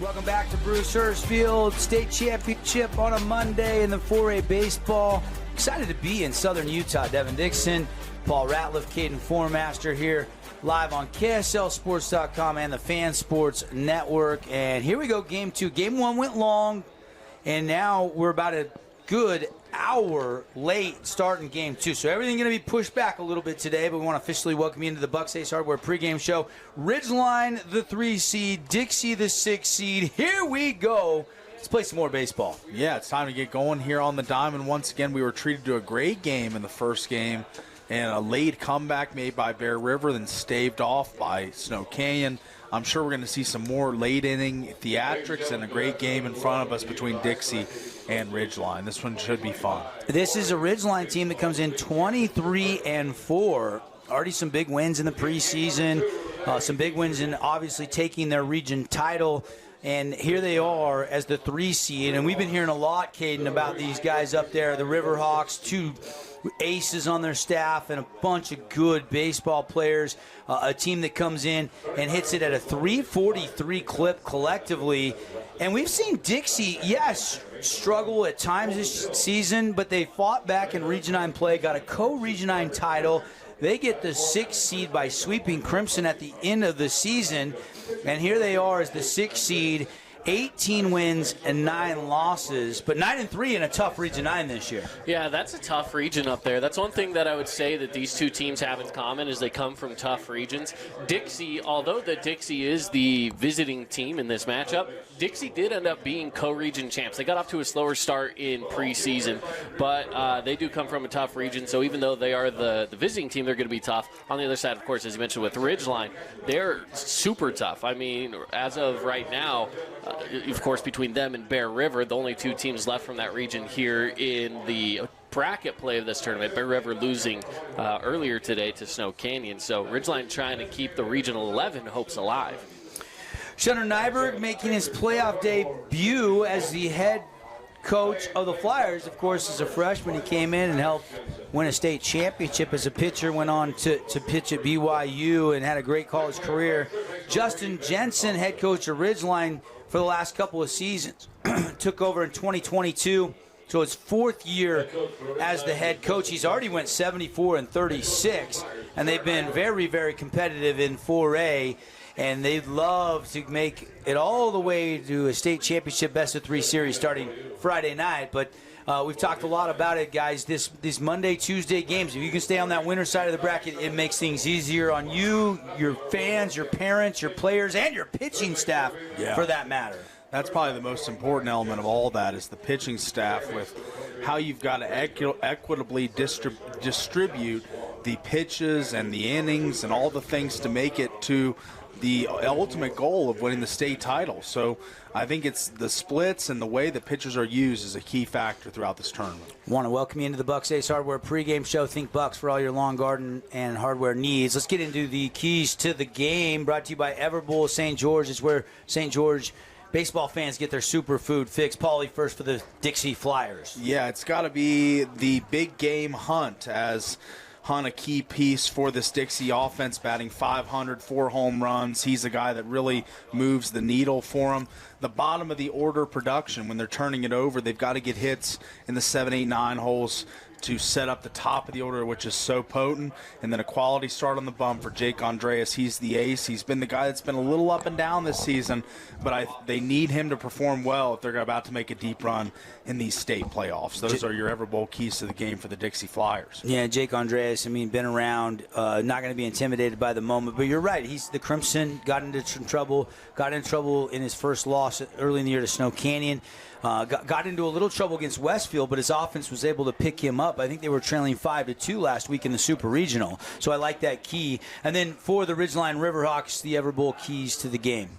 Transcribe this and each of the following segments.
Welcome back to Bruce Hurstfield State Championship on a Monday in the 4A baseball. Excited to be in Southern Utah. Devin Dixon, Paul Ratliff, Caden Formaster here live on KSLSports.com and the Fan Sports Network. And here we go, Game 2. Game 1 went long, and now we're about a good hour late starting Game 2. So everything going to be pushed back a little bit today, but we want to officially welcome you into the Bucks Ace Hardware pregame show. Ridgeline, the 3 seed, Dixie, the 6 seed. Here we go. Let's play some more baseball. Yeah, it's time to get going here on the diamond. Once again, we were treated to a great game in the first game, and a late comeback made by Bear River, then staved off by Snow Canyon. I'm sure we're going to see some more late-inning theatrics and a great game in front of us between Dixie and Ridgeline. This one should be fun. This is a Ridgeline team that comes in 23-4. Already some big wins in the preseason, some big wins in obviously taking their region title. And here they are as the 3 seed. And we've been hearing a lot, Caden, about these guys up there, the Riverhawks, 2 aces on their staff and a bunch of good baseball players. A team that comes in and hits it at a 343 clip collectively. And we've seen Dixie, yes, struggle at times this season, but they fought back in Region 9 play, got a co-Region 9 title. They get the 6th seed by sweeping Crimson at the end of the season. And here they are as the 6th seed, 18 wins and 9 losses, but 9-3 in a tough Region 9 this year. Yeah, that's a tough region up there. That's one thing that I would say that these two teams have in common is they come from tough regions. Dixie, although the Dixie is the visiting team in this matchup, Dixie did end up being co-region champs. They got off to a slower start in preseason, but they do come from a tough region, so even though they are the visiting team, they're going to be tough. On the other side, of course, as you mentioned with Ridgeline, they're super tough. I mean, as of right now, of course, between them and Bear River, the only 2 teams left from that region here in the bracket play of this tournament. Bear River losing earlier today to Snow Canyon. So Ridgeline trying to keep the Regional 11 hopes alive. Shunner Nyberg making his playoff debut as the head coach of the Flyers. Of course, as a freshman, he came in and helped win a state championship as a pitcher, went on to pitch at BYU and had a great college career. Justin Jensen, head coach of Ridgeline for the last couple of seasons, took over in 2022. So his 4th year as the head coach. He's already went 74-36, and they've been very, very competitive in 4A. And they'd love to make it all the way to a state championship best-of-3 series starting Friday night. But we've talked a lot about it, guys. These Monday, Tuesday games, if you can stay on that winner side of the bracket, it makes things easier on you, your fans, your parents, your players, and your pitching staff, for that matter. That's probably the most important element of all that is the pitching staff, with how you've got to equitably distribute the pitches and the innings and all the things to make it to the ultimate goal of winning the state title. So I think it's the splits and the way the pitchers are used is a key factor throughout this tournament. Want to welcome you into the Bucks Ace Hardware pregame show. Think Bucks for all your lawn, garden, and hardware needs. Let's get into the keys to the game, brought to you by Everbowl St. George. Is where St. George baseball fans get their superfood fix. Paulie, first for the Dixie Flyers. Yeah, it's got to be the big game Hunt, as Hunt a key piece for this Dixie offense, batting .500, 4 home runs. He's a guy that really moves the needle for them. The bottom of the order production, when they're turning it over, they've got to get hits in the 7, 8, 9 holes to set up the top of the order, which is so potent. And then a quality start on the bump for Jake Andreas. He's the ace. He's been the guy that's been a little up and down this season, but they need him to perform well if they're about to make a deep run in these state playoffs. Those are your Everbowl keys to the game for the Dixie Flyers. Yeah, Jake Andreas, I mean, been around, not going to be intimidated by the moment, but you're right. He's the Crimson, got into trouble in his first loss early in the year to Snow Canyon. Got into a little trouble against Westfield, but his offense was able to pick him up. I think they were trailing 5-2 last week in the Super Regional. So I like that key. And then for the Ridgeline Riverhawks, the Everbowl keys to the game.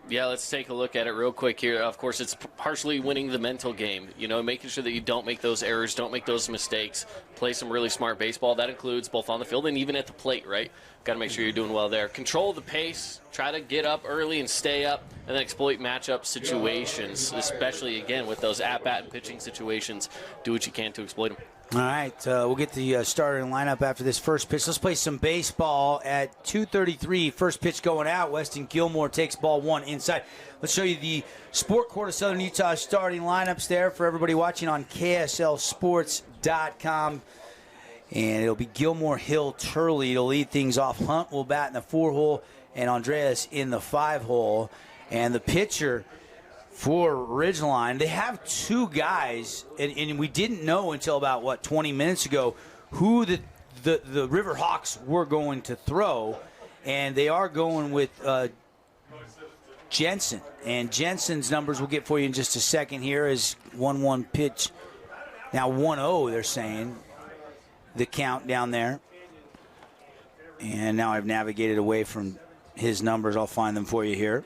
Yeah, let's take a look at it real quick here. Of course, it's partially winning the mental game, making sure that you don't make those errors, don't make those mistakes, play some really smart baseball. That includes both on the field and even at the plate, right? got to make sure you're doing well there. Control the pace, try to get up early and stay up, and then exploit matchup situations, especially, again, with those at-bat and pitching situations. Do what you can to exploit them. All right, we'll get the starting lineup after this first pitch. Let's play some baseball at 2:33. First pitch going out. Weston Gilmore takes ball 1 inside. Let's show you the Sport Court of Southern Utah starting lineups there for everybody watching on KSLSports.com. And it'll be Gilmore, Hill, Turley to lead things off. Hunt will bat in the 4-hole, and Andreas in the 5-hole. And the pitcher for Ridgeline, they have 2 guys, and we didn't know until about, 20 minutes ago, who the Riverhawks were going to throw. And they are going with Jensen. And Jensen's numbers we'll get for you in just a second here is 1-1 pitch. Now 1-0, they're saying, the count down there. And now I've navigated away from his numbers. I'll find them for you here.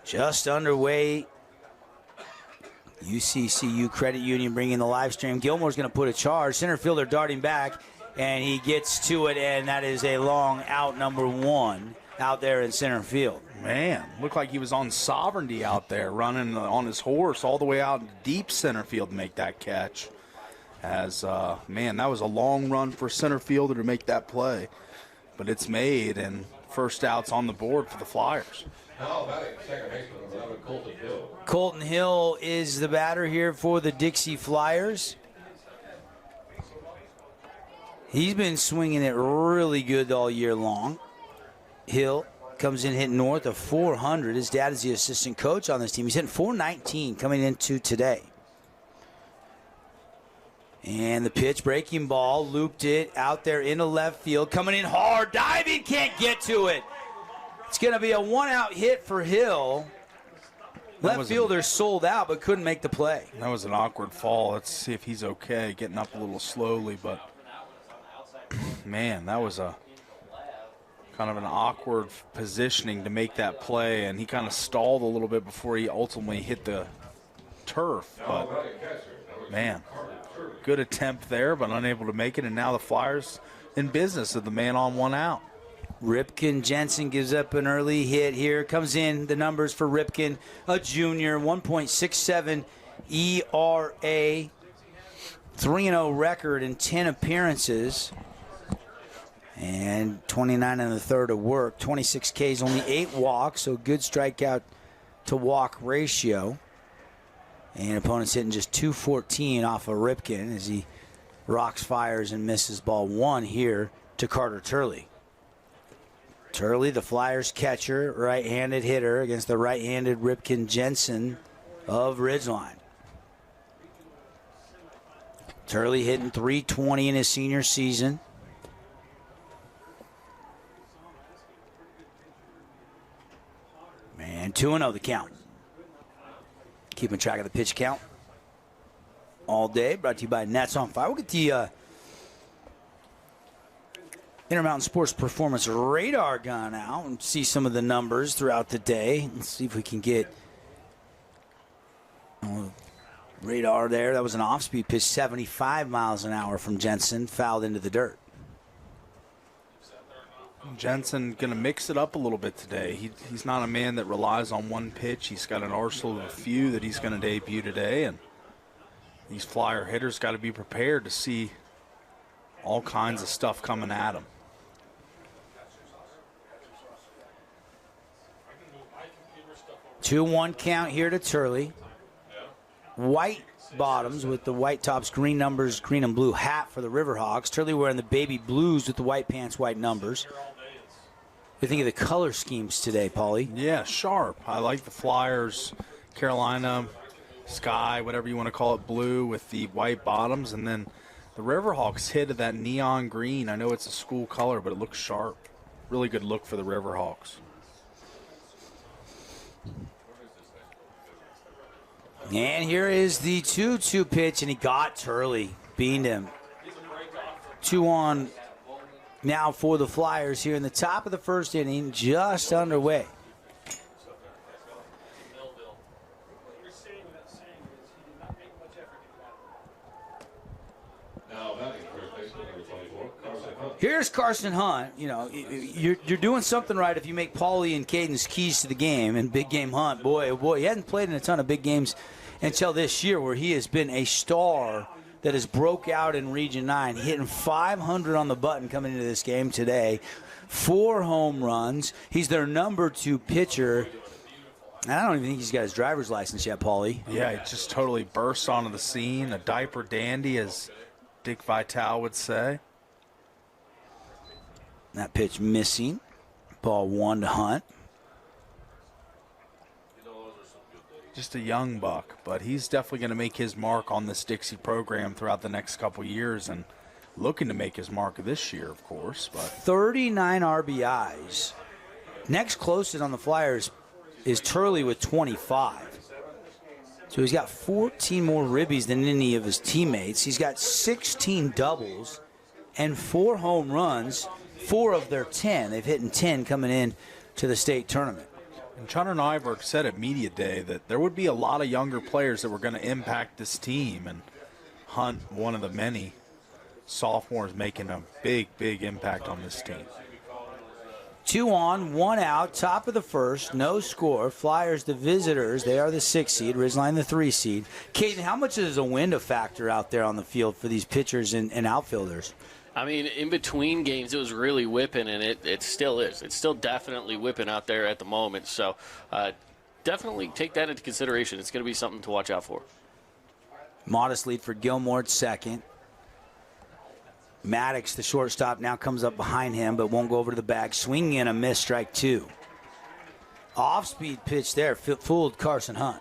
Just underway. UCCU Credit Union bringing the live stream. Gilmore's going to put a charge. Center fielder darting back, and he gets to it, and that is a long out, number 1, out there in center field. Man, looked like he was on Sovereignty out there, running on his horse all the way out into deep center field to make that catch. As, man, that was a long run for center fielder to make that play. But it's made, and first out's on the board for the Flyers. Colton Hill is the batter here for the Dixie Flyers. He's been swinging it really good all year long. Hill comes in hitting north of 400. His dad is the assistant coach on this team. He's hitting 419 coming into today. And the pitch, breaking ball, looped it out there into left field. Coming in hard, diving, can't get to it. It's going to be a 1-out hit for Hill. Left fielder sold out, but couldn't make the play. That was an awkward fall. Let's see if he's okay, getting up a little slowly. But, man, that was a kind of an awkward positioning to make that play. And he kind of stalled a little bit before he ultimately hit the turf. But, man, good attempt there, but unable to make it. And now the Flyers in business with the man on 1 out. Ripken Jensen gives up an early hit here. Comes in the numbers for Ripken, a junior, 1.67 ERA, 3-0 record in 10 appearances, and 29 and a third of work, 26 Ks, only 8 walks, so good strikeout to walk ratio. And opponent's hitting just .214 off of Ripken as he rocks, fires, and misses ball 1 here to Carter Turley. Turley, the Flyers catcher, right-handed hitter against the right-handed Ripken Jensen of Ridgeline. Turley hitting .320 in his senior season. Man, 2-0 the count. Keeping track of the pitch count all day. Brought to you by Nats on Fire. We'll get the Intermountain Sports Performance radar gun out and see some of the numbers throughout the day. Let's see if we can get radar there. That was an off-speed pitch, 75 miles an hour from Jensen, fouled into the dirt. Jensen going to mix it up a little bit today. He's not a man that relies on one pitch. He's got an arsenal of a few that he's going to debut today, and these Flyer hitters got to be prepared to see all kinds of stuff coming at them. Two-one count here to Turley. White bottoms with the white tops, green numbers, green and blue hat for the Riverhawks. Turley wearing the baby blues with the white pants, white numbers. What do you think of the color schemes today, Paulie? Yeah, sharp. I like the Flyers, Carolina, sky, whatever you want to call it, blue with the white bottoms. And then the Riverhawks hit that neon green. I know it's a school color, but it looks sharp. Really good look for the Riverhawks. And here is the 2-2 pitch, and he got Turley. Beaned him. 2-on now for the Flyers here in the top of the first inning, just underway. Here's Carson Hunt. You know, you're doing something right if you make Paulie and Caden's keys to the game. And Big Game Hunt, boy, oh boy, he hasn't played in a ton of big games until this year, where he has been a star that has broke out in Region 9, hitting 500 on the button coming into this game today. 4 home runs. He's their number 2 pitcher. And I don't even think he's got his driver's license yet, Paulie. Yeah, he just totally bursts onto the scene. A diaper dandy, as Dick Vitale would say. That pitch missing. Ball 1 to Hunt. Just a young buck, but he's definitely going to make his mark on this Dixie program throughout the next couple years, and looking to make his mark this year, of course. But 39 RBIs. Next closest on the Flyers is Turley with 25. So he's got 14 more ribbies than any of his teammates. He's got 16 doubles and 4 home runs, 4 of their 10. They've hit in 10 coming in to the state tournament. And Chunter Nyberg said at Media Day that there would be a lot of younger players that were going to impact this team, and Hunt, one of the many sophomores, making a big, big impact on this team. 2 on, 1 out, top of the first, no score. Flyers, the visitors, they are the 6 seed, Ridgeline the 3 seed. Caden, how much is a wind a factor out there on the field for these pitchers and outfielders? I mean, in between games, it was really whipping, and it still is. It's still definitely whipping out there at the moment. So definitely take that into consideration. It's going to be something to watch out for. Modest lead for Gilmore at second. Maddox, the shortstop, now comes up behind him, but won't go over to the bag. Swinging and a miss, strike 2. Off-speed pitch there, fooled Carson Hunt.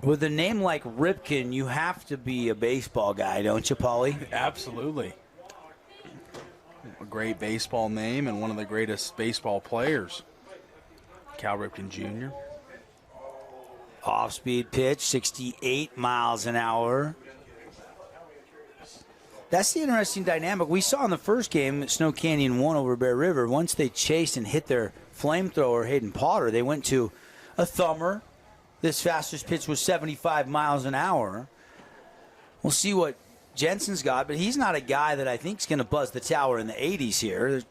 With a name like Ripken, you have to be a baseball guy, don't you, Paulie? Absolutely. A great baseball name and one of the greatest baseball players. Cal Ripken Jr. Off-speed pitch, 68 miles an hour. That's the interesting dynamic. We saw in the first game that Snow Canyon won over Bear River. Once they chased and hit their flamethrower, Hayden Potter, they went to a thumber. This fastest pitch was 75 miles an hour. We'll see what Jensen's got, but he's not a guy that I think is going to buzz the tower in the 80s here.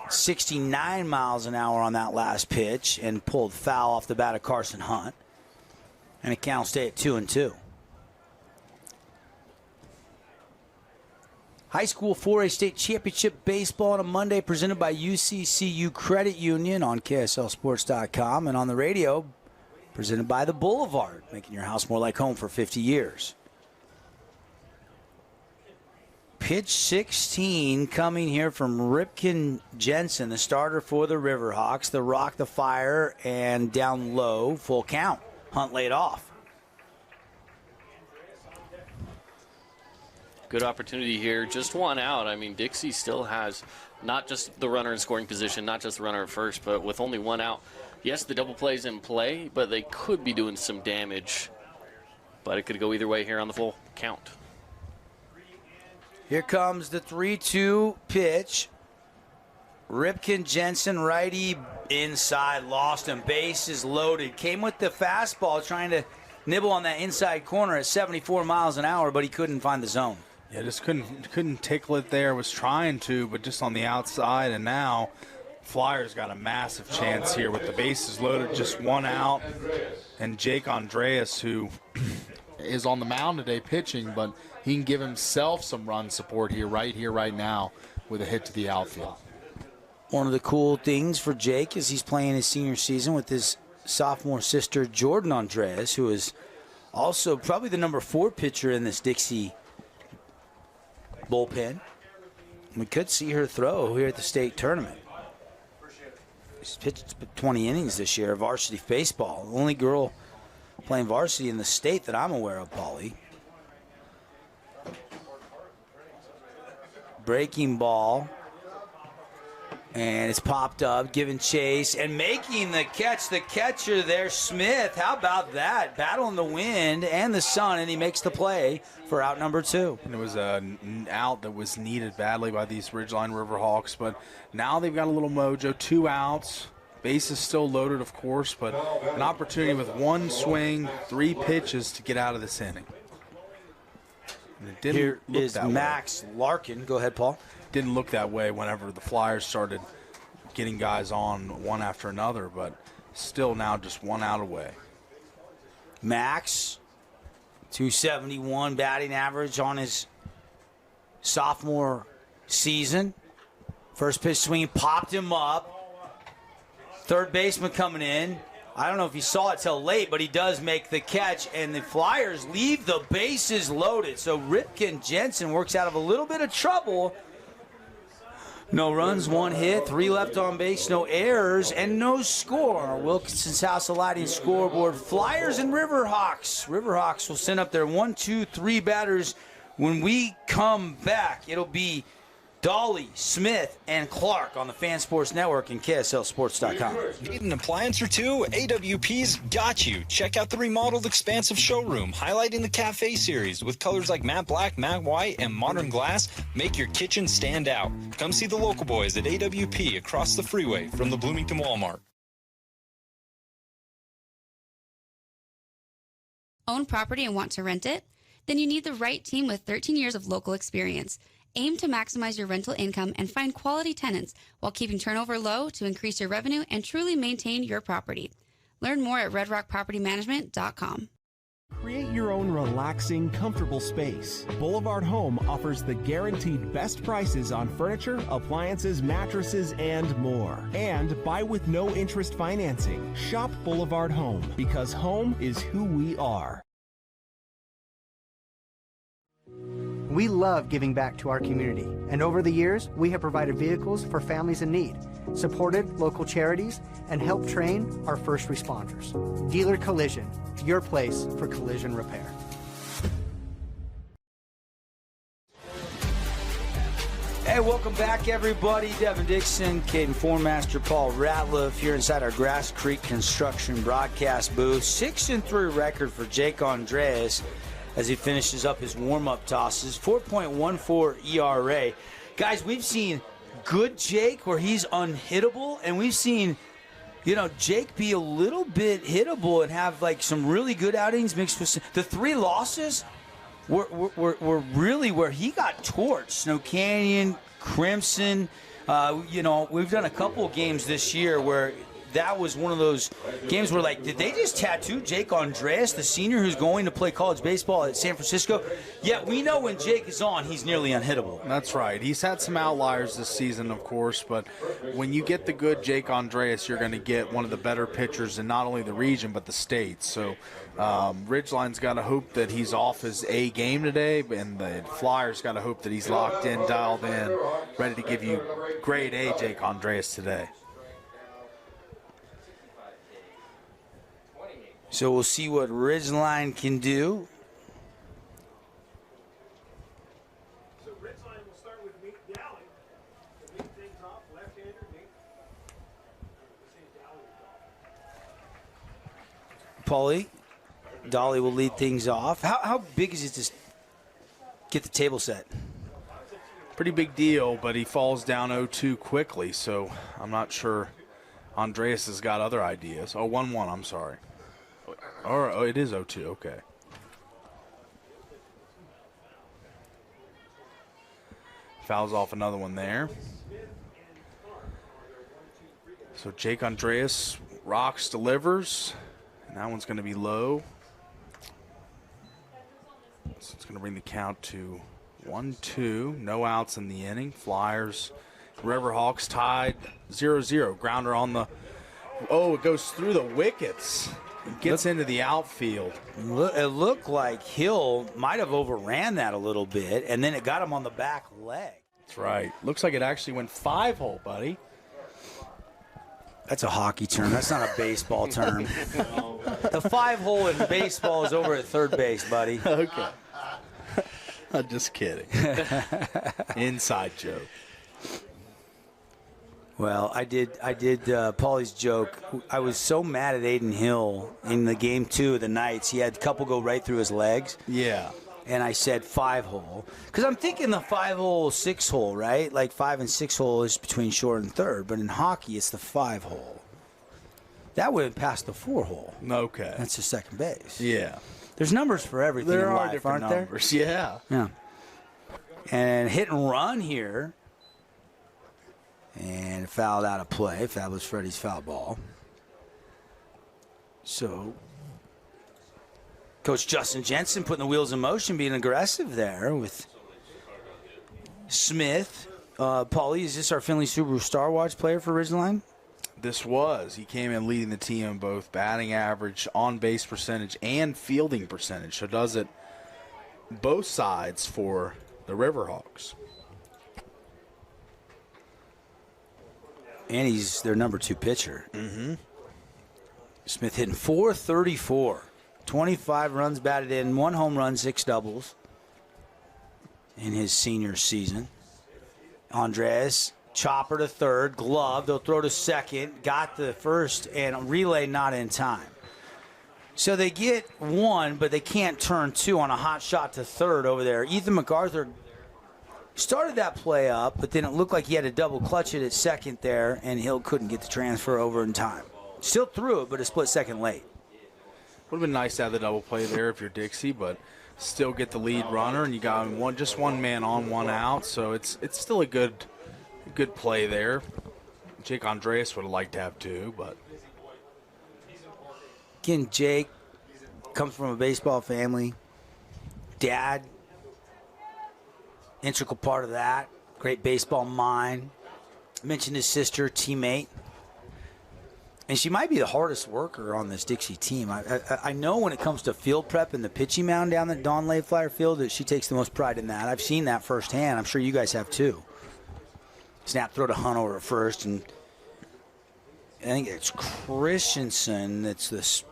69 miles an hour on that last pitch and pulled foul off the bat of Carson Hunt. And it will stay at 2-2. High school 4A state championship baseball on a Monday presented by UCCU Credit Union on KSLSports.com and on the radio presented by the Boulevard, making your house more like home for 50 years. Pitch 16 coming here from Ripken Jensen, the starter for the Riverhawks. The rock, the fire, and down low, full count. Hunt laid off. Good opportunity here. Just 1 out. I mean, Dixie still has not just the runner in scoring position, not just the runner at first, but with only 1 out. Yes, the double play's in play, but they could be doing some damage. But it could go either way here on the full count. Here comes the 3-2 pitch. Ripken Jensen, righty, inside, lost him. Bases loaded. Came with the fastball, trying to nibble on that inside corner at 74 miles an hour, but he couldn't find the zone. Yeah, just couldn't tickle it there. Was trying to, but just on the outside. And now Flyers got a massive chance here with the bases loaded, just 1 out. And Jake Andreas, who is on the mound today pitching, but he can give himself some run support here, right now, with a hit to the outfield. One of the cool things for Jake is he's playing his senior season with his sophomore sister, Jordan Andreas, who is also probably the number 4 pitcher in this Dixie bullpen. We could see her throw here at the state tournament. She's pitched 20 innings this year of varsity baseball. The only girl playing varsity in the state that I'm aware of, Paulie. Breaking ball. And it's popped up, giving chase, and making the catch. The catcher there, Smith. How about that? Battling the wind and the sun, and he makes the play for out number 2. And it was an out that was needed badly by these Ridgeline Riverhawks, but now they've got a little mojo. 2 outs, Bases still loaded, of course, but an opportunity with one swing, 3 pitches to get out of this inning. And it didn't Here look is that way. Max Larkin. Go ahead, Paul. Didn't look that way whenever the Flyers started getting guys on one after another, but still now just 1 out away. Max, 271 batting average on his sophomore season. First pitch swing popped him up. Third baseman coming in. I don't know if he saw it till late, but he does make the catch, and the Flyers leave the bases loaded. So Ripken Jensen works out of a little bit of trouble. No runs, 1 hit, 3 left on base, no errors, and no score. Wilkinson's House of Lighting scoreboard. Flyers and Riverhawks. Riverhawks will send up their 1, 2, 3 batters. When we come back, it'll be Dolly, Smith, and Clark on the Fan Sports Network and KSLSports.com. Need an appliance or two? AWP's got you. Check out the remodeled expansive showroom, highlighting the Cafe series with colors like matte black, matte white, and modern glass. Make your kitchen stand out. Come see the local boys at AWP across the freeway from the Bloomington Walmart. Own property and want to rent it? Then you need the right team with 13 years of local experience. Aim to maximize your rental income and find quality tenants while keeping turnover low to increase your revenue and truly maintain your property. Learn more at redrockpropertymanagement.com. Create your own relaxing, comfortable space. Boulevard Home offers the guaranteed best prices on furniture, appliances, mattresses, and more. And buy with no interest financing. Shop Boulevard Home, because home is who we are. We love giving back to our community, and over the years, we have provided vehicles for families in need, supported local charities, and helped train our first responders. Dealer Collision, your place for collision repair. Hey, welcome back, everybody. Devin Dixon, Caden Formaster, Paul Ratliff here inside our Grass Creek Construction broadcast booth. 6-3 record for Jake Andreas as he finishes up his warm-up tosses. 4.14 ERA. Guys, we've seen good Jake where he's unhittable, and we've seen, Jake be a little bit hittable and have, like, some really good outings mixed with the 3 losses were really where he got torched. Snow Canyon, Crimson. We've done a couple of games this year where that was one of those games where, like, did they just tattoo Jake Andreas, the senior who's going to play college baseball at San Francisco? Yeah, we know when Jake is on, he's nearly unhittable. That's right. He's had some outliers this season, of course, but when you get the good Jake Andreas, you're going to get one of the better pitchers in not only the region but the state. So Ridgeline's got to hope that he's off his A game today, and the Flyers got to hope that he's locked in, dialed in, ready to give you grade A Jake Andreas today. So we'll see what Ridgeline can do. So Ridgeline will start with Nate Dowling to lead things off. Left-hander Nate. Paulie, Dolly will lead things off. How big is it to get the table set? Pretty big deal, but he falls down 0-2 quickly, so I'm not sure Andreas has got other ideas. Oh, 1-1, I'm sorry. Or it is 0-2, okay. Fouls off another one there. So Jake Andreas rocks, delivers, and that one's going to be low. So it's going to bring the count to 1-2. No outs in the inning. Flyers, Riverhawks tied 0-0. Grounder on the, it goes through the wickets. Gets into the outfield. It looked like Hill might have overran that a little bit, and then it got him on the back leg. That's right. Looks like it actually went 5-hole, buddy. That's a hockey term. That's not a baseball term. The 5-hole in baseball is over at third base, buddy. Okay. I'm just kidding. Inside joke. Well, I did Paulie's joke. I was so mad at Aiden Hill in the game 2 of the Knights. He had a couple go right through his legs. Yeah. And I said 5-hole. Because I'm thinking the 5-hole, 6-hole, right? Like 5 and 6-hole is between short and third. But in hockey, it's the 5-hole. That would have passed the 4-hole. Okay. That's the second base. Yeah. There's numbers for everything There in are life, different aren't numbers. Yeah. there? Yeah. And hit and run here. And fouled out of play. That was Freddie's foul ball. So, Coach Justin Jensen putting the wheels in motion, being aggressive there with Smith. Paulie, is this our Finley Subaru Star Watch player for Ridgeline? This was. He came in leading the team in both batting average, on-base percentage, and fielding percentage. So does it both sides for the Riverhawks. And he's their number 2 pitcher. Smith hitting .434. 25 runs batted in, 1 home run, 6 doubles in his senior season. Andres, chopper to third, glove. They'll throw to second. Got the first, and relay not in time. So they get 1, but they can't turn 2 on a hot shot to third over there. Ethan MacArthur started that play up, but then it looked like he had to double clutch it at second there, and Hill couldn't get the transfer over in time. Still threw it, but a split second late. Would have been nice to have the double play there if you're Dixie, but still get the lead runner, and you got just one man on, one out, so it's still a good play there. Jake Andreas would have liked to have 2, but Again, Jake comes from a baseball family. Dad, integral part of that. Great baseball mind. Mentioned his sister, teammate. And she might be the hardest worker on this Dixie team. I know when it comes to field prep and the pitching mound down at Don Lay Flyer Field that she takes the most pride in that. I've seen that firsthand. I'm sure you guys have too. Snap throw to Hunt over at first, and I think it's Christensen that's this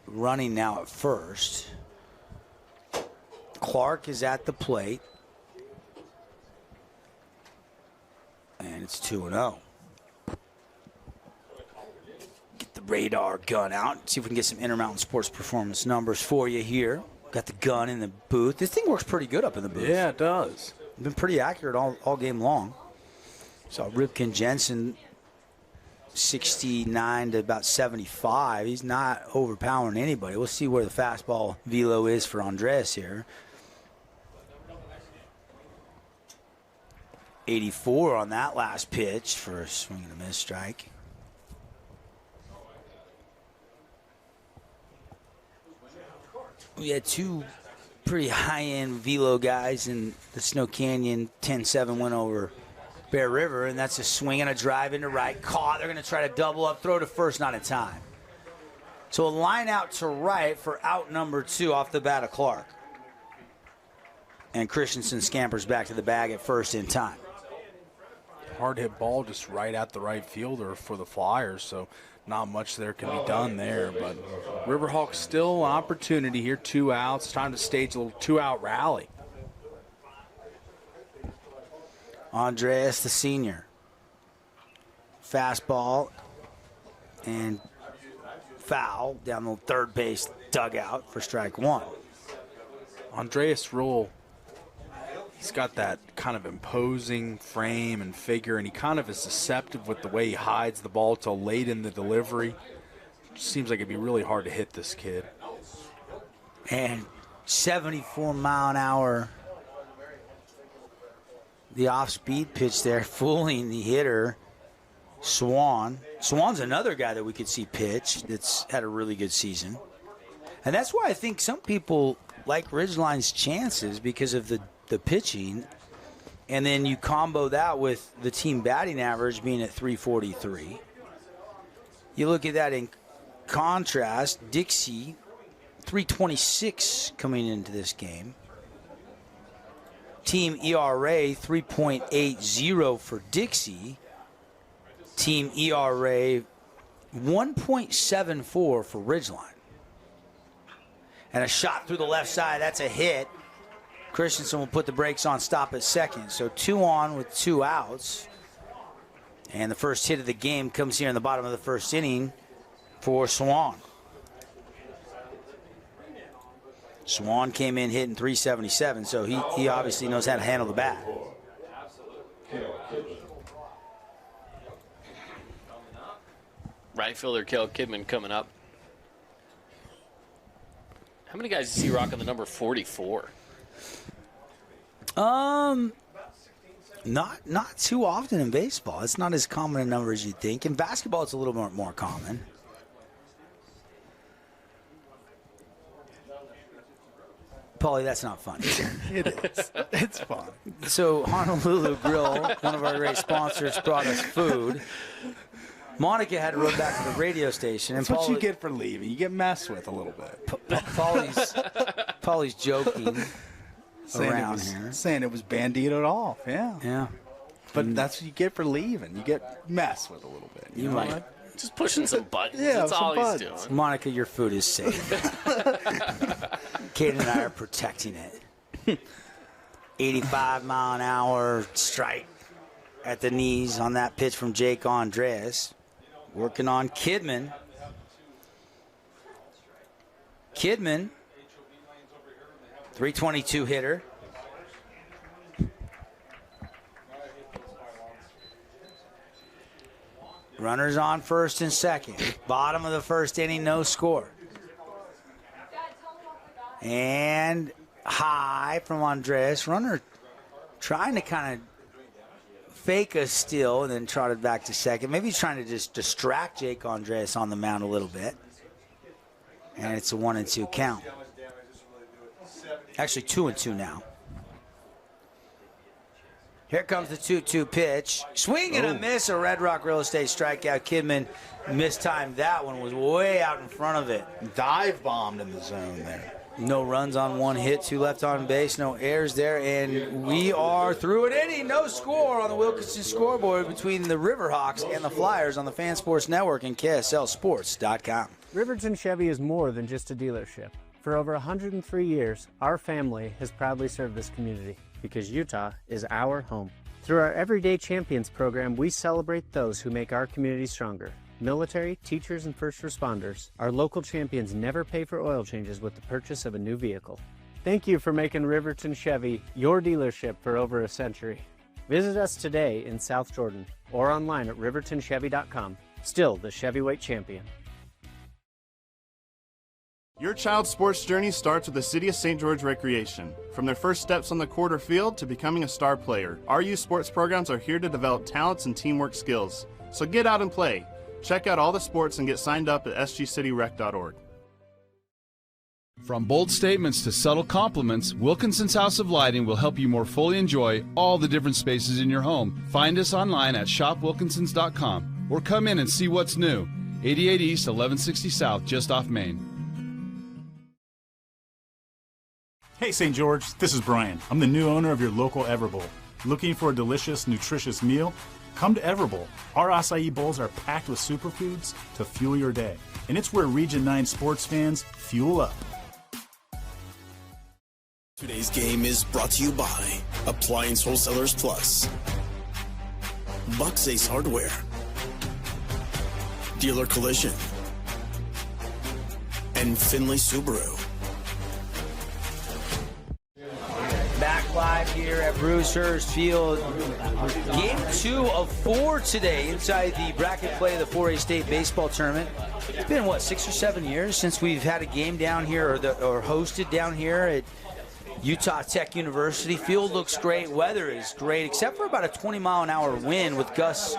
running now at first. Clark is at the plate. And it's 2-0. Get the radar gun out. See if we can get some Intermountain Sports Performance numbers for you here. Got the gun in the booth. This thing works pretty good up in the booth. yeah, it does. Been pretty accurate all game long. So Ripken Jensen, 69 to about 75. He's not overpowering anybody. We'll see where the fastball velo is for Andres here. 84 on that last pitch for a swing and a miss strike. We had 2 pretty high-end velo guys in the Snow Canyon 10-7 win over Bear River, and that's a swing and a drive into right. Caught. They're going to try to double up, throw to first, not in time. So a line out to right for out number 2 off the bat of Clark. And Christensen scampers back to the bag at first in time. Hard hit ball just right at the right fielder for the Flyers, so not much there can be done there. But Riverhawks still an opportunity here, 2 outs. Time to stage a little 2-out rally. Andreas, the senior. Fastball and foul down the third base dugout for strike 1. Andreas Rule, he's got that kind of imposing frame and figure, and he kind of is deceptive with the way he hides the ball till late in the delivery. Seems like it'd be really hard to hit this kid. And 74 mile an hour. The off-speed pitch there, fooling the hitter, Swan. Swan's another guy that we could see pitch that's had a really good season. And that's why I think some people like Ridgeline's chances because of the pitching. And then you combo that with the team batting average being at 343. You look at that in contrast, Dixie, 326 coming into this game. Team ERA 3.80 for Dixie. Team ERA 1.74 for Ridgeline. And a shot through the left side, that's a hit. Christensen will put the brakes on, stop at second. So 2 on with 2 outs. And the first hit of the game comes here in the bottom of the first inning for Swan. Swan came in hitting 377, so he obviously knows how to handle the bat. Right fielder Kel Kidman coming up. How many guys do you see rocking the number 44? Not too often in baseball. It's not as common a number as you'd think. In basketball, it's a little more common. Paulie, that's not funny. It is. It's fun. So Honolulu Grill, one of our great sponsors, brought us food. Monica had to run back to the radio station. That's what you get for leaving. You get messed with a little bit. Paulie's joking around here. Saying it was banditoed off, yeah. Yeah. But that's what you get for leaving. You get messed with a little bit. You might. what? Just pushing some buttons. Yeah, That's some all he's buttons. doing. Monica, your food is safe. Kate and I are protecting it. 85-mile-an-hour strike at the knees on that pitch from Jake Andres. Working on Kidman. Kidman, 322 hitter. Runners on first and second. Bottom of the first inning, no score. And high from Andres. Runner trying to kind of fake a steal and then trotted back to second. Maybe he's trying to just distract Jake Andres on the mound a little bit. And it's a 1-2 count. Actually 2-2 now. Here comes the 2-2 pitch. Swing and a miss. A Red Rock Real Estate strikeout. Kidman mistimed that one. Was way out in front of it. Dive bombed in the zone there. No runs on one hit. 2 left on base. No errors there. And we are through an inning. No score on the Wilkinson scoreboard between the Riverhawks and the Flyers on the Fan Sports Network and KSLSports.com. Riverton Chevy is more than just a dealership. For over 103 years, our family has proudly served this community because Utah is our home. Through our Everyday Champions program, we celebrate those who make our community stronger. Military, teachers, and first responders, our local champions never pay for oil changes with the purchase of a new vehicle. Thank you for making Riverton Chevy your dealership for over a century. Visit us today in South Jordan or online at rivertonchevy.com. Still the Chevyweight champion. Your child's sports journey starts with the City of St. George Recreation. From their first steps on the court or field to becoming a star player, our youth sports programs are here to develop talents and teamwork skills. So get out and play. Check out all the sports and get signed up at sgcityrec.org. From bold statements to subtle compliments, Wilkinson's House of Lighting will help you more fully enjoy all the different spaces in your home. Find us online at shopwilkinsons.com or come in and see what's new. 88 East, 1160 South, just off Main. Hey St. George, this is Brian. I'm the new owner of your local Everbowl. Looking for a delicious, nutritious meal? Come to Everbowl. Our acai bowls are packed with superfoods to fuel your day. And it's where Region 9 sports fans fuel up. Today's game is brought to you by Appliance Wholesalers Plus, Bucks Ace Hardware, Dealer Collision, and Finley Subaru. Back live here at Bruce Hurst Field. Game 2 of 4 today inside the bracket play of the 4A State Baseball Tournament. It's been, 6 or 7 years since we've had a game down here or hosted down here at Utah Tech University. Field looks great. Weather is great, except for about a 20-mile-an-hour wind with gusts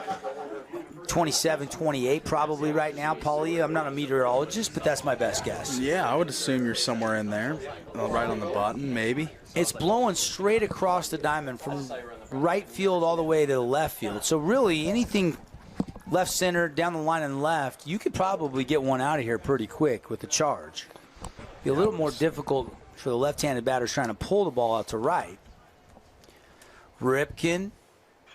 27, 28 probably right now. Paulie, I'm not a meteorologist, but that's my best guess. Yeah, I would assume you're somewhere in there, right on the button, maybe. It's blowing straight across the diamond from right field all the way to the left field. So really, anything left center, down the line and left, you could probably get one out of here pretty quick with the charge. Be a little more difficult for the left-handed batters trying to pull the ball out to right. Ripken,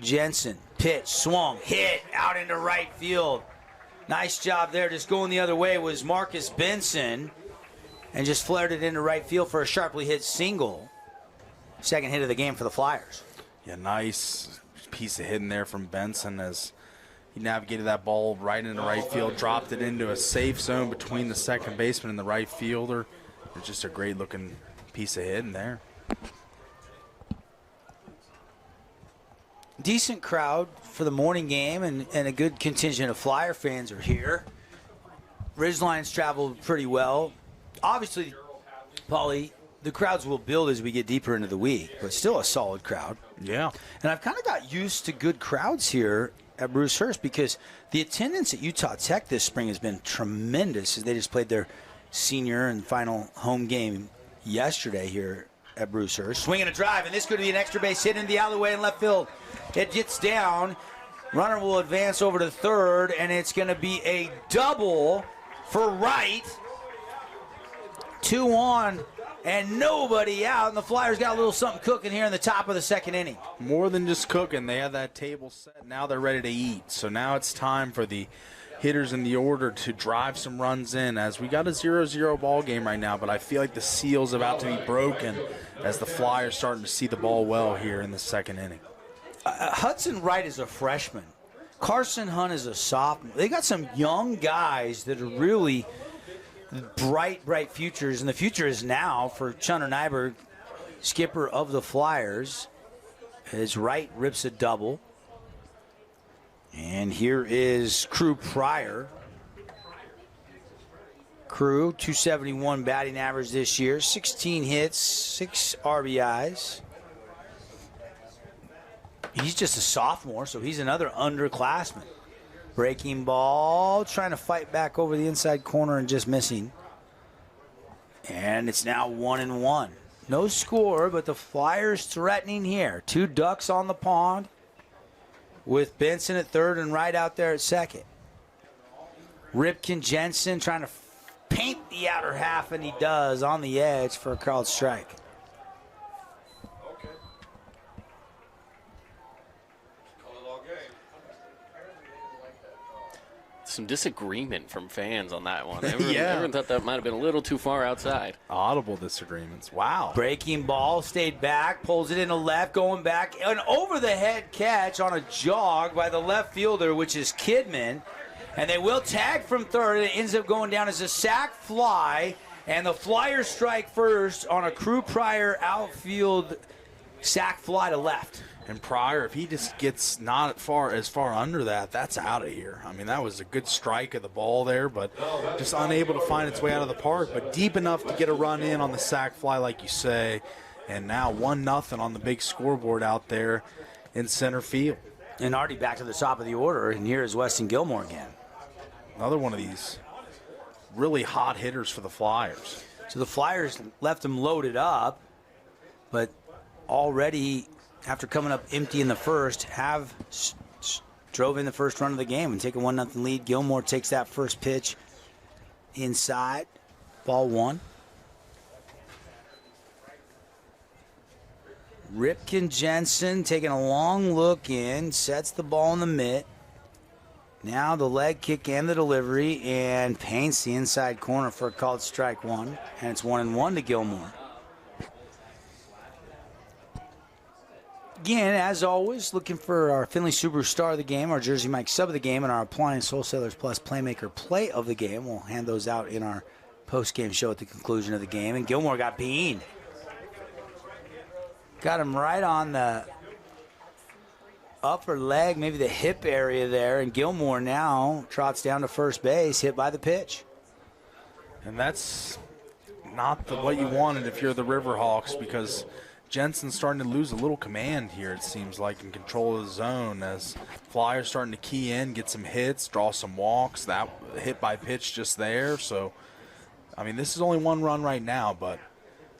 Jensen, pitch, swung, hit out into right field. Nice job there. Just going the other way was Marcus Benson and just flared it into right field for a sharply hit single. Second hit of the game for the Flyers. Yeah, nice piece of hitting there from Benson as he navigated that ball right into right field, dropped it into a safe zone between the second baseman and the right fielder. It's just a great-looking piece of hitting there. decent crowd for the morning game, and a good contingent of Flyer fans are here. Ridgeline's traveled pretty well. Obviously, Paulie, the crowds will build as we get deeper into the week, but still a solid crowd. Yeah. And I've kind of got used to good crowds here at Bruce Hurst because the attendance at Utah Tech this spring has been tremendous as they just played their senior and final home game yesterday here at Bruce Hurst. Swinging a drive, and this could be an extra base hit into the alleyway in left field. It gets down. Runner will advance over to third, and it's going to be a double for Wright. 2 on, and nobody out, and the Flyers got a little something cooking here in the top of the second inning. More than just cooking. They have that table set. Now they're ready to eat. So now it's time for the hitters in the order to drive some runs in, as we got a 0-0 ball game right now, but I feel like the seal's about to be broken as the Flyers starting to see the ball well here in the second inning. Hudson Wright is a freshman. Carson Hunt is a sophomore. They got some young guys that are really bright futures, and the future is now for Chunner Nyberg, skipper of the Flyers, as Wright rips a double. And here is Crew Pryor. Crew, 271 batting average this year, 16 hits, 6 RBIs. He's just a sophomore, so he's another underclassman. Breaking ball, trying to fight back over the inside corner and just missing. And it's now 1-1. No score, but the Flyers threatening here. 2 ducks on the pond with Benson at third and Wright out there at second. Ripken Jensen trying to paint the outer half, and he does on the edge for a called strike. Some disagreement from fans on that one. Everyone thought that might have been a little too far outside. Audible disagreements. Wow. Breaking ball, stayed back, pulls it into left, going back. An over-the-head catch on a jog by the left fielder, which is Kidman. And they will tag from third, and it ends up going down as a sac fly. And the Flyers strike first on a Crew Pryor outfield sac fly to left. And Pryor, if he just gets not as far under that, that's out of here. I mean, that was a good strike of the ball there, but just unable to find its way out of the park, but deep enough to get a run in on the sac fly, like you say. And now 1-0 on the big scoreboard out there in center field. And already back to the top of the order, and here is Weston Gilmore again. Another one of these really hot hitters for the Flyers. So the Flyers left him loaded up, but already after coming up empty in the first, have drove in the first run of the game and take a 1-0 lead. Gilmore takes that first pitch inside, ball 1. Ripken Jensen taking a long look in, sets the ball in the mitt. Now the leg kick and the delivery, and paints the inside corner for a called strike 1, and it's 1-1 to Gilmore. Again, as always, looking for our Finley Subaru star of the game, our Jersey Mike sub of the game, and our Appliance Wholesalers Plus Playmaker play of the game. We'll hand those out in our post-game show at the conclusion of the game. And Gilmore got beaned. Got him right on the upper leg, maybe the hip area there. And Gilmore now trots down to first base, hit by the pitch. And that's not what you wanted if you're the Riverhawks, because Jensen's starting to lose a little command here, it seems like, in control of the zone, as Flyers starting to key in, get some hits, draw some walks. That hit by pitch just there. So, I mean, this is only 1 run right now, but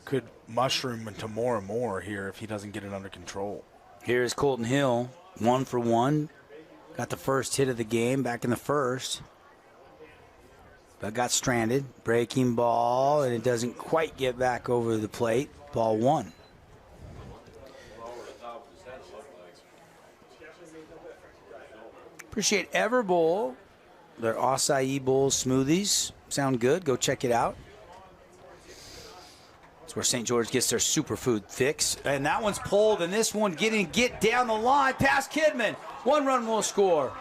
could mushroom into more and more here if he doesn't get it under control. Here's Colton Hill, 1 for 1. Got the first hit of the game back in the first, but got stranded. Breaking ball, and it doesn't quite get back over the plate. Ball 1. Appreciate Everbowl, their acai bowl smoothies. Sound good. Go check it out. That's where St. George gets their superfood fix. And that one's pulled, and this one get down the line past Kidman. 1 run will score.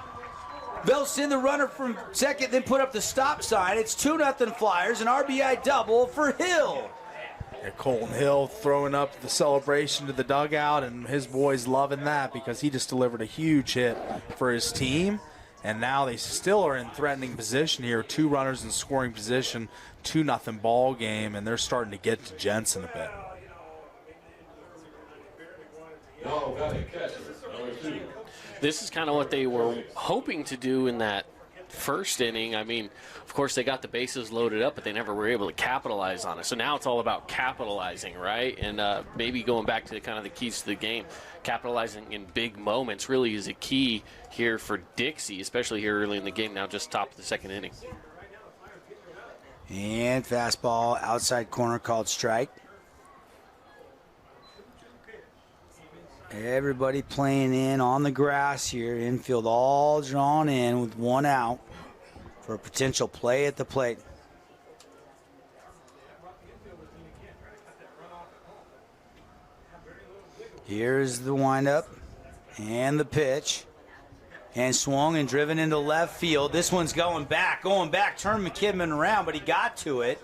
They'll send the runner from second, then put up the stop sign. It's 2-0 Flyers, an RBI double for Hill. And Colton Hill throwing up the celebration to the dugout, and his boys loving that because he just delivered a huge hit for his team. And now they still are in threatening position here. 2 runners in scoring position, 2-0 ball game, and they're starting to get to Jensen a bit. This is kind of what they were hoping to do in that first inning. I mean, of course, they got the bases loaded up, but they never were able to capitalize on it. So now it's all about capitalizing, right? And maybe going back to kind of the keys to the game, capitalizing in big moments really is a key here for Dixie, especially here early in the game, now just top of the second inning. And fastball outside corner called strike. Everybody playing in on the grass here. Infield all drawn in with 1 out for a potential play at the plate. Here's the windup and the pitch. And swung and driven into left field. This one's going back. Turned McKibben around, but he got to it.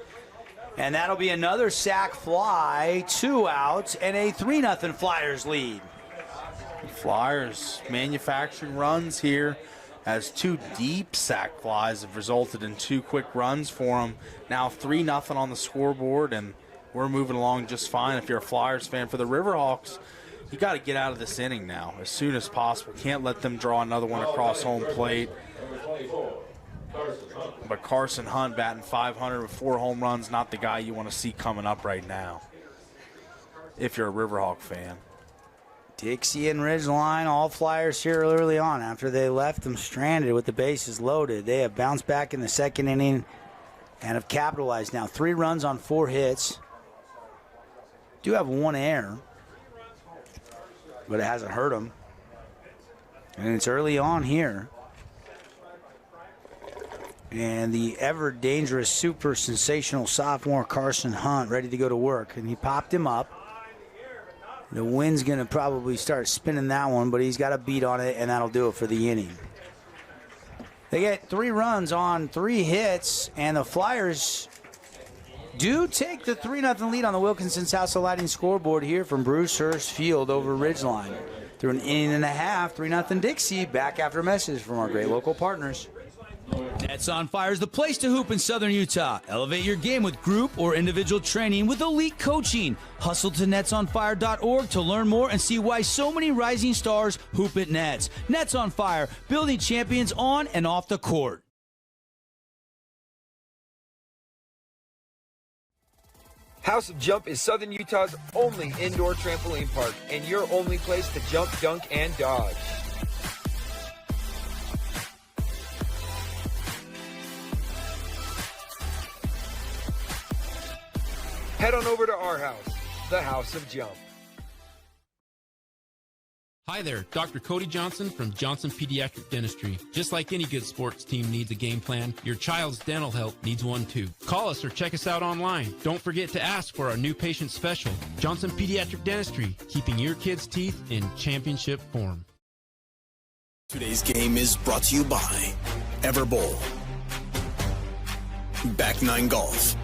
And that'll be another sac fly, 2 outs, and a 3-0 Flyers lead. Flyers manufacturing runs here as 2 deep sac flies have resulted in 2 quick runs for them. Now 3-0 on the scoreboard, and we're moving along just fine. If you're a Flyers fan, for the Riverhawks, you got to get out of this inning now as soon as possible. Can't let them draw another one across home plate. But Carson Hunt batting .500 with 4 home runs, not the guy you want to see coming up right now if you're a Riverhawk fan. Dixie and Ridgeline, all Flyers here early on after they left them stranded with the bases loaded. They have bounced back in the second inning and have capitalized now. 3 runs on 4 hits. Do have 1 error, but it hasn't hurt them. And it's early on here. And the ever dangerous, super sensational sophomore Carson Hunt ready to go to work. And he popped him up. The wind's going to probably start spinning that one, but he's got a beat on it, and that'll do it for the inning. They get 3 runs on 3 hits, and the Flyers do take the 3-0 lead on the Wilkinson's House of Lighting scoreboard here from Bruce Hurst Field over Ridgeline. Through an inning and a half, 3-0 Dixie. Back after a message from our great local partners. Nets on Fire is the place to hoop in Southern Utah. Elevate your game with group or individual training with elite coaching. Hustle to netsonfire.org to learn more and see why so many rising stars hoop at Nets. Nets on Fire, building champions on and off the court. House of Jump is Southern Utah's only indoor trampoline park and your only place to jump, dunk, and dodge. Head on over to our house, the House of Jump. Hi there, Dr. Cody Johnson from Johnson Pediatric Dentistry. Just like any good sports team needs a game plan, your child's dental health needs one too. Call us or check us out online. Don't forget to ask for our new patient special. Johnson Pediatric Dentistry, keeping your kids' teeth in championship form. Today's game is brought to you by Everbowl, Back 9 Golf,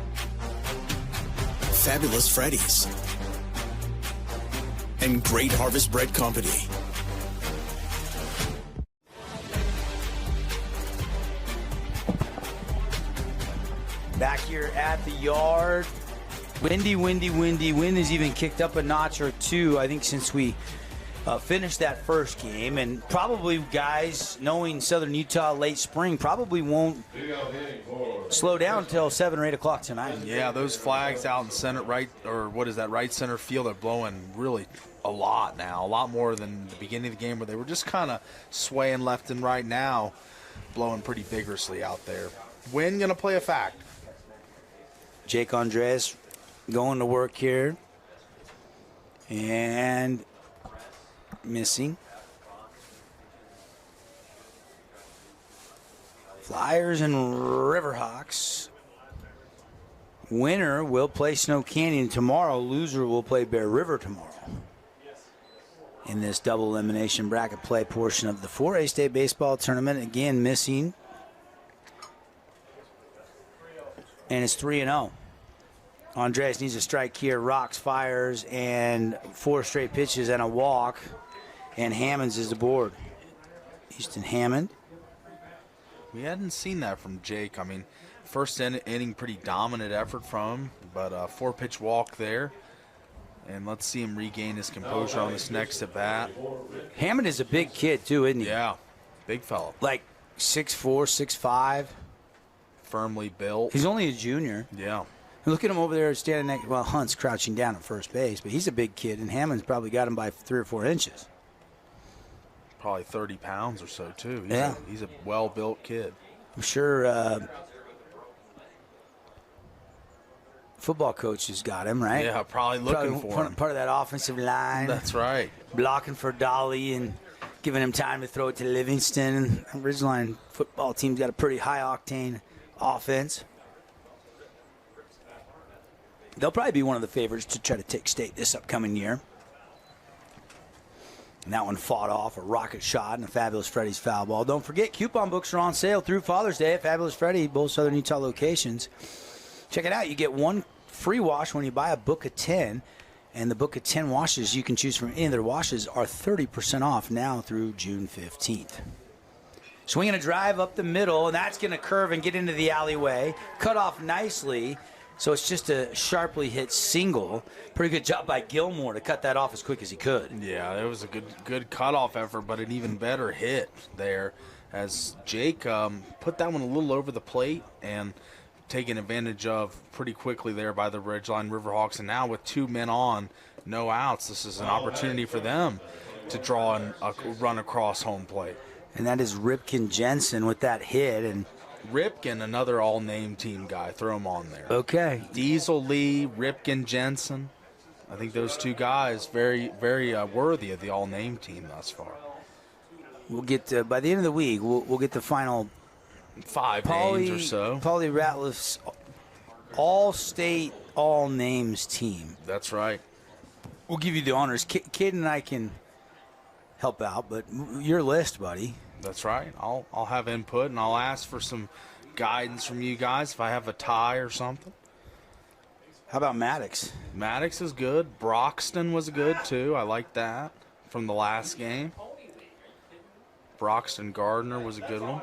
Fabulous Freddy's, and Great Harvest Bread Company. Back here at the yard. Windy. Wind has even kicked up a notch or 2, I think, since we finished that first game. And probably, guys, knowing Southern Utah late spring, probably won't slow down until 7 or 8 o'clock tonight. Yeah, those flags out in center, right center field are blowing really a lot now, a lot more than the beginning of the game where they were just kind of swaying left and right. Now blowing pretty vigorously out there. Wind going to play a fact. Jake Andres going to work here and missing. Flyers and Riverhawks. Winner will play Snow Canyon tomorrow. Loser will play Bear River tomorrow. In this double elimination bracket play portion of the 4A State Baseball Tournament. Again, missing. And it's 3-0. Andreas needs a strike here. Rocks fires, and 4 straight pitches and a walk. And Hammonds is the board. Houston Hammond. We hadn't seen that from Jake. I mean, first inning, pretty dominant effort from him, but a 4-pitch walk there. And let's see him regain his composure on this next at bat. Hammond is a big kid, too, isn't he? Yeah, big fella. Like 6'4", 6'5". Firmly built. He's only a junior. Yeah. Look at him over there standing next. Well, Hunt's crouching down at first base, but he's a big kid, and Hammond's probably got him by 3 or 4 inches. Probably 30 pounds or so, too. He's a well-built kid. I'm sure football coach has got him, right? Yeah, probably looking for him. Part of that offensive line. That's right. Blocking for Dolly and giving him time to throw it to Livingston. Ridgeline football team's got a pretty high-octane offense. They'll probably be one of the favorites to try to take state this upcoming year. And that one fought off a rocket shot and a Fabulous Freddy's foul ball. Don't forget, coupon books are on sale through Father's Day at Fabulous Freddy, both Southern Utah locations. Check it out. You get 1 free wash when you buy a book of 10. And the book of 10 washes you can choose from any of their washes are 30% off now through June 15th. Swinging a drive up the middle, and that's going to curve and get into the alleyway. Cut off nicely. So it's just a sharply hit single. Pretty good job by Gilmore to cut that off as quick as he could. Yeah, it was a good cutoff effort, but an even better hit there as Jake put that one a little over the plate and taken advantage of pretty quickly there by the Ridgeline Riverhawks. And now with 2 men on, no outs, this is an opportunity for them to draw a run across home plate. And that is Ripken Jensen with that hit. And Ripken, another all-name team guy. Throw him on there. Okay. Diesel Lee, Ripken Jensen. I think those 2 guys very, very worthy of the all-name team thus far. We'll get by the end of the week. We'll get the final 5 names or so. Paulie Ratliff's all-state, all-names team. That's right. We'll give you the honors. Kid and I can help out, but your list, buddy. That's right. I'll have input, and I'll ask for some guidance from you guys if I have a tie or something. How about Maddox? Maddox is good. Broxton was good, too. I like that from the last game. Broxton Gardner was a good one.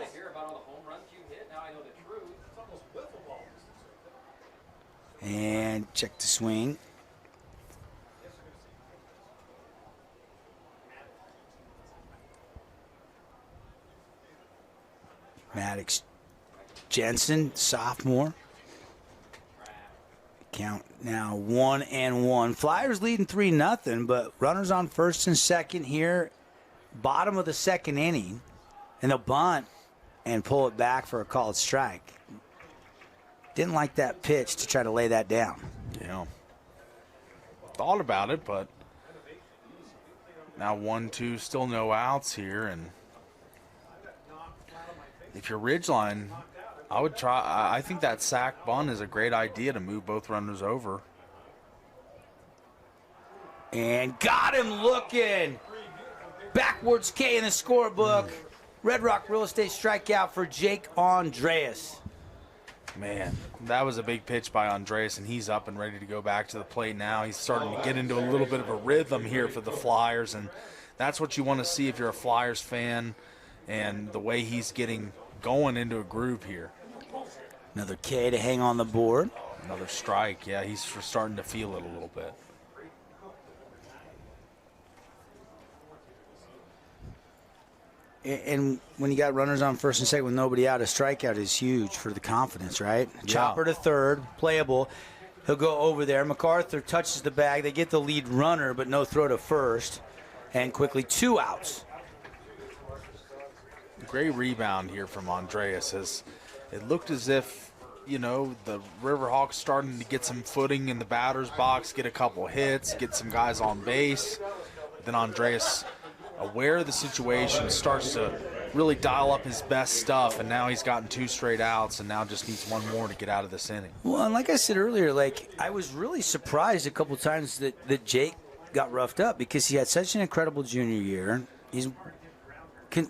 And check the swing. Maddox Jensen, sophomore. Count now 1-1. Flyers leading 3-0, but runners on first and second here. Bottom of the second inning. And they'll bunt and pull it back for a called strike. Didn't like that pitch to try to lay that down. Yeah. Thought about it, but now 1-2, still no outs here. And if you're Ridgeline, I would try. I think that sack bunt is a great idea to move both runners over. And got him looking. Backwards K in the scorebook. Red Rock Real Estate strikeout for Jake Andreas. Man, that was a big pitch by Andreas, and he's up and ready to go back to the plate now. He's starting to get into a little bit of a rhythm here for the Flyers, and that's what you want to see if you're a Flyers fan, and the way he's getting going into a groove here. Another K to hang on the board. Another strike. Yeah, he's starting to feel it a little bit. And when you got runners on first and second with nobody out, a strikeout is huge for the confidence, right? Yeah. Chopper to third, playable. He'll go over there. MacArthur touches the bag. They get the lead runner, but no throw to first. And quickly 2 outs. Great rebound here from Andreas. It looked as if, the Riverhawks starting to get some footing in the batter's box, get a couple hits, get some guys on base. Then Andreas, aware of the situation, starts to really dial up his best stuff, and now he's gotten 2 straight outs and now just needs 1 more to get out of this inning. Well, and like I said earlier, I was really surprised a couple times that Jake got roughed up because he had such an incredible junior year. He's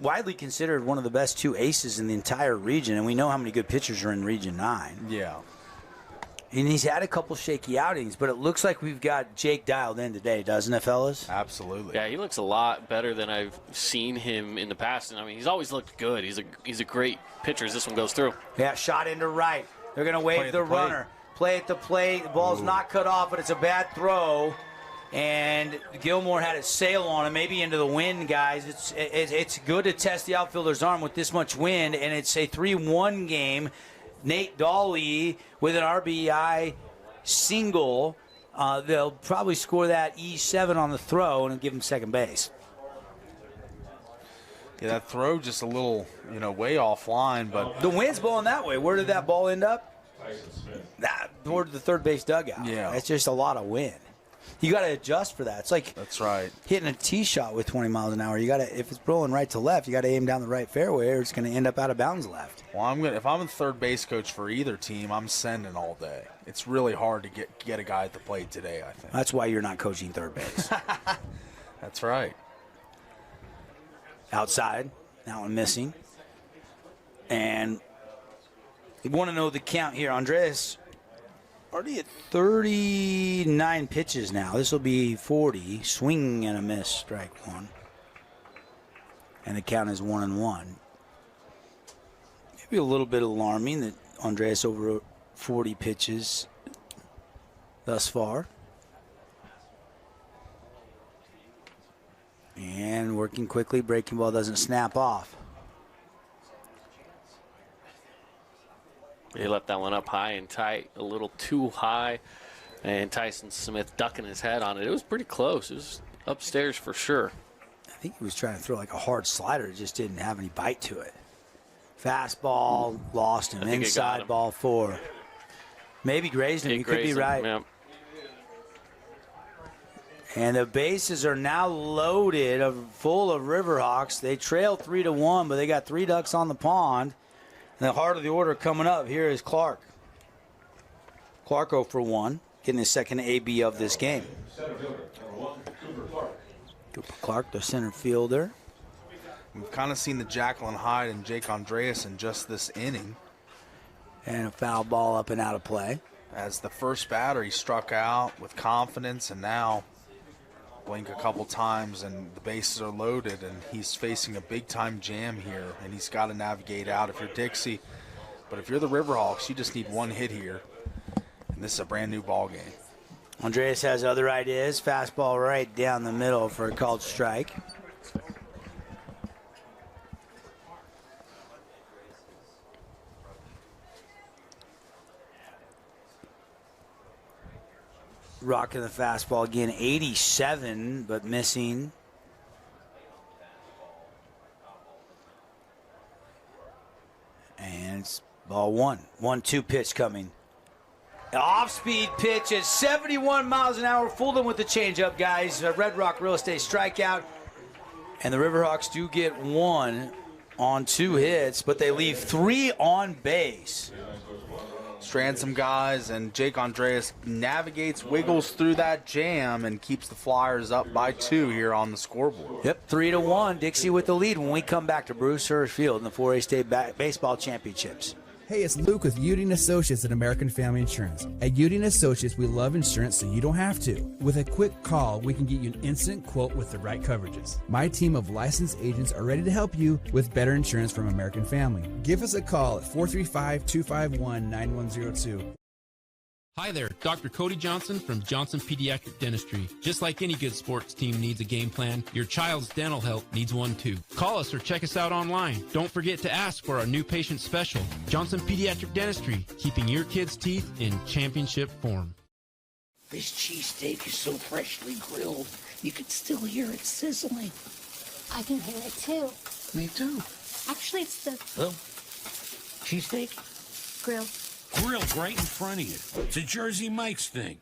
widely considered one of the best 2 aces in the entire region, and we know how many good pitchers are in Region 9. Yeah. And he's had a couple shaky outings, but it looks like we've got Jake dialed in today, doesn't it, fellas? Absolutely. Yeah, he looks a lot better than I've seen him in the past. And, I mean, he's always looked good. He's a great pitcher as this one goes through. Yeah, shot into right. They're going to wave the runner. Play at the plate. The ball's not cut off, but it's a bad throw. And Gilmore had it sail on him, maybe into the wind, guys. It's good to test the outfielder's arm with this much wind, and it's a 3-1 game. Nate Dawley with an RBI single. They'll probably score that E7 on the throw and give him second base. Yeah, that throw just a little, way offline, but the wind's blowing that way. Where did that ball end up? Toward the third base dugout. Yeah. That's just a lot of wind. You got to adjust for that. It's like that's right. Hitting a tee shot with 20 miles an hour. You got to, if it's rolling right to left, you got to aim down the right fairway, or it's going to end up out of bounds left. Well, if I'm a third base coach for either team, I'm sending all day. It's really hard to get a guy at the plate today, I think. That's why you're not coaching third base. That's right. Outside, that one missing. And you want to know the count here. Andres already at 39 pitches now. This will be 40. Swing and a miss, strike one. And the count is 1-1. Maybe a little bit alarming that Andres over 40 pitches thus far. And working quickly, breaking ball doesn't snap off. He left that one up high and tight, a little too high, and Tyson Smith ducking his head on it. It was pretty close. It was upstairs for sure. I think he was trying to throw like a hard slider. It just didn't have any bite to it. Fastball, lost him. Inside ball 4. Maybe grazed him. You could be right. Yep. And the bases are now loaded, full of Riverhawks. They trail 3-1, but they got 3 ducks on the pond. And the heart of the order coming up here is Clark. Clark 0 for 1, getting his second AB of this game. Cooper Clark, the center fielder. We've kind of seen the Jacqueline Hyde and Jake Andreas in just this inning. And a foul ball up and out of play. As the first batter, he struck out with confidence, and now blink a couple times and the bases are loaded, and he's facing a big-time jam here, and he's got to navigate out if you're Dixie. But if you're the Riverhawks, you just need one hit here, and this is a brand-new ball game. Andreas has other ideas. Fastball right down the middle for a called strike. Rocking the fastball again, 87, but missing. And it's ball 1. 1-2 pitch coming. Off-speed pitch at 71 miles an hour. Fooled him with the changeup, guys. Red Rock Real Estate strikeout. And the Riverhawks do get 1 on 2 hits, but they leave 3 on base. Strand some guys, and Jake Andreas navigates, wiggles through that jam, and keeps the Flyers up by 2 here on the scoreboard. Yep, 3-1. Dixie with the lead when we come back to Bruce Hurst Field in the 4A State Baseball Championships. Hey, it's Luke with Udine Associates at American Family Insurance. At Udine Associates, we love insurance so you don't have to. With a quick call, we can get you an instant quote with the right coverages. My team of licensed agents are ready to help you with better insurance from American Family. Give us a call at 435-251-9102. Hi there, Dr. Cody Johnson from Johnson Pediatric Dentistry. Just like any good sports team needs a game plan, your child's dental health needs one too. Call us or check us out online. Don't forget to ask for our new patient special. Johnson Pediatric Dentistry, keeping your kids' teeth in championship form. This cheesesteak is so freshly grilled, you can still hear it sizzling. I can hear it too. Me too. Actually, it's the Well, cheesesteak? grill. Grilled right in front of you. It's a Jersey Mike's thing.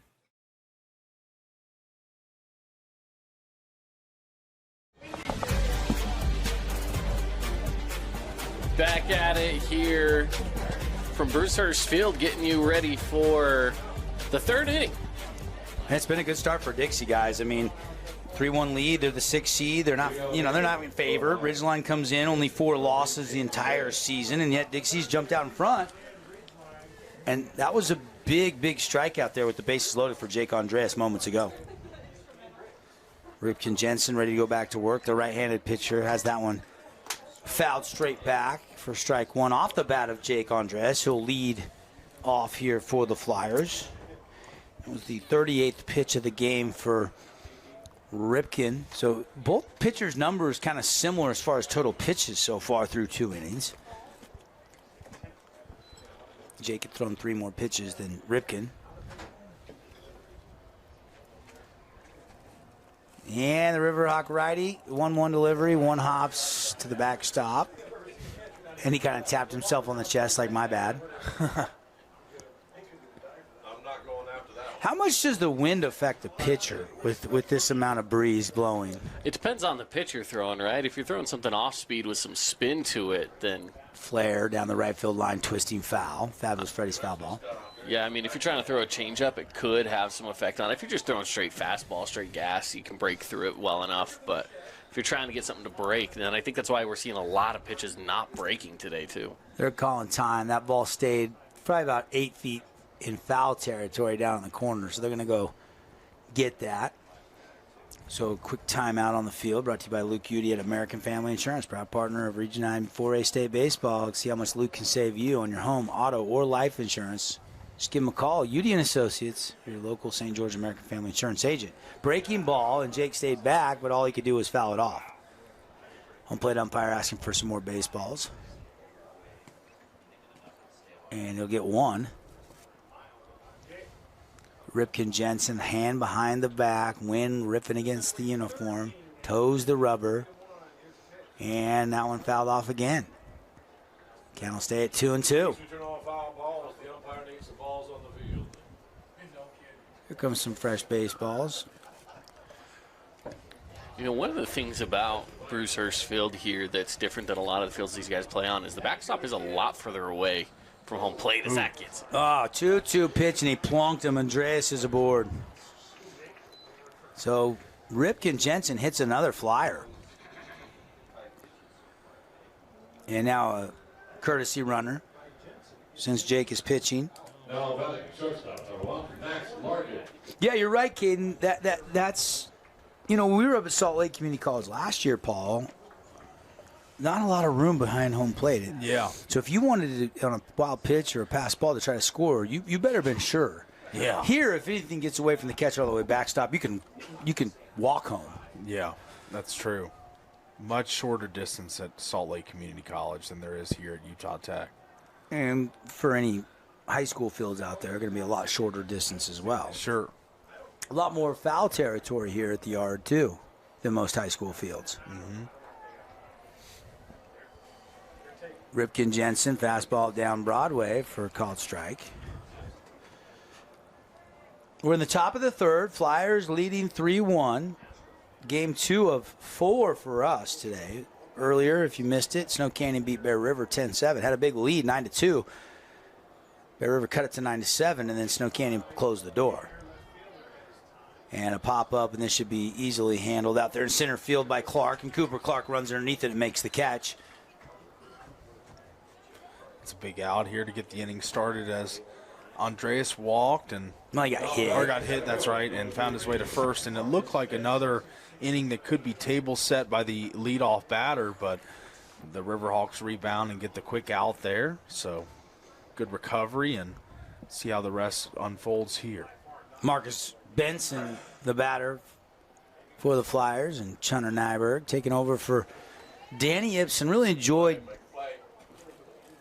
Back at it here from Bruce Hurst Field, getting you ready for the 3rd inning. It's been a good start for Dixie, guys. I mean, 3-1 lead. They're the 6th seed. They're not in favor. Ridgeline comes in, only 4 losses the entire season, and yet Dixie's jumped out in front. And that was a big strikeout there with the bases loaded for Jake Andreas moments ago. Ripken Jensen ready to go back to work. The right-handed pitcher has that one fouled straight back for strike one off the bat of Jake Andreas, who'll lead off here for the Flyers. It was the 38th pitch of the game for Ripken. So both pitchers' numbers kind of similar as far as total pitches so far through 2 innings. Jake had thrown 3 more pitches than Ripken. And the Riverhawk righty, 1-1 delivery, 1 hops to the backstop. And he kind of tapped himself on the chest like, my bad. How much does the wind affect the pitcher with this amount of breeze blowing? It depends on the pitch you're throwing, right? If you're throwing something off speed with some spin to it, then... Flare down the right field line, twisting foul. Fabulous Freddy's foul ball. Yeah, I mean, if you're trying to throw a changeup, it could have some effect on it. If you're just throwing straight fastball, straight gas, you can break through it well enough. But if you're trying to get something to break, then I think that's why we're seeing a lot of pitches not breaking today, too. They're calling time. That ball stayed probably about 8 feet in foul territory down in the corner, so they're going to go get that. So a quick timeout on the field, brought to you by Luke Udy at American Family Insurance, proud partner of Region 9 4A State Baseball. See how much Luke can save you on your home, auto, or life insurance. Just give him a call, Udy and Associates, your local St. George American Family Insurance agent. Breaking ball, and Jake stayed back, but all he could do was foul it off. Home plate umpire asking for some more baseballs. And he'll get one. Ripken Jensen, hand behind the back, wind ripping against the uniform, toes the rubber, and that one fouled off again. Count will stay at 2-2. Here comes some fresh baseballs. You know, one of the things about Bruce Hurst Field here that's different than a lot of the fields these guys play on is the backstop is a lot further away from home plate as that gets. Oh, 2-2 pitch, and he plonked him. Andreas is aboard. So Ripken Jensen hits another flyer. And now a courtesy runner since Jake is pitching. Yeah, you're right, Caden. That's, you know, we were up at Salt Lake Community College last year, Paul. Not a lot of room behind home plate. Yeah. So if you wanted to, on a wild pitch or a pass ball to try to score, you better have been sure. Yeah. Here, if anything gets away from the catcher all the way backstop, you can walk home. Yeah, that's true. Much shorter distance at Salt Lake Community College than there is here at Utah Tech. And for any high school fields out there, going to be a lot shorter distance as well. Sure. A lot more foul territory here at the Yard, too, than most high school fields. Mm-hmm. Ripken Jensen, fastball down Broadway for a called strike. We're in the top of the third. Flyers leading 3-1. Game 2 of 4 for us today. Earlier, if you missed it, Snow Canyon beat Bear River 10-7. Had a big lead, 9-2. Bear River cut it to 9-7, and then Snow Canyon closed the door. And a pop-up, and this should be easily handled out there in center field by Clark. And Cooper Clark runs underneath it and makes the catch. It's a big out here to get the inning started as Andreas walked and got hit. Or got hit, that's right, and found his way to first. And it looked like another inning that could be table set by the leadoff batter, but the Riverhawks rebound and get the quick out there. So good recovery, and see how the rest unfolds here. Marcus Benson, the batter for the Flyers, and Chunner Nyberg taking over for Danny Ibsen. Really enjoyed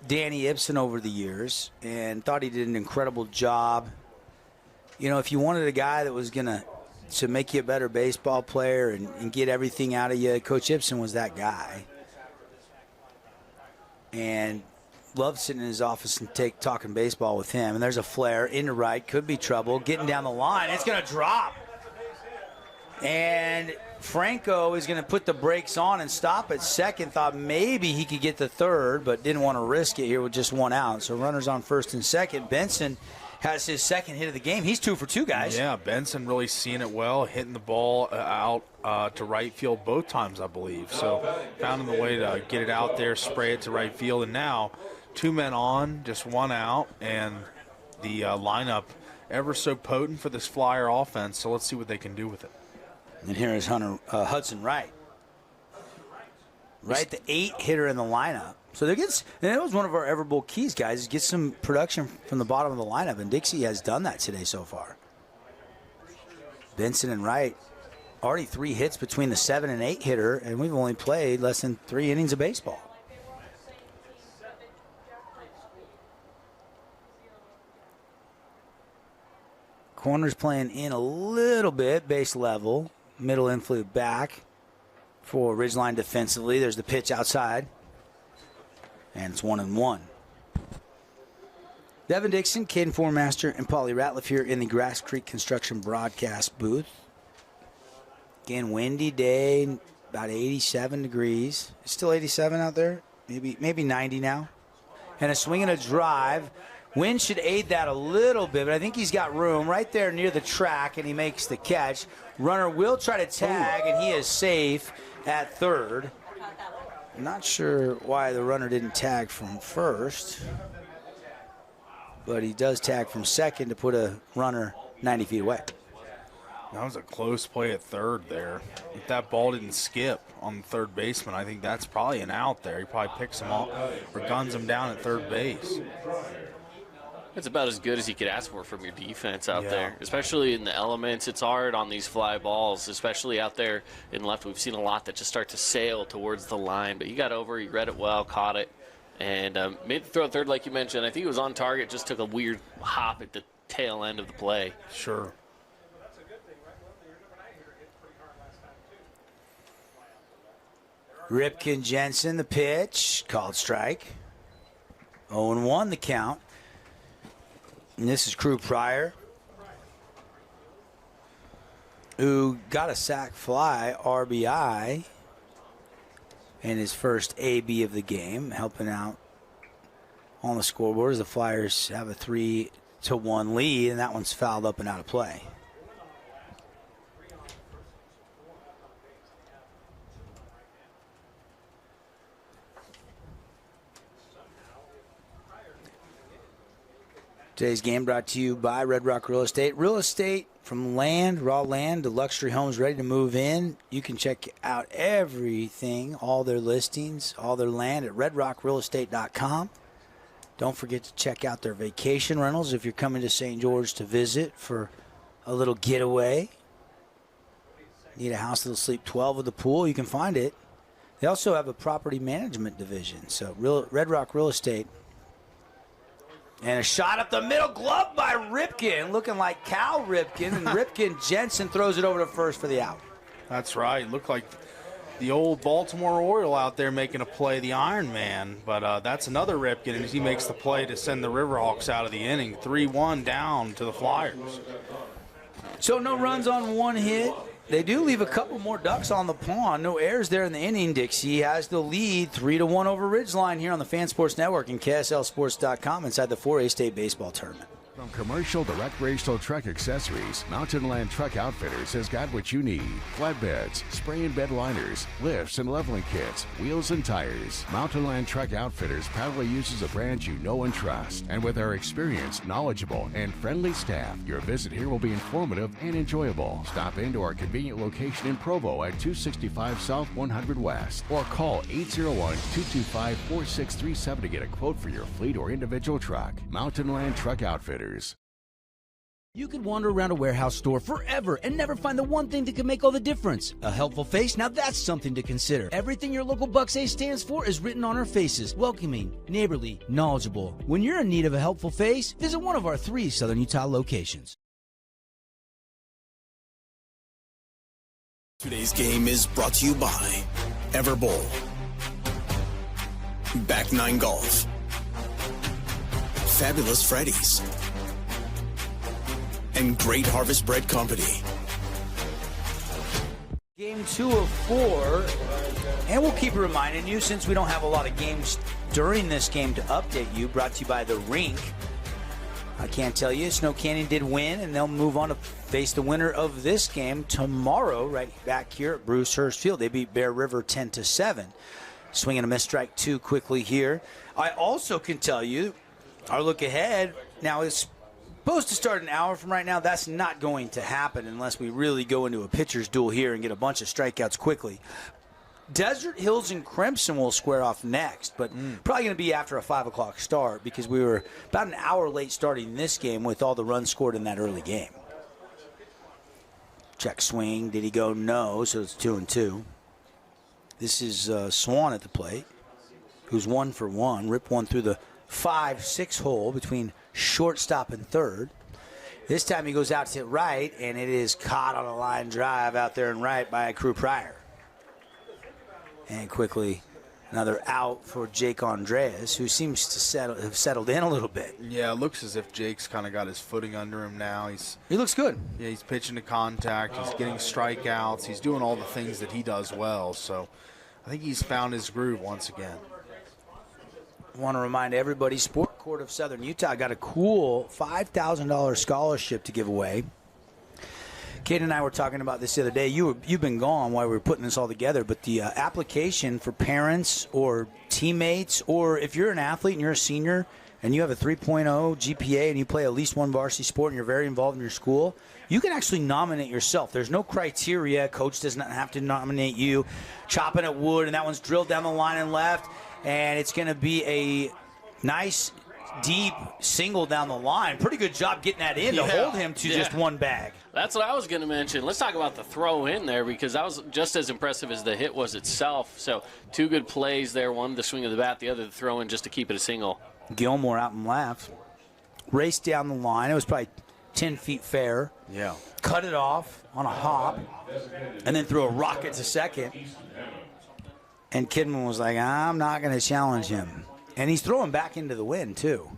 Danny Ibsen over the years and thought he did an incredible job. You know, if you wanted a guy that was going to make you a better baseball player and get everything out of you, Coach Ibsen was that guy. And loved sitting in his office and talking baseball with him. And there's a flare into right, could be trouble, getting down the line. It's going to drop. And Franco is going to put the brakes on and stop at second. Thought maybe he could get the third, but didn't want to risk it here with just one out. So runners on first and second. Benson has his second hit of the game. He's 2 for 2, guys. Yeah, Benson really seeing it well, hitting the ball out to right field both times, I believe. So found the way to get it out there, spray it to right field. And now 2 men on, just 1 out, and the lineup ever so potent for this Flyer offense, so let's see what they can do with it. And here is Hudson Wright. Right, the 8 hitter in the lineup. So and that was one of our Everbowl keys, guys, is get some production from the bottom of the lineup, and Dixie has done that today so far. Benson and Wright, already 3 hits between the 7 and 8 hitter, and we've only played less than 3 innings of baseball. Corner's playing in a little bit, base level. Middle influence back for Ridgeline defensively. There's the pitch outside. And it's 1-1. Devin Dixon, Caden Formaster, and Paulie Ratliff here in the Grass Creek Construction broadcast booth. Again, windy day, about 87 degrees. It's still 87 out there, maybe 90 now. And a swing and a drive. Wind should aid that a little bit, but I think he's got room right there near the track, and he makes the catch. Runner will try to tag, and he is safe at third. I'm not sure why the runner didn't tag from first, but he does tag from second to put a runner 90 feet away. That was a close play at third there. If that ball didn't skip on the third baseman, I think that's probably an out there. He probably picks him off or guns him down at third base. It's about as good as you could ask for from your defense out there, especially in the elements. It's hard on these fly balls, especially out there in left. We've seen a lot that just start to sail towards the line, but you got over, you read it well, caught it, and made the throw at third like you mentioned. I think it was on target, just took a weird hop at the tail end of the play. Sure. Ripken Jensen, the pitch, called strike. 0-1 the count. And this is Crew Pryor, who got a sac fly, RBI, in his first AB of the game, helping out on the scoreboard as the Flyers have a 3-1 lead, and that one's fouled up and out of play. Today's game brought to you by Red Rock Real Estate. Real estate from land, raw land, to luxury homes ready to move in. You can check out everything, all their listings, all their land at redrockrealestate.com. Don't forget to check out their vacation rentals if you're coming to St. George to visit for a little getaway. Need a house that'll sleep 12 with the pool, you can find it. They also have a property management division. So Red Rock Real Estate. And a shot up the middle, glove by Ripken, looking like Cal Ripken. And Ripken Jensen throws it over to first for the out. That's right. Looked like the old Baltimore Oriole out there making a play, the Iron Man. But that's another Ripken, and he makes the play to send the Riverhawks out of the inning. 3-1 down to the Flyers. So no runs on one hit. They do leave a couple more ducks on the pond. No errors there in the inning. Dixie has the lead 3-1 over Ridgeline here on the Fan Sports Network and KSLSports.com inside the 4A State Baseball Tournament. From commercial to recreational truck accessories, Mountain Land Truck Outfitters has got what you need. Flatbeds, spray and bed liners, lifts and leveling kits, wheels and tires. Mountain Land Truck Outfitters proudly uses a brand you know and trust. And with our experienced, knowledgeable, and friendly staff, your visit here will be informative and enjoyable. Stop into our convenient location in Provo at 265 South 100 West or call 801-225-4637 to get a quote for your fleet or individual truck. Mountain Land Truck Outfitters. You could wander around a warehouse store forever and never find the one thing that could make all the difference. A helpful face? Now that's something to consider. Everything your local Bucks A stands for is written on our faces. Welcoming, neighborly, knowledgeable. When you're in need of a helpful face, visit one of our 3 Southern Utah locations. Today's game is brought to you by Everbowl, Back 9 Golf, Fabulous Freddy's, and Great Harvest Bread Company. Game 2 of 4, and we'll keep reminding you since we don't have a lot of games during this game to update you, brought to you by The Rink. I can't tell you, Snow Canyon did win, and they'll move on to face the winner of this game tomorrow right back here at Bruce Hurst Field. They beat Bear River 10-7. Swing and a miss, strike 2 quickly here. I also can tell you our look ahead now is supposed to start an hour from right now. That's not going to happen unless we really go into a pitcher's duel here and get a bunch of strikeouts quickly. Desert Hills and Crimson will square off next, but probably going to be after a 5 o'clock start because we were about an hour late starting this game with all the runs scored in that early game. Check swing. Did he go? No, so it's 2-2. This is Swan at the plate, who's 1 for 1. Ripped one through the 5-6 hole between shortstop and third. This time he goes out to hit right, and it is caught on a line drive out there and right by Crew Pryor. And quickly, another out for Jake Andreas, who seems to have settled in a little bit. Yeah, it looks as if Jake's kind of got his footing under him now. He looks good. Yeah, he's pitching to contact. He's getting strikeouts. He's doing all the things that he does well. So I think he's found his groove once again. I want to remind everybody, Sport Court of Southern Utah got a cool $5,000 scholarship to give away. Kate and I were talking about this the other day. You've been gone while we were putting this all together, but the application for parents or teammates, or if you're an athlete and you're a senior and you have a 3.0 GPA and you play at least one varsity sport and you're very involved in your school, you can actually nominate yourself. There's no criteria. Coach does not have to nominate you. Chopping at wood, and that one's drilled down the line and left, and it's going to be a nice, deep single down the line. Pretty good job getting that in to hold him to just one bag. That's what I was going to mention. Let's talk about the throw in there because that was just as impressive as the hit was itself. So 2 good plays there. One, the swing of the bat. The other, the throw in just to keep it a single. Gilmore out and left. Raced down the line. It was probably 10 feet fair. Yeah. Cut it off on a hop and then threw a rocket to second. And Kidman was like, I'm not going to challenge him. And he's throwing back into the wind, too.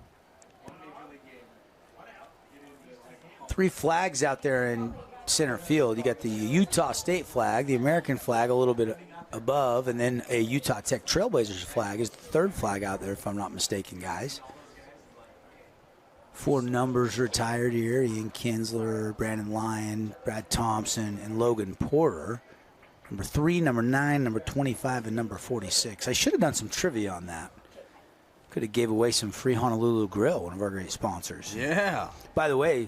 3 flags out there in center field. You got the Utah State flag, the American flag a little bit above, and then a Utah Tech Trailblazers flag is the 3rd flag out there, if I'm not mistaken, guys. 4 numbers retired here. Ian Kinsler, Brandon Lyon, Brad Thompson, and Logan Porter. Number 3, number 9, number 25, and number 46. I should have done some trivia on that. Could have gave away some free Honolulu Grill, one of our great sponsors. Yeah. By the way,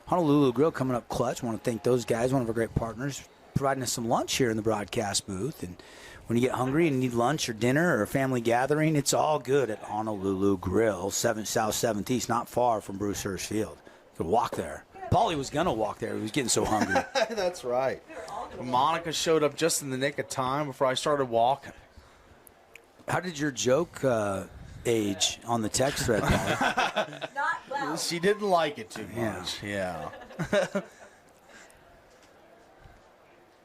Honolulu Grill coming up clutch. I want to thank those guys, one of our great partners, providing us some lunch here in the broadcast booth. And when you get hungry and need lunch or dinner or a family gathering, it's all good at Honolulu Grill, 7th South 7th East, not far from Bruce Hurst Field. You could walk there. Paulie was going to walk there. He was getting so hungry. That's right. Monica showed up just in the nick of time before I started walking. How did your joke age on the text thread, Paulie? Not well. She didn't like it too much. Yeah.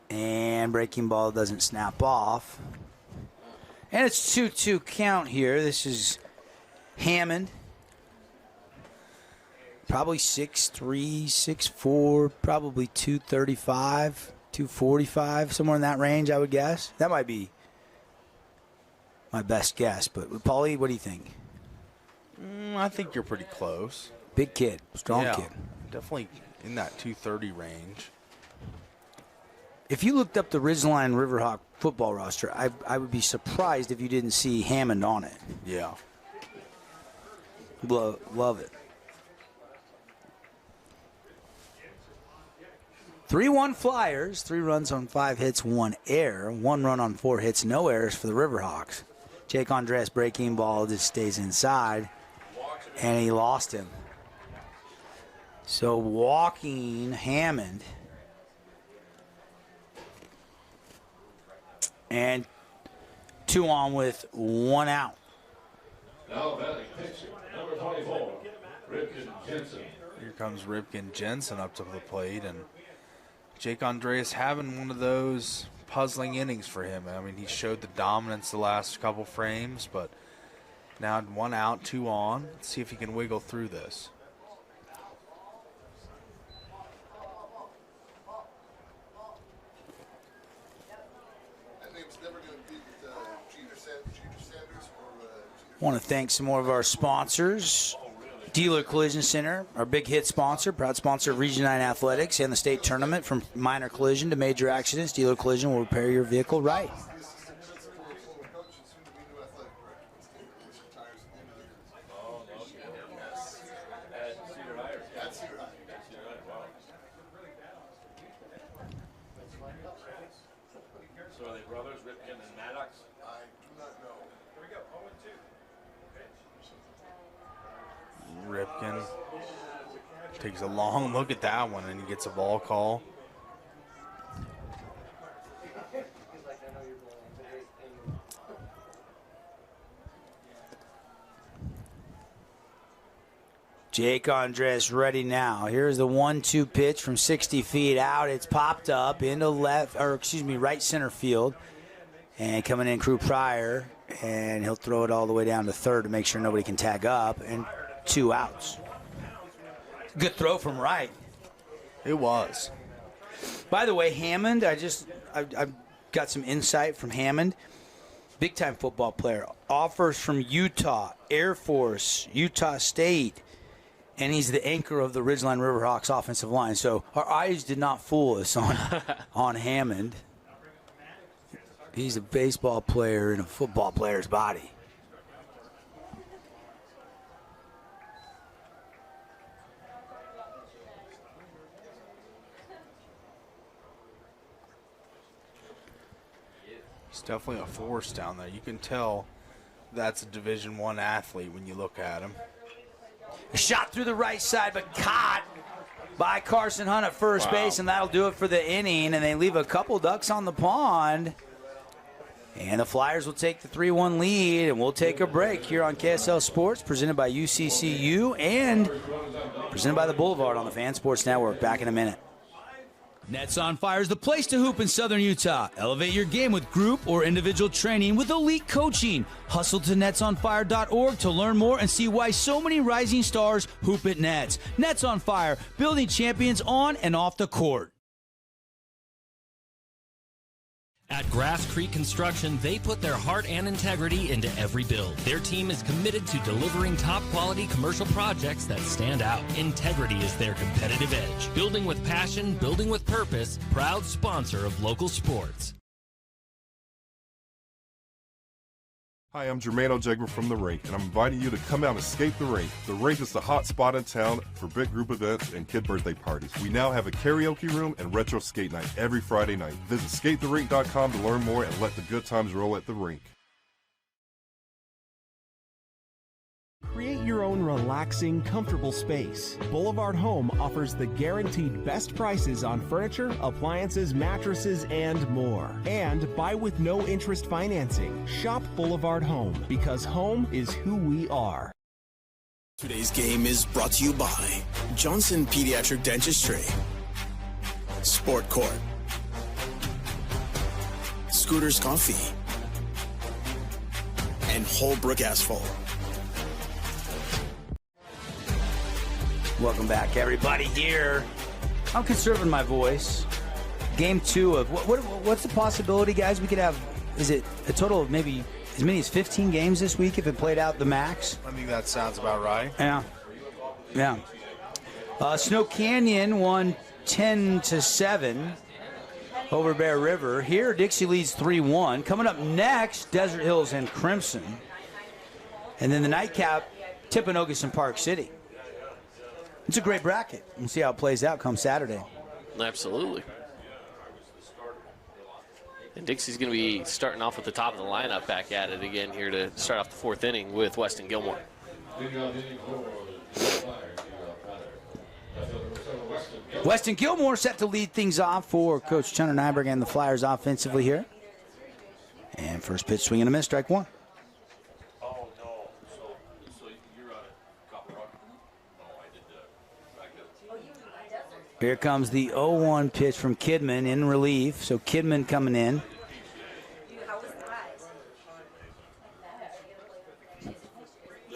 And breaking ball doesn't snap off. And it's 2-2 count here. This is Hammond. Probably 6'3", 6'4", probably 235, 245, somewhere in that range, I would guess. That might be my best guess. But, Paulie, what do you think? I think you're pretty close. Big kid, strong kid. Definitely in that 230 range. If you looked up the Ridgeline Riverhawk football roster, I would be surprised if you didn't see Hammond on it. Yeah. Love it. 3-1 Flyers, 3 runs on 5 hits, 1 error. 1 run on 4 hits, no errors for the Riverhawks. Jake Andres breaking ball just stays inside, and he lost him. So walking Hammond. And 2 on with 1 out. Now batting pitcher, number 24, Ripken Jensen. Here comes Ripken Jensen up to the plate, and Jake Andreas having one of those puzzling innings for him. I mean, he showed the dominance the last couple frames, but now 1 out, 2 on. Let's see if he can wiggle through this. Want to thank some more of our sponsors. Dealer Collision Center, our big hit sponsor, proud sponsor of Region 9 Athletics and the state tournament. From minor collision to major accidents, Dealer Collision will repair your vehicle right. Ripken takes a long look at that one, and he gets a ball call. Jake Andres ready now. Here's the 1-2 pitch from 60 feet out. It's popped up into right center field. And coming in, Crew Pryor, and he'll throw it all the way down to third to make sure nobody can tag up, and 2 outs. Good throw from right. It was. By the way, Hammond, I've got some insight from Hammond. Big-time football player. Offers from Utah, Air Force, Utah State, and he's the anchor of the Ridgeline Riverhawks offensive line. So our eyes did not fool us on Hammond. He's a baseball player in a football player's body. He's definitely a force down there. You can tell that's a Division I athlete when you look at him. A shot through the right side, but caught by Carson Hunt at first base, and that'll do it for the inning, and they leave a couple ducks on the pond. And the Flyers will take the 3-1 lead, and we'll take a break here on KSL Sports, presented by UCCU and presented by the Boulevard on the Fan Sports Network. Back in a minute. Nets on Fire is the place to hoop in Southern Utah. Elevate your game with group or individual training with elite coaching. Hustle to netsonfire.org to learn more and see why so many rising stars hoop at Nets. Nets on Fire, building champions on and off the court. At Grass Creek Construction, they put their heart and integrity into every build. Their team is committed to delivering top-quality commercial projects that stand out. Integrity is their competitive edge. Building with passion, building with purpose, proud sponsor of local sports. Hi, I'm Jermaine O'Jegman from The Rink, and I'm inviting you to come out and skate The Rink. The Rink is the hot spot in town for big group events and kid birthday parties. We now have a karaoke room and retro skate night every Friday night. Visit skatetherink.com to learn more and let the good times roll at The Rink. Create your own relaxing, comfortable space. Boulevard Home offers the guaranteed best prices on furniture, appliances, mattresses, and more. And buy with no interest financing. Shop Boulevard Home, because home is who we are. Today's game is brought to you by Johnson Pediatric Dentistry, Sport Court, Scooters Coffee, and Holbrook Asphalt. Welcome back, everybody, here. I'm conserving my voice. Game 2 of what's the possibility, guys? We could have, is it a total of maybe as many as 15 games this week if it played out the max? I think that sounds about right. Yeah. Snow Canyon won 10-7 over Bear River. Here, Dixie leads 3-1. Coming up next, Desert Hills and Crimson. And then the nightcap, Timpanogos and Park City. It's a great bracket. We'll see how it plays out come Saturday. Absolutely. And Dixie's going to be starting off at the top of the lineup back at it again here to start off the 4th inning with Weston Gilmore. Weston Gilmore set to lead things off for Coach Chandler Nyberg and the Flyers offensively here. And first pitch, swing and a miss, strike 1. Here comes the 0-1 pitch from Kidman in relief. So Kidman coming in.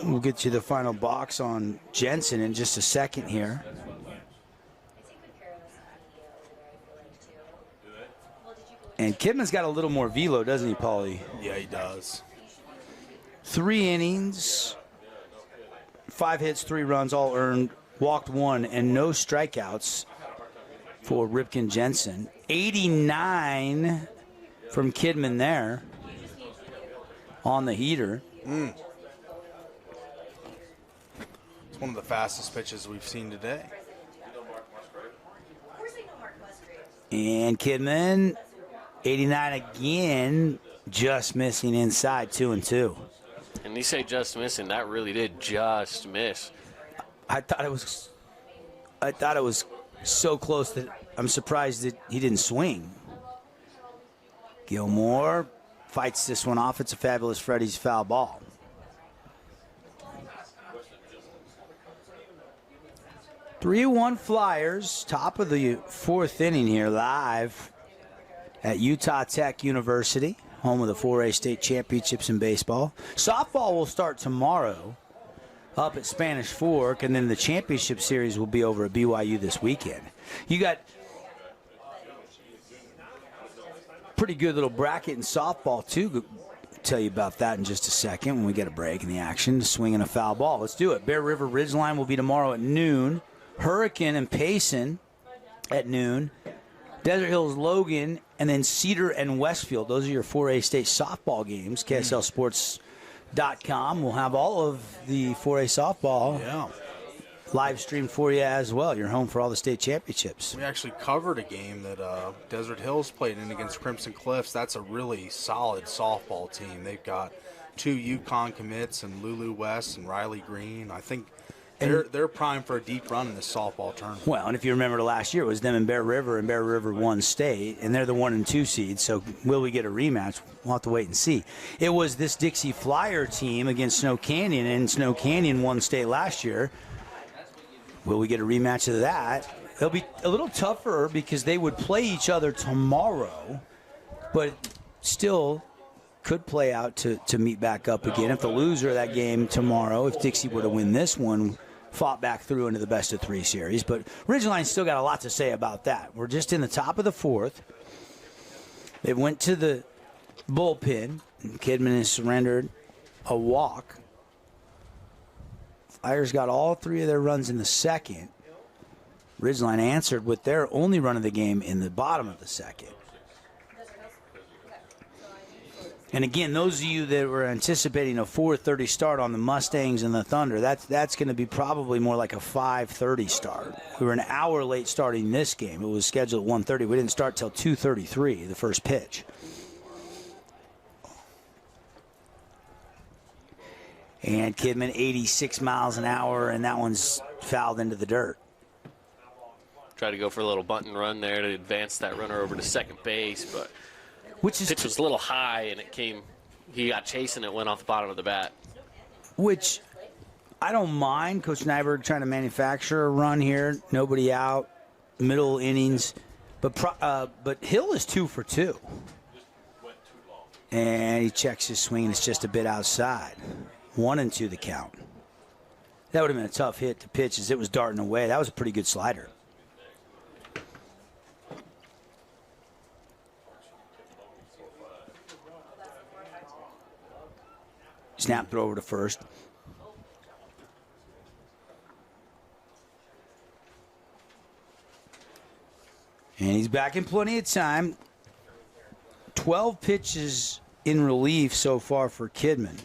We'll get you the final box on Jensen in just a second here. And Kidman's got a little more velo, doesn't he, Paulie? Yeah, he does. 3 innings, 5 hits, 3 runs, all earned, walked 1, and no strikeouts for Ripken Jensen. 89 from Kidman there on the heater. It's one of the fastest pitches we've seen today. And Kidman, 89 again, just missing inside, 2-2. And you say just missing, that really did just miss. I thought it was so close that I'm surprised that he didn't swing. Gilmore fights this one off. It's a Fabulous Freddy's foul ball. Three-one Flyers, top of the fourth inning here, live at Utah Tech University, home of the 4A state championships in baseball. Softball will start tomorrow up at Spanish Fork, and then the championship series will be over at BYU this weekend. You got pretty good little bracket in softball, too. I'll tell you about that in just a second when we get a break in the action. Swinging a foul ball. Let's do it. Bear River Ridgeline will be tomorrow at noon. Hurricane and Payson at noon. Desert Hills Logan, and then Cedar and Westfield. Those are your 4A state softball games. KSLSports.com will have all of the 4A softball live streamed for you as well. You're home for all the state championships. We actually covered a game that Desert Hills played in against Crimson Cliffs. That's a really solid softball team. They've got 2 UConn commits and Lulu West and Riley Green. I think they're primed for a deep run in this softball tournament. Well, and if you remember last year, it was them and Bear River won state, and they're the 1 and 2 seeds. So will we get a rematch? We'll have to wait and see. It was this Dixie Flyer team against Snow Canyon, and Snow Canyon won state last year. Will we get a rematch of that? It'll be a little tougher because they would play each other tomorrow, but still could play out to meet back up again. If the loser of that game tomorrow, if Dixie were to win this one, fought back through into the best-of-3 series. But Ridgeline's still got a lot to say about that. We're just in the top of the fourth. They went to the bullpen. Kidman has surrendered a walk. Flyers got all 3 of their runs in the second. Ridgeline answered with their only run of the game in the bottom of the second. And again, those of you that were anticipating a 4:30 start on the Mustangs and the Thunder, that's going to be probably more like a 5:30 start. We were an hour late starting this game. It was scheduled at 1:30. We didn't start till 2:33, the first pitch. And Kidman, 86 miles an hour, and that one's fouled into the dirt. Tried to go for a little bunt and run there to advance that runner over to second base, but pitch was a little high, and he got chasing it, went off the bottom of the bat. Which I don't mind Coach Nyberg trying to manufacture a run here. Nobody out, middle innings. But Hill is 2 for 2. And he checks his swing, and it's just a bit outside. 1-2 the count. That would have been a tough hit to pitch as it was darting away. That was a pretty good slider. Snap throw over to first. And he's back in plenty of time. 12 pitches in relief so far for Kidman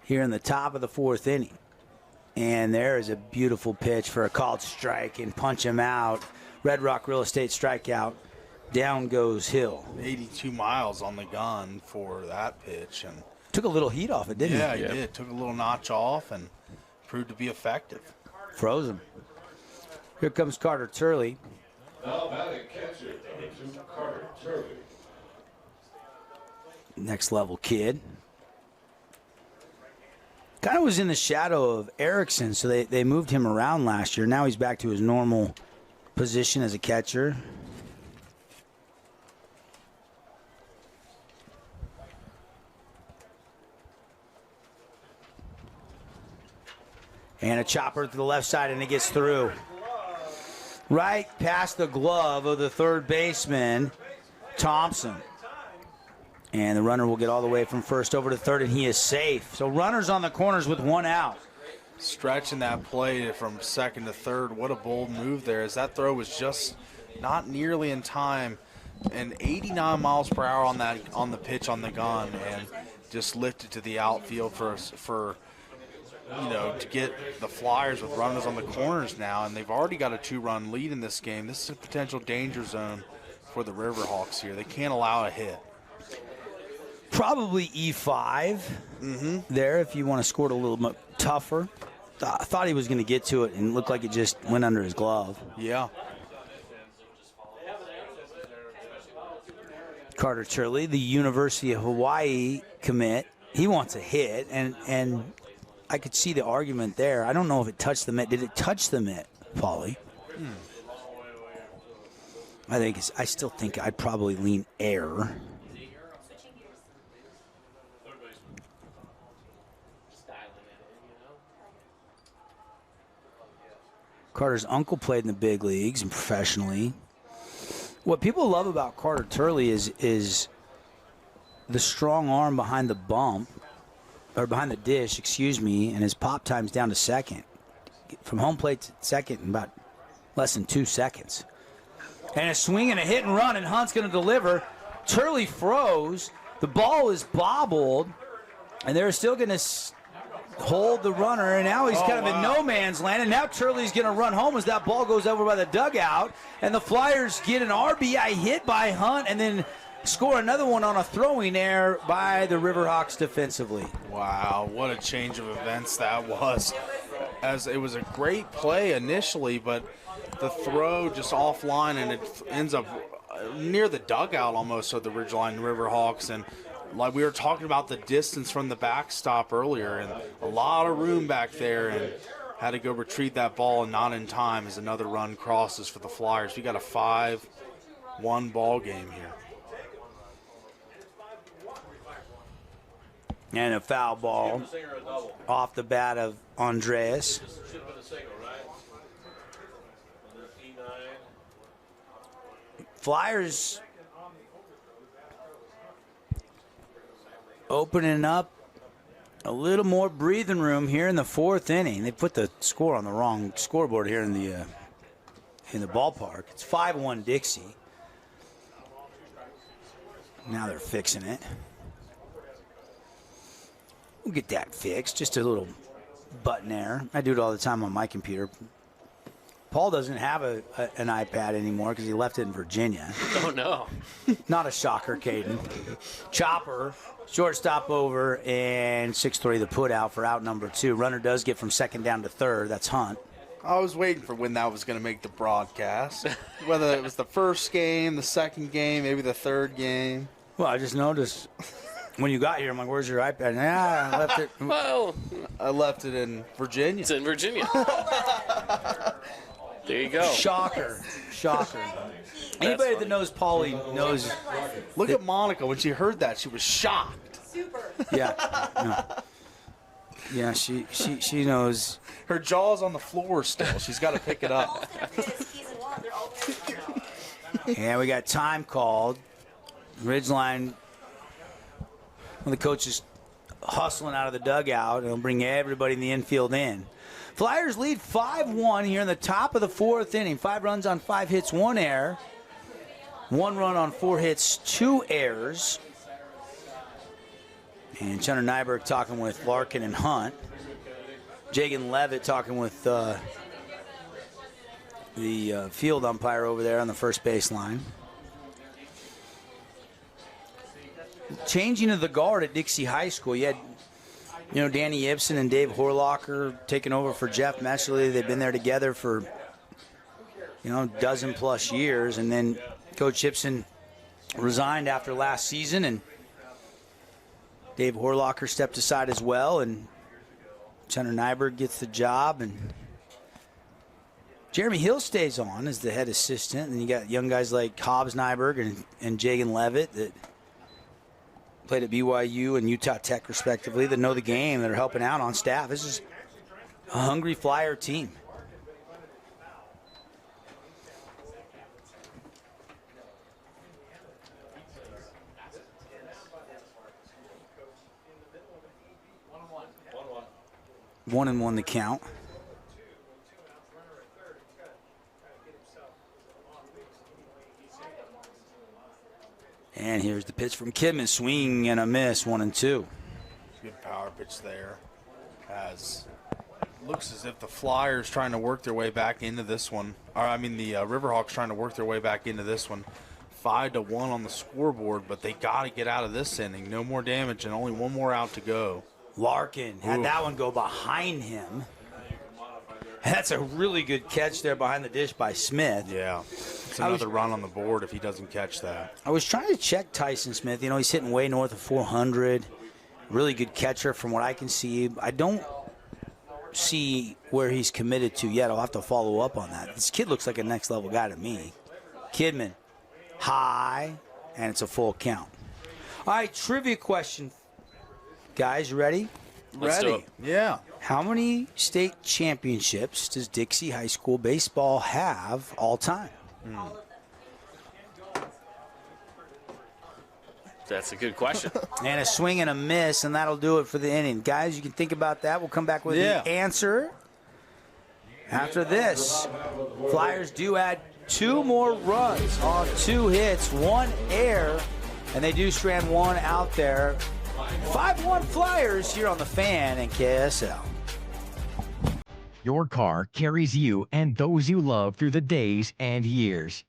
here in the top of the fourth inning. And there is a beautiful pitch for a called strike and punch him out. Red Rock Real Estate strikeout. Down goes Hill. 82 miles on the gun for that pitch. And took a little heat off it, didn't he? Yeah, he did. Took a little notch off and proved to be effective. Froze him. Here comes Carter Turley. Next level kid. Kind of was in the shadow of Erickson, so they moved him around last year. Now he's back to his normal position as a catcher. And a chopper to the left side, and it gets through. Right past the glove of the third baseman, Thompson. And the runner will get all the way from first over to third, and he is safe. So runners on the corners with 1 out. Stretching that play from second to third. What a bold move there, as that throw was just not nearly in time. And 89 miles per hour on the pitch on the gun, and just lifted to the outfield for to get the Flyers with runners on the corners now, and they've already got a 2-run lead in this game. This is a potential danger zone for the Riverhawks here. They can't allow a hit. Probably E5 there if you want to score it a little bit tougher. I thought he was going to get to it and looked like it just went under his glove. Yeah. Carter Turley, the University of Hawaii commit, he wants a hit, and I could see the argument there. I don't know if it touched the mitt. Did it touch the mitt, Paulie? I still think I'd probably lean air. Carter's uncle played in the big leagues and professionally. What people love about Carter Turley is the strong arm behind the bump, or behind the dish, and his pop time's down to second. From home plate to second in about less than 2 seconds. And a swing and a hit and run, and Hunt's going to deliver. Turley froze. The ball is bobbled, and they're still going to hold the runner, and now he's kind of in no man's land, and now Turley's going to run home as that ball goes over by the dugout, and the Flyers get an RBI hit by Hunt and then score another one on a throwing error by the Riverhawks defensively. Wow, what a change of events that was. As it was a great play initially, but the throw just offline, and it ends up near the dugout almost of the Ridgeline Riverhawks, and like we were talking about the distance from the backstop earlier, and a lot of room back there, and had to go retrieve that ball, and not in time as another run crosses for the Flyers. We got a 5-1 ball game here. And a foul ball off the bat of Andreas. Flyers opening up a little more breathing room here in the 4th inning. They put the score on the wrong scoreboard here in the ballpark. It's 5-1 Dixie. Now they're fixing it. We'll get that fixed. Just a little button error. I do it all the time on my computer. Paul doesn't have an iPad anymore because he left it in Virginia. Oh, no. Not a shocker, Caden. Chopper, shortstop over, and 6-3 the put out for out number 2. Runner does get from second down to third. That's Hunt. I was waiting for when that was going to make the broadcast. Whether it was the first game, the second game, maybe the third game. Well, I just noticed when you got here, I'm like, where's your iPad? I left it. Well, I left it in Virginia. It's in Virginia. There you go. Shocker. Anybody that knows Paulie knows. Look at Monica. When she heard that, she was shocked. Yeah. No. Yeah, she knows. Her jaw's on the floor still. She's got to pick it up. Yeah, we got time called. Ridgeline, the coach is hustling out of the dugout, and he'll bring everybody in the infield in. Flyers lead 5-1 here in the top of the 4th inning. 5 runs on 5 hits, 1 error. 1 run on 4 hits, 2 errors. And Chandler Nyberg talking with Larkin and Hunt. Jagan Levitt talking with the field umpire over there on the first baseline. Changing of the guard at Dixie High School. You had Danny Ibsen and Dave Horlocker taking over for Jeff Meshley. They've been there together for, a dozen-plus years. And then Coach Ibsen resigned after last season, and Dave Horlocker stepped aside as well. And Chandler Nyberg gets the job, and Jeremy Hill stays on as the head assistant. And you got young guys like Hobbs Nyberg and Jagan Levitt that played at BYU and Utah Tech, respectively, that know the game, that are helping out on staff. This is a hungry Flyer team. One and one the count. And here's the pitch from Kidman. Swing and a miss, 1-2. Good power pitch there. Looks as if the Flyers trying to work their way back into this one. The Riverhawks trying to work their way back into this one. 5-1 on the scoreboard, but they got to get out of this inning. No more damage and only one more out to go. Larkin had that one go behind him. That's a really good catch there behind the dish by Smith. Yeah. It's another run on the board if he doesn't catch that. I was trying to check Tyson Smith. You know, he's hitting way north of 400. Really good catcher from what I can see. I don't see where he's committed to yet. I'll have to follow up on that. This kid looks like a next-level guy to me. Kidman, high, and it's a full count. All right, trivia question. Guys, you ready? Let's do it. Yeah. How many state championships does Dixie High School baseball have all time? That's a good question. And a swing and a miss, and that'll do it for the inning. Guys, you can think about that. We'll come back with the answer after this. Flyers do add 2 more runs on 2 hits, 1 error, and they do strand 1 out there. 5-1 Flyers here on the Fan and KSL. Your car carries you and those you love through the days and years.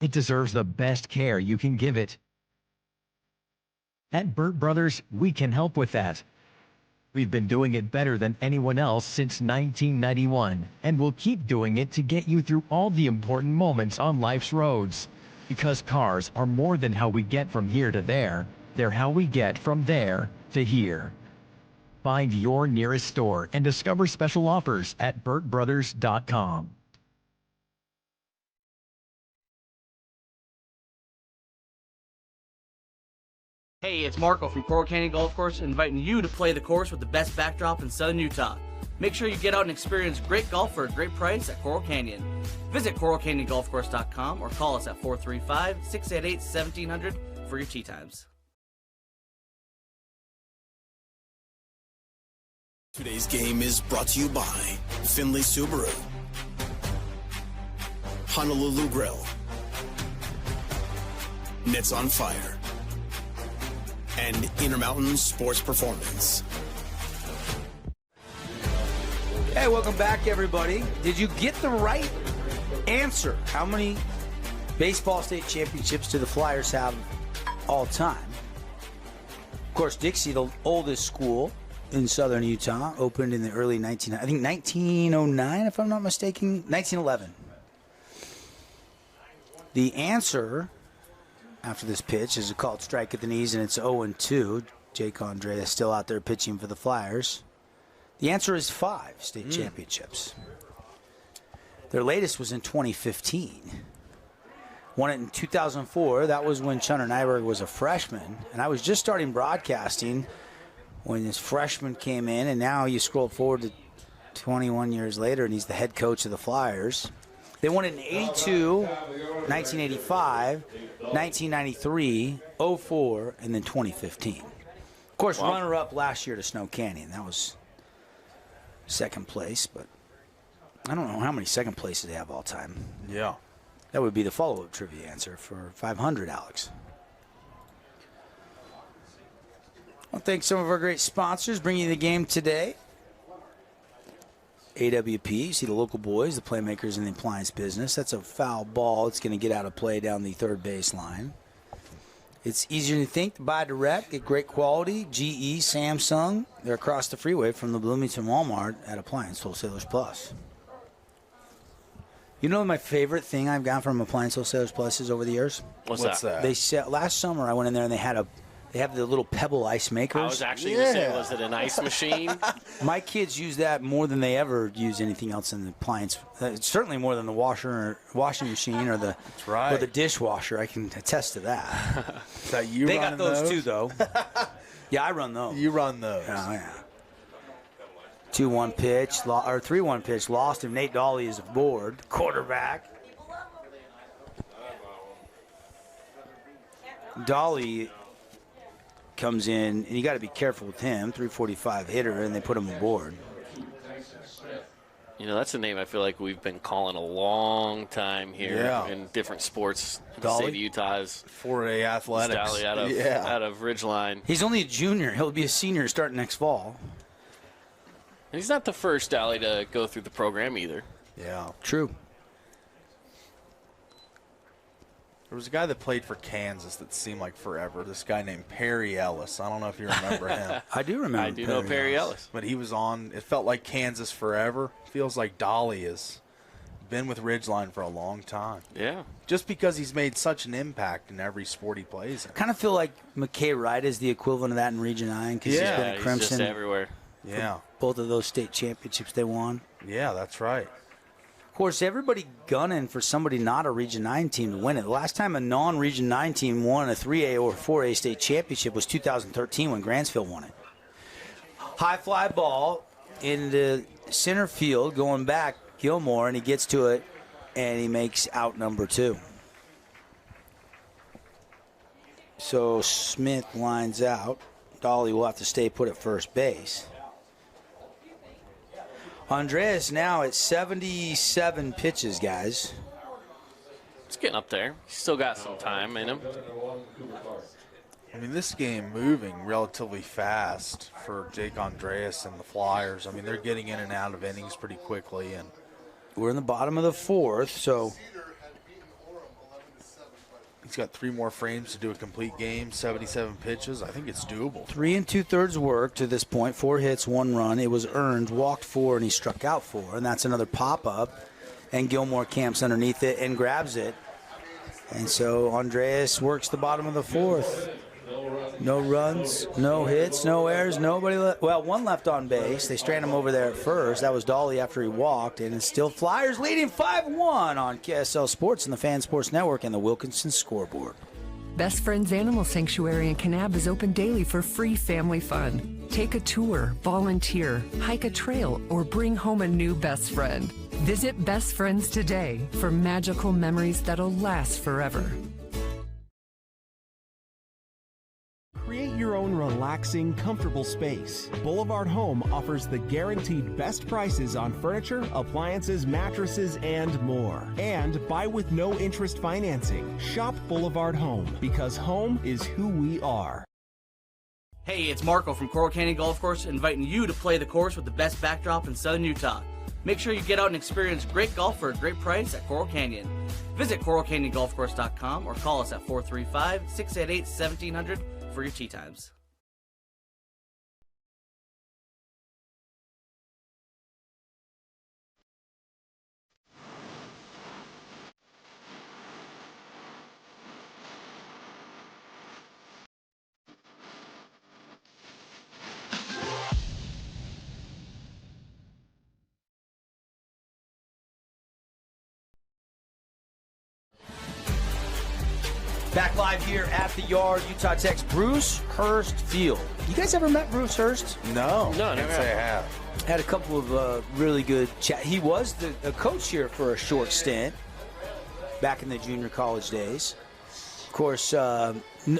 It deserves the best care you can give it. At Burt Brothers, we can help with that. We've been doing it better than anyone else since 1991, and we'll keep doing it to get you through all the important moments on life's roads. Because cars are more than how we get from here to there. They're how we get from there to here. Find your nearest store and discover special offers at burtbrothers.com. Hey, it's Marco from Coral Canyon Golf Course, inviting you to play the course with the best backdrop in southern Utah. Make sure you get out and experience great golf for a great price at Coral Canyon. Visit coralcanyongolfcourse.com or call us at 435-688-1700 for your tee times. Today's game is brought to you by Findlay Subaru, Honolulu Grill, Nets on Fire, and Intermountain Sports Performance. Hey, welcome back, everybody. Did you get the right answer? How many baseball state championships do the Flyers have all time? Of course, Dixie, the oldest school in southern Utah, opened in the early 1909, if I'm not mistaken, 1911. The answer after this pitch is a called strike at the knees, and it's 0-2. Jake Andrea still out there pitching for the Flyers. The answer is 5 state championships. Their latest was in 2015. Won it in 2004. That was when Chunner Nyberg was a freshman, and I was just starting broadcasting when this freshman came in, and now you scroll forward to 21 years later, and he's the head coach of the Flyers. They won it in 82, 1985, 1993, 04, and then 2015. Of course, runner-up last year to Snow Canyon. That was second place, but I don't know how many second places they have all time. Yeah. That would be the follow-up trivia answer for 500, Alex. Well, thanks some of our great sponsors bringing you the game today. AWP, you see the local boys, the playmakers in the appliance business. That's a foul ball. It's going to get out of play down the third baseline. It's easier than you think to buy direct, get great quality. GE, Samsung, they're across the freeway from the Bloomington Walmart at Appliance Wholesalers Plus. You know my favorite thing I've gotten from Appliance Wholesalers Plus is over the years? What's that? They sell, last summer I went in there and they have the little pebble ice makers. I was actually going to say, was it an ice machine? My kids use that more than they ever use anything else in the appliance. Certainly more than the washing machine or the dishwasher. I can attest to that. Is that you they running got those too, though. Yeah, I run those. You run those. Oh, yeah. 2-1 pitch, or 3-1 pitch, lost him. Nate Dawley is aboard, quarterback. Dawley comes in, and you got to be careful with him. 345 hitter, and they put him aboard. You know, that's a name I feel like we've been calling a long time here in different sports. The state of Utah's 4A athletics. Dally out of Ridgeline. He's only a junior. He'll be a senior starting next fall. And he's not the first Dally to go through the program either. Yeah. True. There was a guy that played for Kansas that seemed like forever. This guy named Perry Ellis. I don't know if you remember him. I do remember. I do know Perry Ellis. But he was on. It felt like Kansas forever. Feels like Dolly has been with Ridgeline for a long time. Yeah. Just because he's made such an impact in every sport he plays in. I kind of feel like McKay Wright is the equivalent of that in Region 9 because he's been at Crimson. He's just everywhere. Yeah. Both of those state championships they won. Yeah, that's right. Of course, everybody gunning for somebody not a Region 9 team to win it. The last time a non-Region 9 team won a 3A or 4A state championship was 2013 when Grantsville won it. High fly ball in the center field going back, Gilmore, and he gets to it, and he makes out number 2. So Smith lines out. Dolly will have to stay put at first base. Andreas now at 77 pitches, guys. It's getting up there. He's still got some time in him. I mean, this game moving relatively fast for Jake Andreas and the Flyers. I mean, they're getting in and out of innings pretty quickly. And we're in the bottom of the 4th, so he's got 3 more frames to do a complete game, 77 pitches. I think it's doable. 3 2/3 work to this point. 4 hits, 1 run. It was earned, walked 4, and he struck out 4. And that's another pop-up. And Gilmore camps underneath it and grabs it. And so Andreas works the bottom of the 4th. No runs, no hits, no errors, nobody left. Well, 1 left on base. They strand him over there at first. That was Dolly after he walked. And it's still Flyers leading 5-1 on KSL Sports and the Fan Sports Network and the Wilkinson scoreboard. Best Friends Animal Sanctuary in Kanab is open daily for free family fun. Take a tour, volunteer, hike a trail, or bring home a new best friend. Visit Best Friends today for magical memories that'll last forever. Create your own relaxing, comfortable space. Boulevard Home offers the guaranteed best prices on furniture, appliances, mattresses, and more. And buy with no interest financing. Shop Boulevard Home, because home is who we are. Hey, it's Marco from Coral Canyon Golf Course, inviting you to play the course with the best backdrop in southern Utah. Make sure you get out and experience great golf for a great price at Coral Canyon. Visit coralcanyongolfcourse.com or call us at 435-688-1700 for your tee times. Back live here at the Yard, Utah Tech's Bruce Hurst Field. You guys ever met Bruce Hurst? No, never can't say I have. Had a couple of really good chat. He was the coach here for a short stint back in the junior college days. Of course, know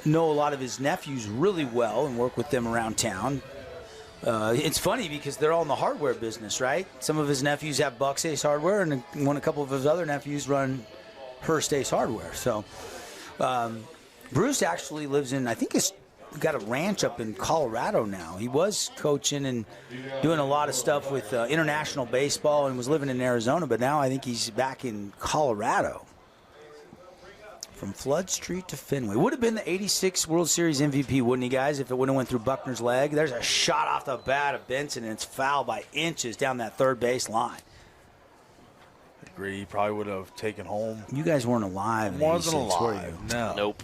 a lot of his nephews really well and work with them around town. It's funny because they're all in the hardware business, right? Some of his nephews have Bucks Ace Hardware, and a couple of his other nephews run Hurst Ace Hardware. So Bruce actually lives in, I think he's got a ranch up in Colorado now. He was coaching and doing a lot of stuff with international baseball and was living in Arizona, but now I think he's back in Colorado. From Flood Street to Fenway. Would have been the 86 World Series MVP, wouldn't he, guys, if it wouldn't have went through Buckner's leg? There's a shot off the bat of Benson, and it's foul by inches down that third base line. I agree. He probably would have taken home. You guys weren't alive in Wasn't 86, were alive. you? No. Nope.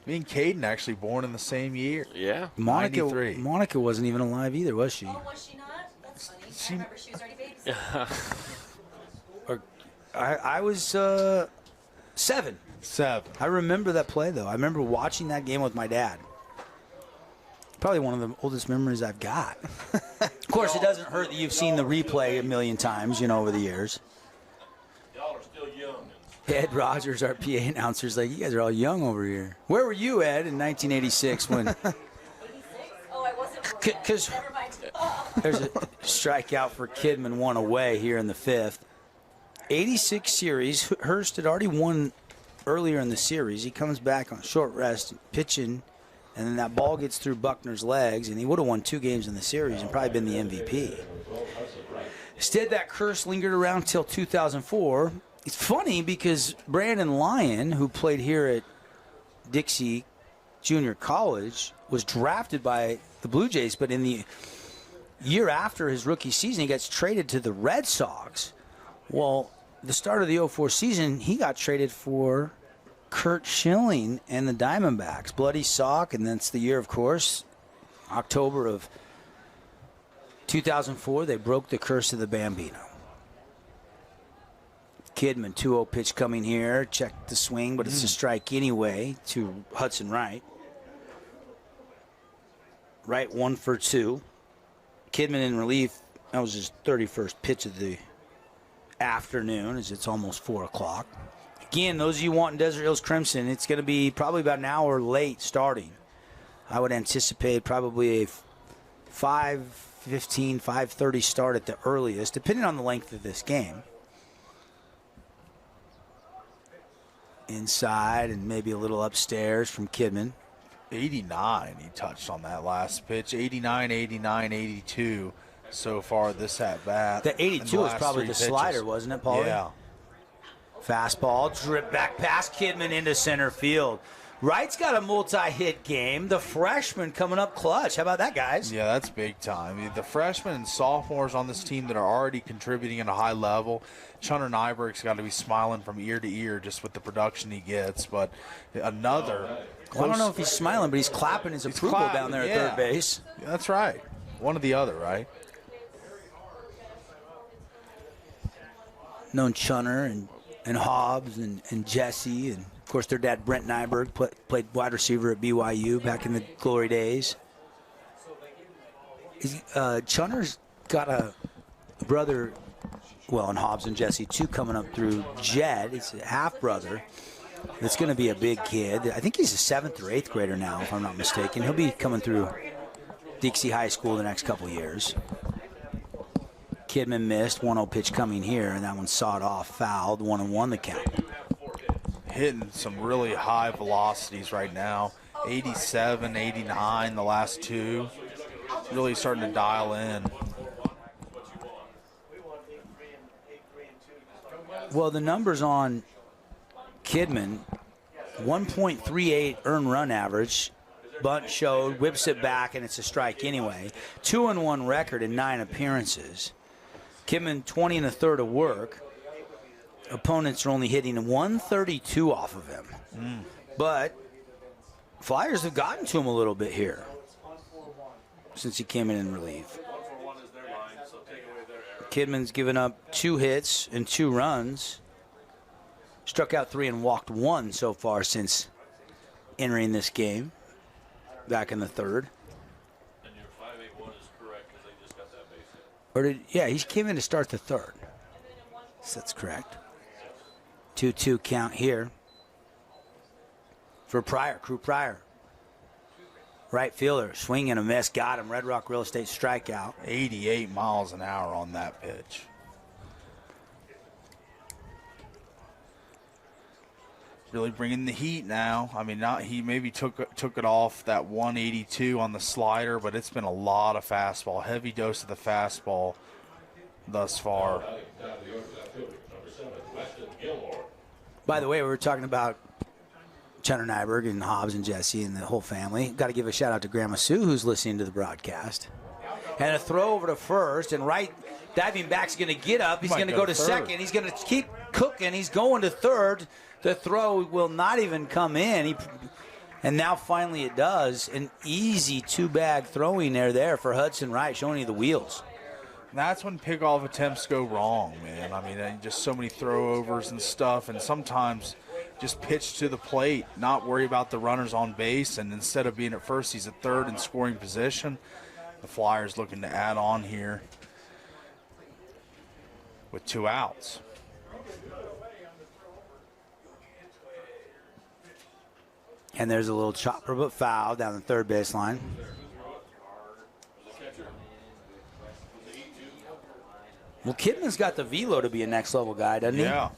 Me and Caden actually born in the same year. Yeah. 93. Monica wasn't even alive either, was she? Oh, was she not? That's funny. I remember she was already babysitting. I was 7. 7. I remember that play, though. I remember watching that game with my dad. Probably one of the oldest memories I've got. Of course, it doesn't hurt that you've seen the replay a million times, over the years. Y'all are still young. Ed Rogers, our PA announcer, is like, you guys are all young over here. Where were you, Ed, in 1986 when... 86? Oh, I wasn't born yet. Because Never mind. there's a strikeout for Kidman, 1 away here in the 5th. 86 series. Hurst had already won earlier in the series. He comes back on short rest, pitching, and then that ball gets through Buckner's legs, and he would have won 2 games in the series and probably been the MVP. Instead, that curse lingered around till 2004 It's funny because Brandon Lyon, who played here at Dixie Junior College, was drafted by the Blue Jays, but in the year after his rookie season, he gets traded to the Red Sox. Well, the start of the 04 season, he got traded for Kurt Schilling and the Diamondbacks. Bloody sock, and that's the year, of course, October of 2004, they broke the curse of the Bambino. Kidman, 2-0 pitch coming here. Check the swing, but it's a strike anyway to Hudson Wright. Wright 1 for 2. Kidman in relief. That was his 31st pitch of the afternoon, as it's almost 4 o'clock. Again, those of you wanting Desert Hills Crimson, it's going to be probably about an hour late starting. I would anticipate probably a 5:15, 5:30 start at the earliest, depending on the length of this game. Inside and maybe a little upstairs from Kidman. 89 he touched on that last pitch. 89, 89, 82 so far this at-bat. The 82 was probably the slider, wasn't it, Paulie? Yeah. Fastball, drip back past Kidman into center field. Wright's got a multi-hit game. The freshman coming up clutch. How about that, guys? Yeah, that's big time. The freshmen and sophomores on this team that are already contributing at a high level. Chunner Nyberg's got to be smiling from ear to ear just with the production he gets. But another... Well, I don't know if he's smiling, but he's clapping his approval down there at third base. Yeah, that's right. One or the other, right? Known Chunner and Hobbs and Jesse, and of course their dad Brent Nyberg played wide receiver at BYU back in the glory days. Chunner's got a brother, well, and Hobbs and Jesse too, coming up through Jed. He's a half brother. That's going to be a big kid. I think he's a 7th or 8th grader now, if I'm not mistaken. He'll be coming through Dixie High School the next couple years. Kidman missed. 1-0 pitch coming here, and that one sawed off, fouled. 1-1 the count. Hitting some really high velocities right now. 87, 89 the last two. Really starting to dial in. Well, the numbers on Kidman, 1.38 earned run average. Bunt showed, whips it back, and it's a strike anyway. 2-1 record in 9 appearances. Kidman 20 and a third of work. Opponents are only hitting 132 off of him. But Flyers have gotten to him a little bit here since he came in relief. Kidman's given up 2 hits and 2 runs. Struck out 3 and walked 1 so far since entering this game back in the third. And your 581 is correct because they just got that base hit. Or he came in to start the third. So that's correct. 2-2 count here for Pryor, Crew Pryor. Right fielder, swing and a miss, got him. Red Rock Real Estate strikeout. 88 miles an hour on that pitch. Really bringing the heat now. I mean, he maybe took it off that 182 on the slider, but it's been a lot of fastball, heavy dose of the fastball thus far. By the way, we were talking about Chunner Nyberg and Hobbs and Jesse and the whole family. Got to give a shout out to Grandma Sue, who's listening to the broadcast. And a throw over to first, and Wright diving back's going to get up. He's going to go to second. He's going to keep cooking. He's going to third. The throw will not even come in. And now finally it does. An easy 2-bag throwing there for Hudson Wright, showing you the wheels. That's when pickoff attempts go wrong, man. I mean, just so many throwovers and stuff, and sometimes just pitch to the plate, not worry about the runners on base, and instead of being at first, he's at third in scoring position. The Flyers looking to add on here with 2 outs. And there's a little chopper but foul down the third baseline. Well, Kidman's got the velo to be a next level guy, doesn't he? Yeah.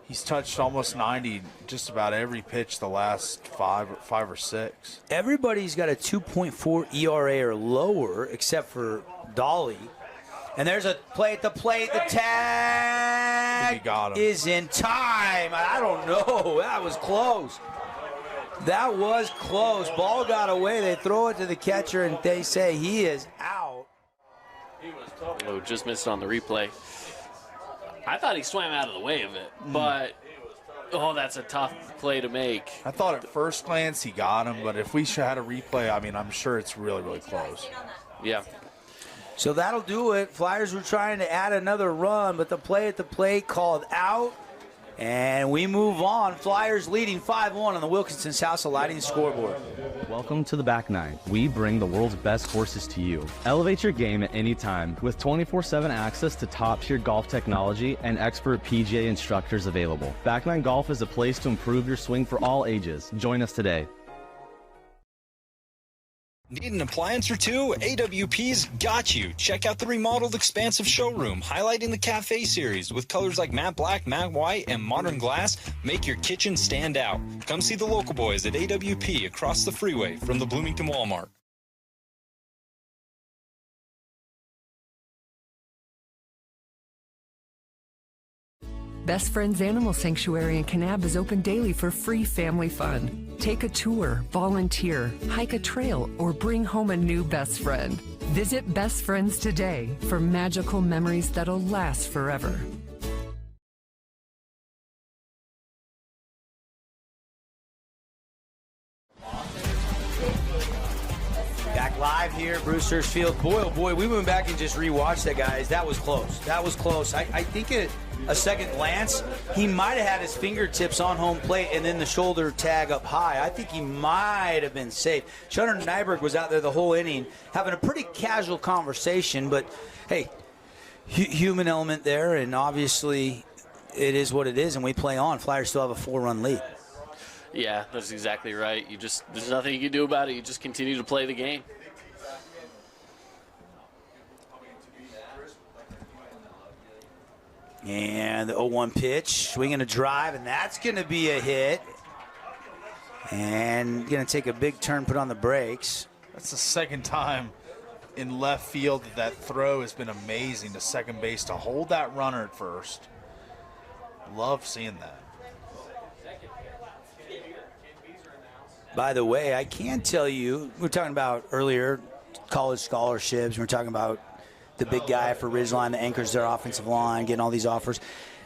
He's touched almost 90 just about every pitch the last 5 or 6. Everybody's got a 2.4 ERA or lower except for Dolly. And there's a play at the plate. The tag is in time. I don't know. That was close. That was close. Ball got away. They throw it to the catcher, and they say he is out. Oh, just missed on the replay. I thought he swam out of the way of it, but oh, that's a tough play to make. I thought at first glance he got him, but if we had a replay, I mean, I'm sure it's really, really close. Yeah. So that'll do it. Flyers were trying to add another run, but the play at the plate called out. And we move on. Flyers leading 5-1 on the Wilkinson's House of Lighting scoreboard. Welcome to the Back Nine. We bring the world's best courses to you. Elevate your game at any time with 24/7 access to top-tier golf technology and expert PGA instructors available. Back Nine Golf is a place to improve your swing for all ages. Join us today. Need an appliance or two? AWP's got you. Check out the remodeled expansive showroom, highlighting the Cafe series with colors like matte black, matte white, and modern glass. Make your kitchen stand out. Come see the local boys at AWP across the freeway from the Bloomington Walmart. Best Friends Animal Sanctuary in Kanab is open daily for free family fun. Take a tour, volunteer, hike a trail, or bring home a new best friend. Visit Best Friends today for magical memories that'll last forever. Back live here at Brewster's Field. Boy, oh boy, we went back and just rewatched that, guys. That was close. That was close. I think at a second glance, he might have had his fingertips on home plate and then the shoulder tag up high. I think he might have been safe. Shunner Nyberg was out there the whole inning having a pretty casual conversation, but hey, human element there, and obviously it is what it is, and we play on. Flyers still have a 4-run lead. Yeah, that's exactly right. There's nothing you can do about it. You just continue to play the game. And the 0-1 pitch, swinging a drive, and that's going to be a hit. And going to take a big turn, put on the brakes. That's the second time in left field that throw has been amazing to second base to hold that runner at first. Love seeing that. By the way, I can tell you, we were talking about earlier college scholarships. We were talking about the big guy for Ridgeline that anchors their offensive line, getting all these offers.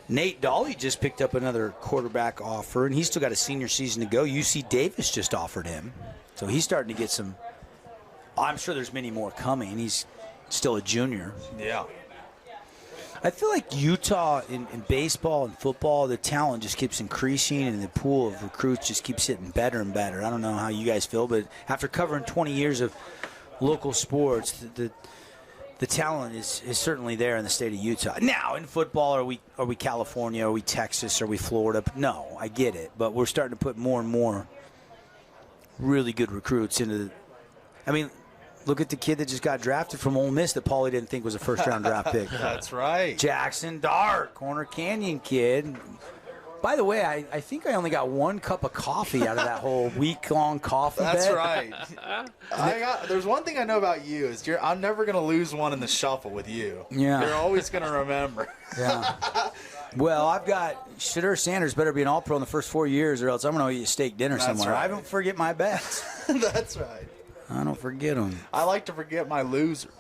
Nate Dolly just picked up another quarterback offer, and he's still got a senior season to go. UC Davis just offered him. So he's starting to get some. I'm sure there's many more coming. He's still a junior. Yeah. I feel like Utah in baseball and football, the talent just keeps increasing, and the pool of recruits just keeps getting better and better. I don't know how you guys feel, but after covering 20 years of local sports, the talent is certainly there in the state of Utah. Now, in football, are we California? Are we Texas? Are we Florida? No, I get it. But we're starting to put more and more really good recruits into I mean, look at the kid that just got drafted from Ole Miss that Paulie didn't think was a first-round draft pick. That's right. Jackson Dart, Corner Canyon kid. By the way, I think I only got one cup of coffee out of that whole week-long coffee That's bet. right. There's one thing I know about you is I'm never going to lose one in the shuffle with you. Yeah. You're always going to remember. Yeah. Well, I've got Shadur Sanders better be an All-Pro in the first 4 years, or else I'm going to eat a steak dinner That's somewhere. right. I don't forget my bets. That's right. I don't forget them. I like to forget my losers.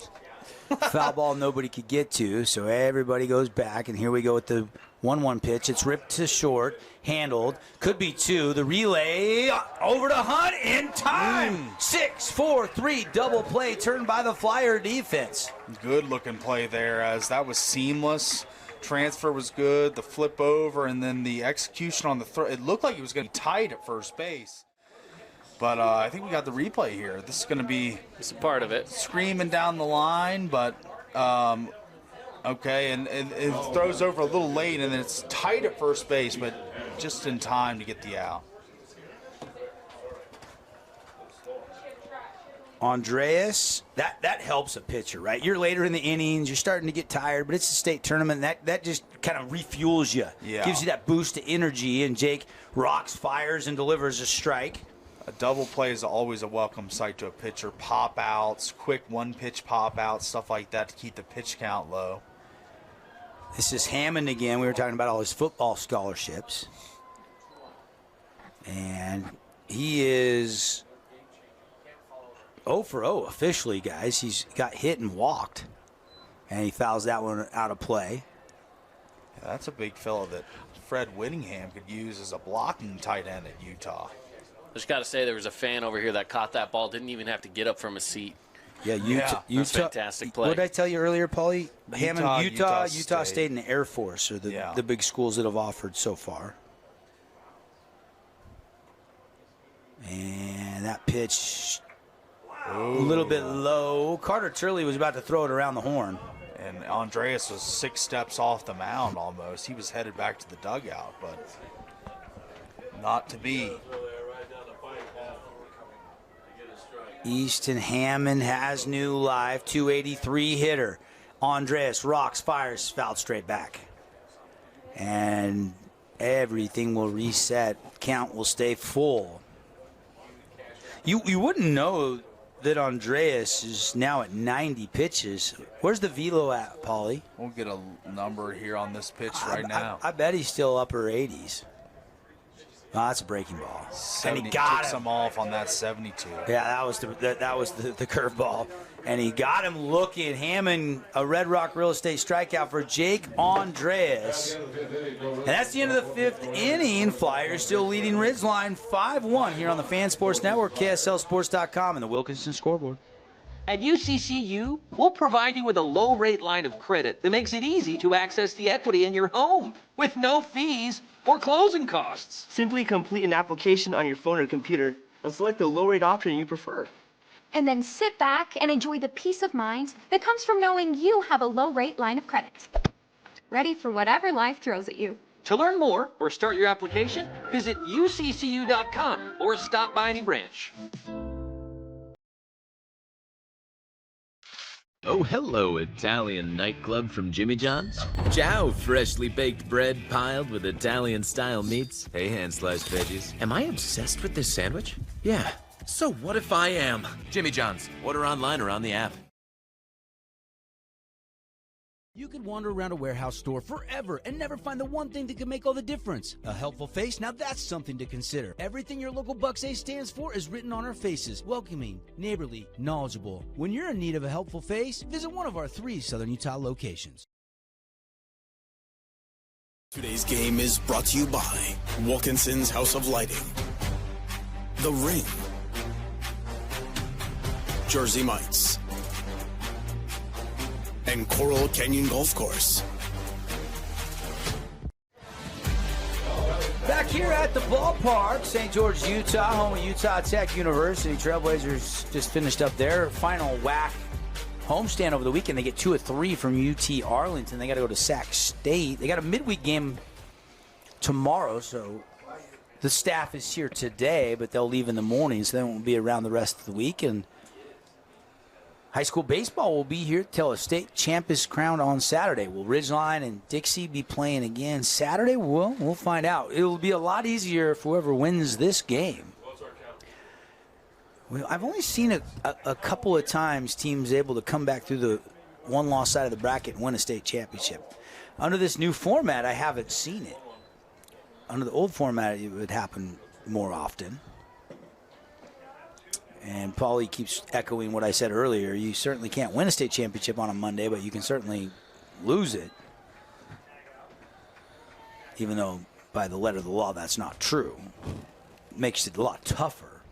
Foul ball nobody could get to, so everybody goes back, and here we go with the 1-1 pitch. It's ripped to short, handled, could be two. The relay over to Hunt in time. 6-4-3 double play turned by the Flyer defense. Good looking play there, as that was seamless. Transfer was good, the flip over, and then the execution on the throw. It looked like he was going to be tight at first base. But I think we got the replay here. This is going to be it's a part of it. Screaming down the line, but okay, and it throws over a little late, and then it's tight at first base, but just in time to get the out. Andreas, that helps a pitcher, right? You're later in the innings, you're starting to get tired, but it's a state tournament. That just kind of refuels you, Yeah. gives you that boost of energy, and Jake rocks, fires, and delivers a strike. A double play is always a welcome sight to a pitcher. Pop outs, quick one-pitch pop outs, stuff like that to keep the pitch count low. This is Hammond again. We were talking about all his football scholarships. And he is 0 for 0 officially, guys. He's got hit and walked. And he fouls that one out of play. Yeah, that's a big fella that Fred Whittingham could use as a blocking tight end at Utah. Just got to say, there was a fan over here that caught that ball, didn't even have to get up from his seat. Yeah, Utah. That's fantastic play. What did I tell you earlier, Paulie? Hammond, Utah State and the Air Force are the big schools that have offered so far. And that pitch, a little bit low. Carter Turley was about to throw it around the horn. And Andreas was 6 steps off the mound almost. He was headed back to the dugout, but not to be. Easton Hammond has new life, 283 hitter. Andreas rocks, fires, fouled straight back. And everything will reset. Count will stay full. You wouldn't know that Andreas is now at 90 pitches. Where's the velo at, Paulie? We'll get a number here on this pitch right now. I bet he's still upper 80s. Oh, that's a breaking ball. 70, and he got took him. some off on that 72. Yeah, that was the curveball. And he got him looking. Hammond, a Red Rock Real Estate strikeout for Jake Andreas. And that's the end of the 5th inning. Flyers still leading Ridgeline 5-1 here on the Fan Sports Network, KSLSports.com, and the Wilkinson scoreboard. At UCCU, we'll provide you with a low-rate line of credit that makes it easy to access the equity in your home with no fees or closing costs. Simply complete an application on your phone or computer and select the low-rate option you prefer. And then sit back and enjoy the peace of mind that comes from knowing you have a low-rate line of credit. Ready for whatever life throws at you. To learn more or start your application, visit uccu.com or stop by any branch. Oh, hello, Italian nightclub from Jimmy John's. Ciao, freshly baked bread piled with Italian-style meats. Hey, hand-sliced veggies. Am I obsessed with this sandwich? Yeah. So what if I am? Jimmy John's. Order online or on the app. You could wander around a warehouse store forever and never find the one thing that could make all the difference. A helpful face? Now that's something to consider. Everything your local Bucks A stands for is written on our faces. Welcoming, neighborly, knowledgeable. When you're in need of a helpful face, visit one of our 3 Southern Utah locations. Today's game is brought to you by Wilkinson's House of Lighting, The Ring, Jersey Mites, and Coral Canyon Golf Course. Back here at the ballpark, St. George, Utah, home of Utah Tech University. Trailblazers just finished up their final WAC homestand over the weekend. They get 2 of 3 from UT Arlington. They got to go to Sac State. They got a midweek game tomorrow, so the staff is here today, but they'll leave in the morning, so they won't be around the rest of the week. And high school baseball will be here till a state champ is crowned on Saturday. Will Ridgeline and Dixie be playing again Saturday? We'll find out. It'll be a lot easier for whoever wins this game. Well, I've only seen a couple of times teams able to come back through the one-loss side of the bracket and win a state championship. Under this new format, I haven't seen it. Under the old format, it would happen more often. And Paulie keeps echoing what I said earlier. You certainly can't win a state championship on a Monday, but you can certainly lose it. Even though by the letter of the law that's not true. Makes it a lot tougher.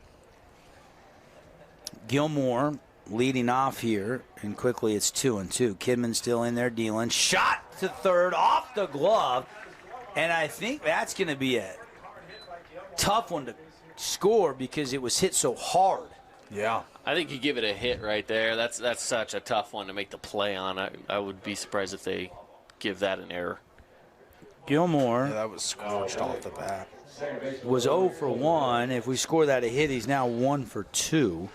Gilmore leading off here, and quickly it's 2-2. Kidman still in there dealing. Shot to third off the glove. And I think that's going to be a tough one to score because it was hit so hard. Yeah. I think you give it a hit right there. That's such a tough one to make the play on. I would be surprised if they give that an error. Gilmore. Yeah, that was scorched off the bat. Was 0 for 1. If we score that a hit, he's now 1 for 2.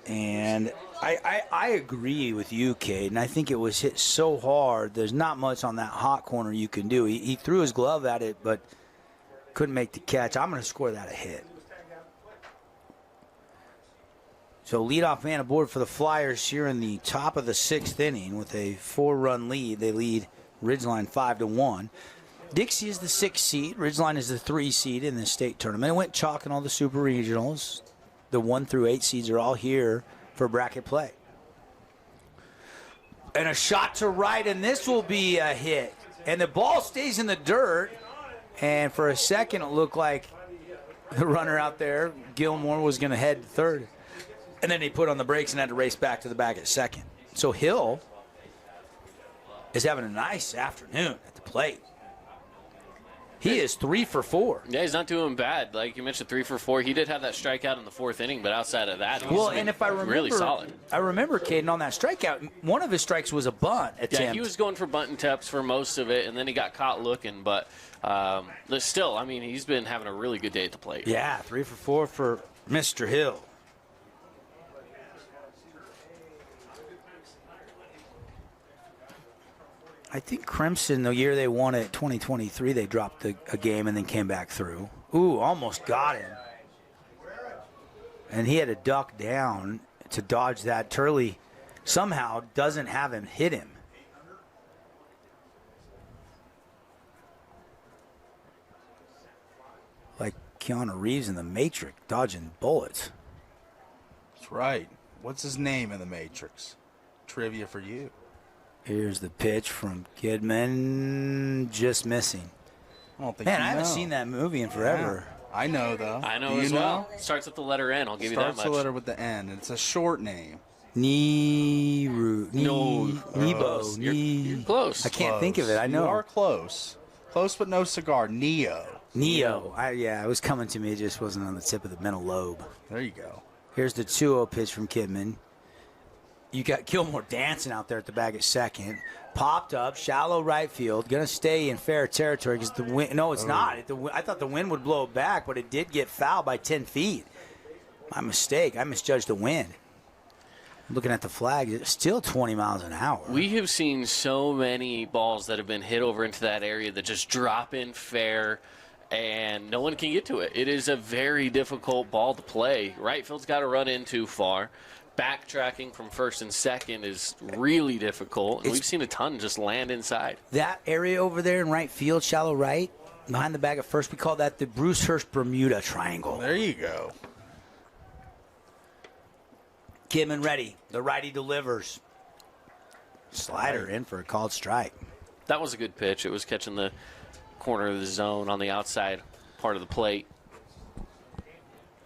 And I agree with you, Cade, and I think it was hit so hard, there's not much on that hot corner you can do. He threw his glove at it, but couldn't make the catch. I'm going to score that a hit. So leadoff man aboard for the Flyers here in the top of the 6th inning with a 4-run lead. They lead Ridgeline 5-1. Dixie is the 6th seed. Ridgeline is the 3 seed in the state tournament. It went chalk in all the super regionals. The 1 through 8 seeds are all here for bracket play. And a shot to right, and this will be a hit. And the ball stays in the dirt. And for a second, it looked like the runner out there, Gilmore, was going to head to third. And then he put on the brakes and had to race back to the bag at second. So Hill is having a nice afternoon at the plate. He is 3 for 4. Yeah, he's not doing bad. Like you mentioned, 3 for 4. He did have that strikeout in the 4th inning, but outside of that, he's and if I remember, really solid. I remember, Caden, on that strikeout, one of his strikes was a bunt attempt. Yeah, he was going for bunt and taps for most of it, and then he got caught looking. But still, I mean, he's been having a really good day at the plate. Yeah, 3 for 4 for Mr. Hill. I think Crimson, the year they won it, 2023, they dropped a game and then came back through. Ooh, almost got him. And he had to duck down to dodge that. Turley somehow doesn't have him hit him. Like Keanu Reeves in The Matrix, dodging bullets. That's right. What's his name in The Matrix? Trivia for you. Here's the pitch from Kidman, just missing. I don't think Man, you I haven't know. seen that movie in forever. Yeah. I know, though. I know Do as you well. know? Starts with the letter N. I'll give you that much. Starts the letter with the N. It's a short name. Nebo. You're close. I can't think of it. I know. You are close. Close but no cigar. Neo. It was coming to me. It just wasn't on the tip of the mental lobe. There you go. Here's the 2-0 pitch from Kidman. You got Gilmore dancing out there at the bag at second. Popped up, shallow right field. Going to stay in fair territory because the wind. No, it's not. I thought the wind would blow it back, but it did get fouled by 10 feet. My mistake. I misjudged the wind. Looking at the flag, it's still 20 miles an hour. We have seen so many balls that have been hit over into that area that just drop in fair, and no one can get to it. It is a very difficult ball to play. Right field's got to run in too far. Backtracking from first and second is really difficult, and we've seen a ton just land inside. That area over there in right field, shallow right, behind the bag at first, we call that the Bruce Hurst Bermuda Triangle. There you go. Kidman ready. The righty delivers. Slider in for a called strike. That was a good pitch. It was catching the corner of the zone on the outside part of the plate.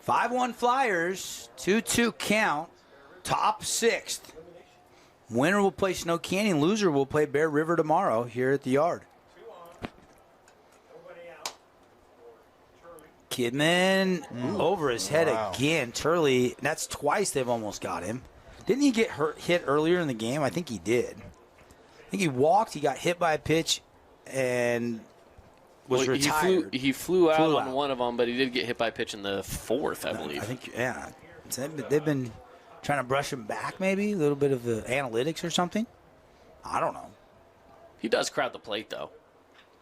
5-1 Flyers, 2-2 count, top 6th. Winner will play Snow Canyon. Loser will play Bear River tomorrow here at the Yard. Kidman over his head again. Turley, that's twice they've almost got him. Didn't he get hit earlier in the game? I think he did. I think he walked, he got hit by a pitch, and was retired. He flew out on one of them, but he did get hit by a pitch in the 4th, I believe. I think, yeah. So they've been trying to brush him back, maybe? A little bit of the analytics or something? I don't know. He does crowd the plate, though.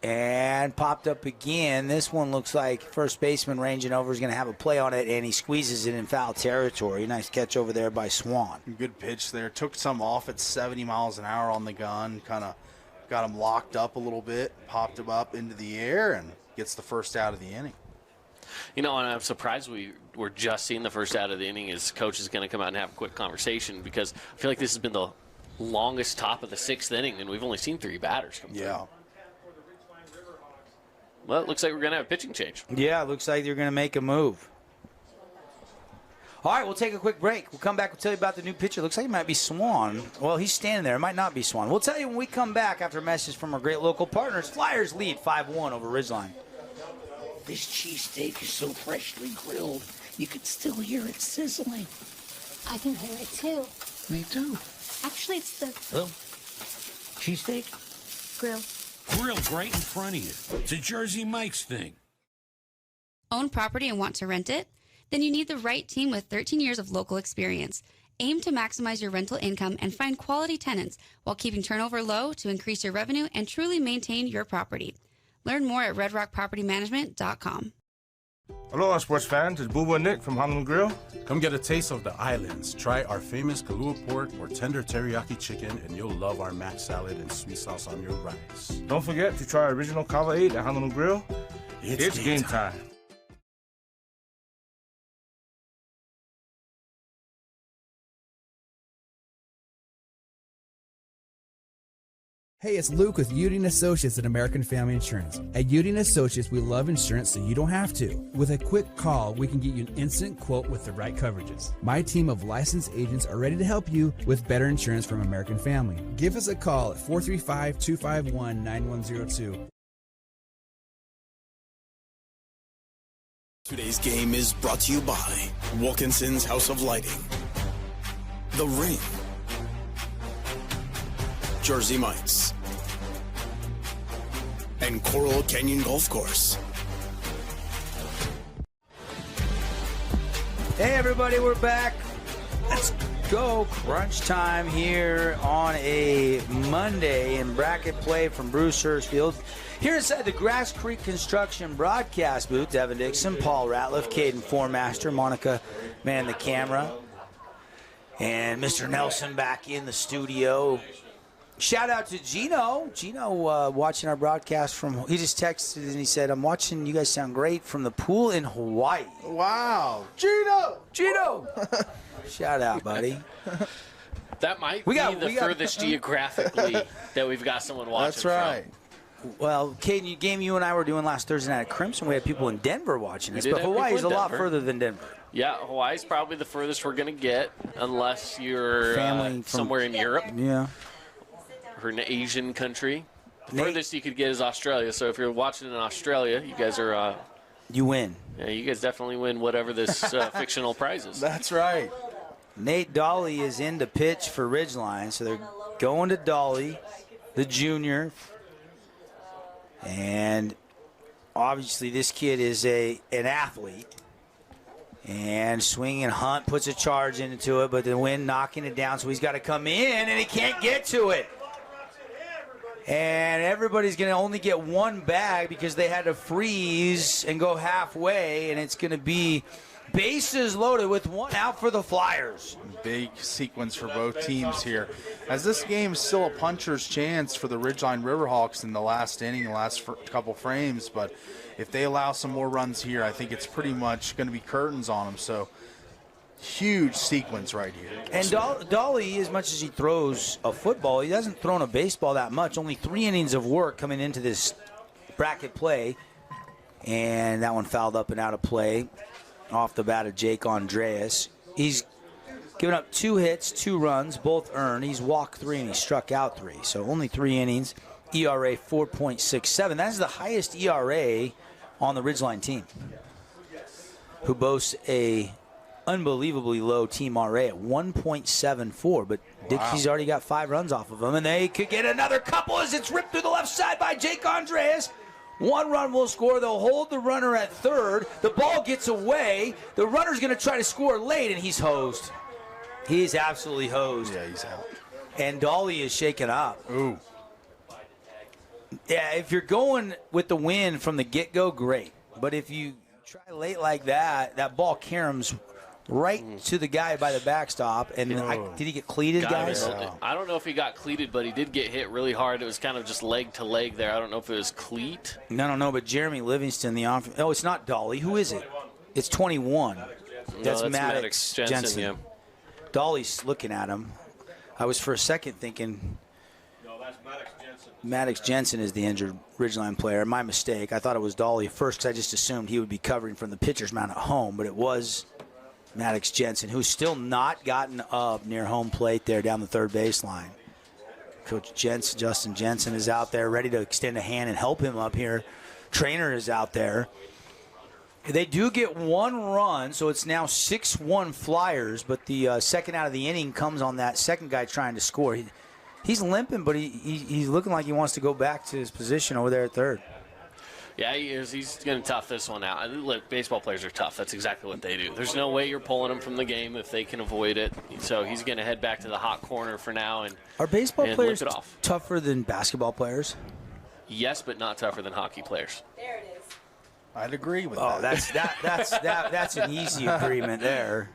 And popped up again. This one looks like first baseman ranging over is going to have a play on it, and he squeezes it in foul territory. Nice catch over there by Swan. Good pitch there. Took some off at 70 miles an hour on the gun. Kind of got him locked up a little bit. Popped him up into the air and gets the first out of the inning. You know, and I'm surprised we're just seeing the first out of the inning as coach is going to come out and have a quick conversation because I feel like this has been the longest top of the 6th inning, and we've only seen 3 batters come through. Well, it looks like we're going to have a pitching change. Yeah, it looks like they're going to make a move. All right, we'll take a quick break. We'll come back. We'll tell you about the new pitcher. Looks like it might be Swan. Well, he's standing there. It might not be Swan. We'll tell you when we come back after a message from our great local partners. Flyers lead 5-1 over Ridgeline. This cheesesteak is so freshly grilled, you can still hear it sizzling. I can hear it too. Me too. Actually, it's the Hello? Cheesesteak? grill. Grilled right in front of you. It's a Jersey Mike's thing. Own property and want to rent it? Then you need the right team with 13 years of local experience. Aim to maximize your rental income and find quality tenants while keeping turnover low to increase your revenue and truly maintain your property. Learn more at redrockpropertymanagement.com. Aloha, sports fans. It's Boo and Nick from Honolulu Grill. Come get a taste of the islands. Try our famous Kahlua pork or tender teriyaki chicken, and you'll love our mac salad and sweet sauce on your rice. Don't forget to try our original Kava 8 at Honolulu Grill. It's game time. Hey, it's Luke with Udine Associates at American Family Insurance. At Udine Associates, we love insurance so you don't have to. With a quick call, we can get you an instant quote with the right coverages. My team of licensed agents are ready to help you with better insurance from American Family. Give us a call at 435-251-9102. Today's game is brought to you by Wilkinson's House of Lighting, The Ring, Jersey Mike's, and Coral Canyon Golf Course. Hey everybody, we're back. Let's go. Crunch time here on a Monday in bracket play from Bruce Hurstfield. Here inside the Grass Creek Construction broadcast booth, Devin Dixon, Paul Ratliff, Caden Formaster, Monica man the camera, and Mr. Nelson back in the studio. Shout out to Gino. Gino watching our broadcast from, he just texted and he said, I'm watching, you guys sound great from the pool in Hawaii. Wow. Gino. Shout out, buddy. That might be the furthest geographically that we've got someone watching. That's right. Well, Caden, game you and I were doing last Thursday night at Crimson, we had people in Denver watching us, but Hawaii is a lot further than Denver. Yeah, Hawaii's probably the furthest we're going to get, unless you're somewhere in Europe. Yeah. Or an Asian country. The furthest you could get is Australia. So if you're watching in Australia, you guys are... you win. Yeah, you guys definitely win whatever this fictional prize is. That's right. Nate Dolly is in to pitch for Ridgeline, so they're going to Dolly, the junior. And obviously this kid is an athlete. And swinging Hunt puts a charge into it, but the wind knocking it down, so he's got to come in, and he can't get to it. And everybody's going to only get one bag because they had to freeze and go halfway, and it's going to be bases loaded with one out for the Flyers. Big sequence for both teams here. As this game is still a puncher's chance for the Ridgeline Riverhawks in the last inning, the last couple frames, but if they allow some more runs here, I think it's pretty much going to be curtains on them. So huge sequence right here. And Dolly, as much as he throws a football, he hasn't thrown a baseball that much. Only 3 innings of work coming into this bracket play. And that one fouled up and out of play off the bat of Jake Andreas. He's given up 2 hits, 2 runs, both earned. He's walked 3 and he struck out 3. So only 3 innings. ERA 4.67. That is the highest ERA on the Ridgeline team, who boasts a unbelievably low team RA at 1.74, but Dixie's already got 5 runs off of him, and they could get another couple as it's ripped through the left side by Jake Andreas. 1 run will score. They'll hold the runner at third. The ball gets away. The runner's going to try to score late, and he's hosed. He's absolutely hosed. Yeah, he's out. And Dolly is shaken up. Ooh. Yeah, if you're going with the win from the get-go, great. But if you try late like that, that ball caroms right to the guy by the backstop. And did he get cleated, guys? I don't know if he got cleated, but he did get hit really hard. It was kind of just leg to leg there. I don't know if it was cleat. I don't know, but Jeremy Livingston, the offense. Oh, it's not Dolly. Who is it? It's 21. That's Maddox Jensen. Yeah. Dolly's looking at him. I was for a second thinking Maddox Jensen is the injured Ridgeline player. My mistake. I thought it was Dolly at first because I just assumed he would be covering from the pitcher's mound at home, but it was Maddox Jensen, who's still not gotten up near home plate there down the third baseline. Coach Justin Jensen is out there ready to extend a hand and help him up here. Trainer is out there. They do get 1 run, so it's now 6-1 Flyers, but the second out of the inning comes on that second guy trying to score. He's limping, but he's looking like he wants to go back to his position over there at third. Yeah, he is. He's going to tough this one out. Look, baseball players are tough. That's exactly what they do. There's no way you're pulling them from the game if they can avoid it. So he's going to head back to the hot corner for now and Are baseball players limp it off. tougher than basketball players? Yes, but not tougher than hockey players. There it is. I'd agree with that. that. That's an easy agreement there.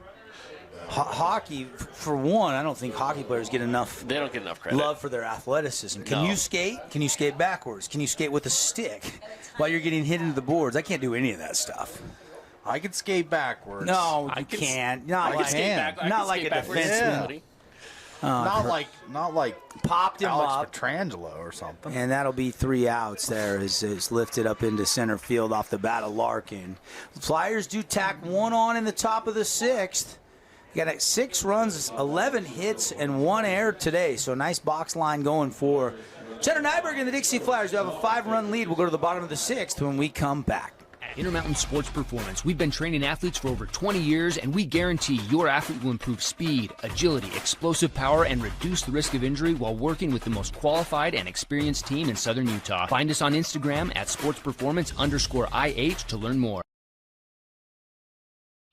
Hockey, for one, I don't think hockey players get enough. They don't get enough credit. Love for their athleticism. Can you skate? Can you skate backwards? Can you skate with a stick while you're getting hit into the boards? I can't do any of that stuff. I can skate backwards. No, you can't. Not like a defenseman. Not like popped him Alex up. Petrangelo or something. And that'll be 3 outs there as it's lifted up into center field off the bat of Larkin. The Flyers do tack one on in the top of the 6th. Got 6 runs, 11 hits, and 1 error today. So a nice box line going for Cheddar Nyberg and the Dixie Flyers, who have a 5-run lead. We'll go to the bottom of the 6th when we come back. At Intermountain Sports Performance, we've been training athletes for over 20 years, and we guarantee your athlete will improve speed, agility, explosive power, and reduce the risk of injury while working with the most qualified and experienced team in Southern Utah. Find us on Instagram at sportsperformance_IH to learn more.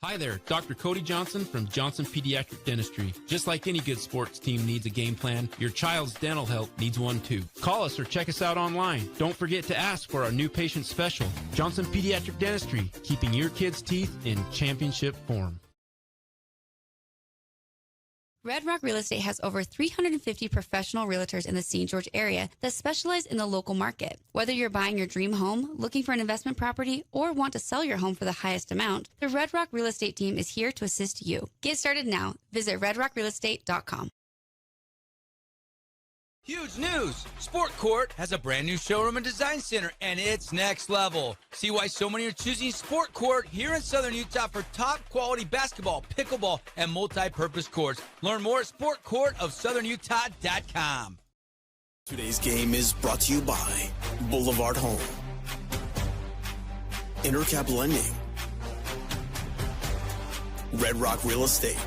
Hi there, Dr. Cody Johnson from Johnson Pediatric Dentistry. Just like any good sports team needs a game plan, your child's dental health needs one too. Call us or check us out online. Don't forget to ask for our new patient special. Johnson Pediatric Dentistry, keeping your kids' teeth in championship form. Red Rock Real Estate has over 350 professional realtors in the St. George area that specialize in the local market. Whether you're buying your dream home, looking for an investment property, or want to sell your home for the highest amount, the Red Rock Real Estate team is here to assist you. Get started now. Visit redrockrealestate.com. Huge news! Sport Court has a brand new showroom and design center, and it's next level. See why so many are choosing Sport Court here in Southern Utah for top quality basketball, pickleball, and multi-purpose courts. Learn more at sportcourtofsouthernutah.com. Today's game is brought to you by Boulevard Home, Intercap Lending, Red Rock Real Estate,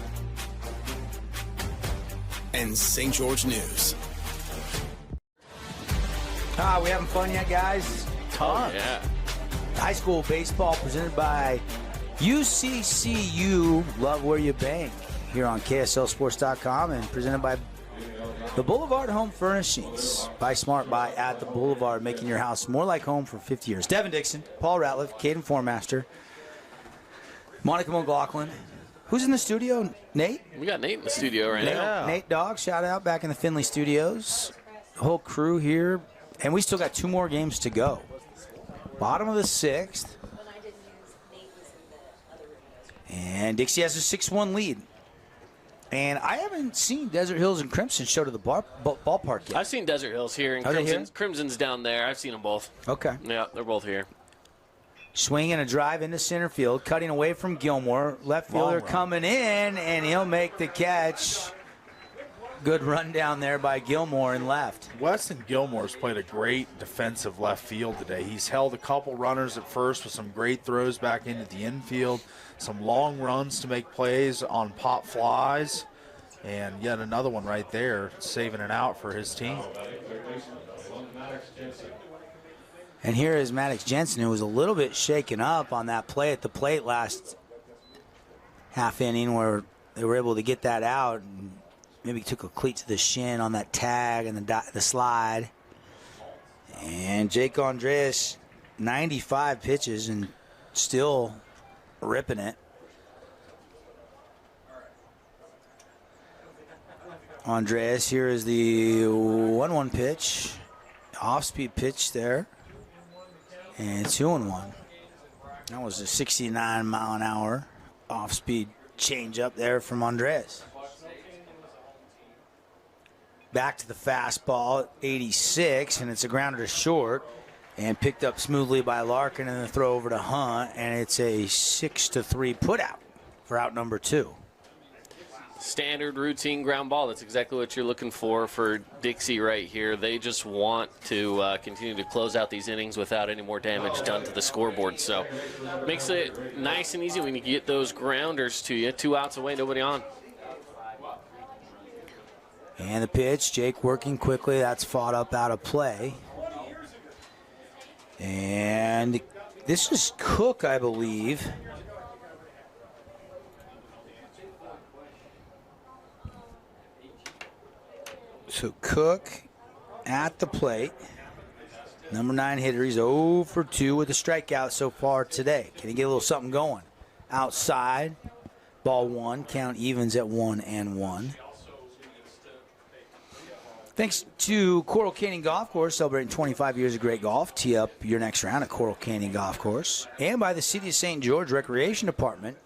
and St. George News. We having fun yet, guys? Oh, yeah. High school baseball presented by UCCU. Love where you bank here on KSLSports.com and presented by the Boulevard Home Furnishings. Buy smart, buy at the Boulevard, making your house more like home for 50 years. Devin Dixon, Paul Ratliff, Caden Formaster, Monica McLaughlin. Who's in the studio? Nate? We got Nate in the studio right now. Nate Dogg, shout out back in the Finley studios. The whole crew here. And we still got 2 more games to go. Bottom of the 6th. And Dixie has a 6-1 lead. And I haven't seen Desert Hills and Crimson show to the ballpark yet. I've seen Desert Hills here, and Crimson's down there. I've seen them both. Okay. Yeah, they're both here. Swinging a drive into center field, cutting away from Gilmore. Left fielder coming in, and he'll make the catch. Good run down there by Gilmore and left. Weston Gilmore's played a great defensive left field today. He's held a couple runners at first with some great throws back into the infield, some long runs to make plays on pop flies, and yet another one right there saving it out for his team. And here is Maddox Jensen, who was a little bit shaken up on that play at the plate last half inning where they were able to get that out. And maybe took a cleat to the shin on that tag and the slide. And Jake Andres, 95 pitches and still ripping it. Andres, here is the 1-1 pitch. Off-speed pitch there. And 2-1. That was a 69-mile-an-hour off-speed change-up there from Andres. Back to the fastball, 86, and it's a grounder to short, and picked up smoothly by Larkin, and the throw over to Hunt, and it's a 6-3 put out for out number 2. Standard routine ground ball. That's exactly what you're looking for Dixie right here. They just want to continue to close out these innings without any more damage done to the scoreboard. So makes it nice and easy when you get those grounders to you. 2 outs away, nobody on. And the pitch, Jake working quickly. That's fought up out of play. And this is Cook, I believe. So Cook at the plate. Number 9 hitter. He's 0 for 2 with a strikeout so far today. Can he get a little something going? Outside, ball 1. Count evens at 1-1. Thanks to Coral Canyon Golf Course, celebrating 25 years of great golf. Tee up your next round at Coral Canyon Golf Course. And by the City of St. George Recreation Department.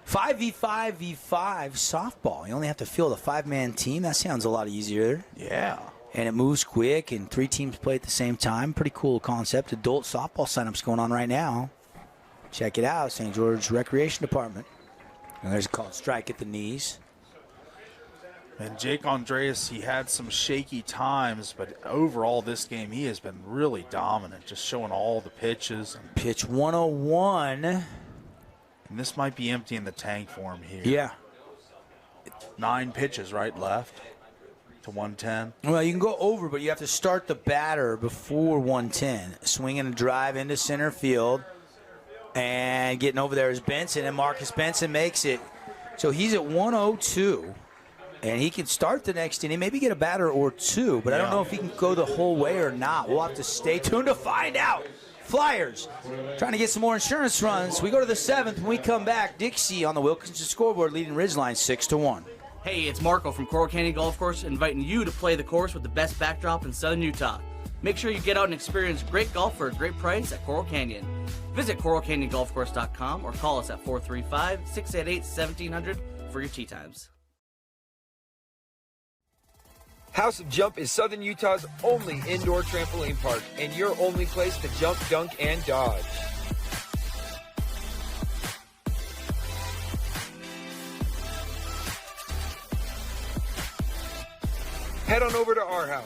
5v5v5 softball. You only have to field a 5-man team. That sounds a lot easier. Yeah. And it moves quick, and 3 teams play at the same time. Pretty cool concept. Adult softball signups going on right now. Check it out, St. George Recreation Department. And there's a called strike at the knees. And Jake Andreas, he had some shaky times, but overall this game he has been really dominant, just showing all the pitches. Pitch 101. And this might be emptying the tank for him here. Yeah. 9 pitches, right, left to 110. Well, you can go over, but you have to start the batter before 110. Swinging a drive into center field. And getting over there is Benson, and Marcus Benson makes it. So he's at 102. And he can start the next inning, maybe get a batter or 2, but I don't know if he can go the whole way or not. We'll have to stay tuned to find out. Flyers trying to get some more insurance runs. We go to the 7th. When we come back, Dixie on the Wilkinson scoreboard leading Ridgeline 6-1. Hey, it's Marco from Coral Canyon Golf Course inviting you to play the course with the best backdrop in southern Utah. Make sure you get out and experience great golf for a great price at Coral Canyon. Visit coralcanyongolfcourse.com or call us at 435-688-1700 for your tee times. House of Jump is Southern Utah's only indoor trampoline park and your only place to jump, dunk, and dodge. Head on over to our house,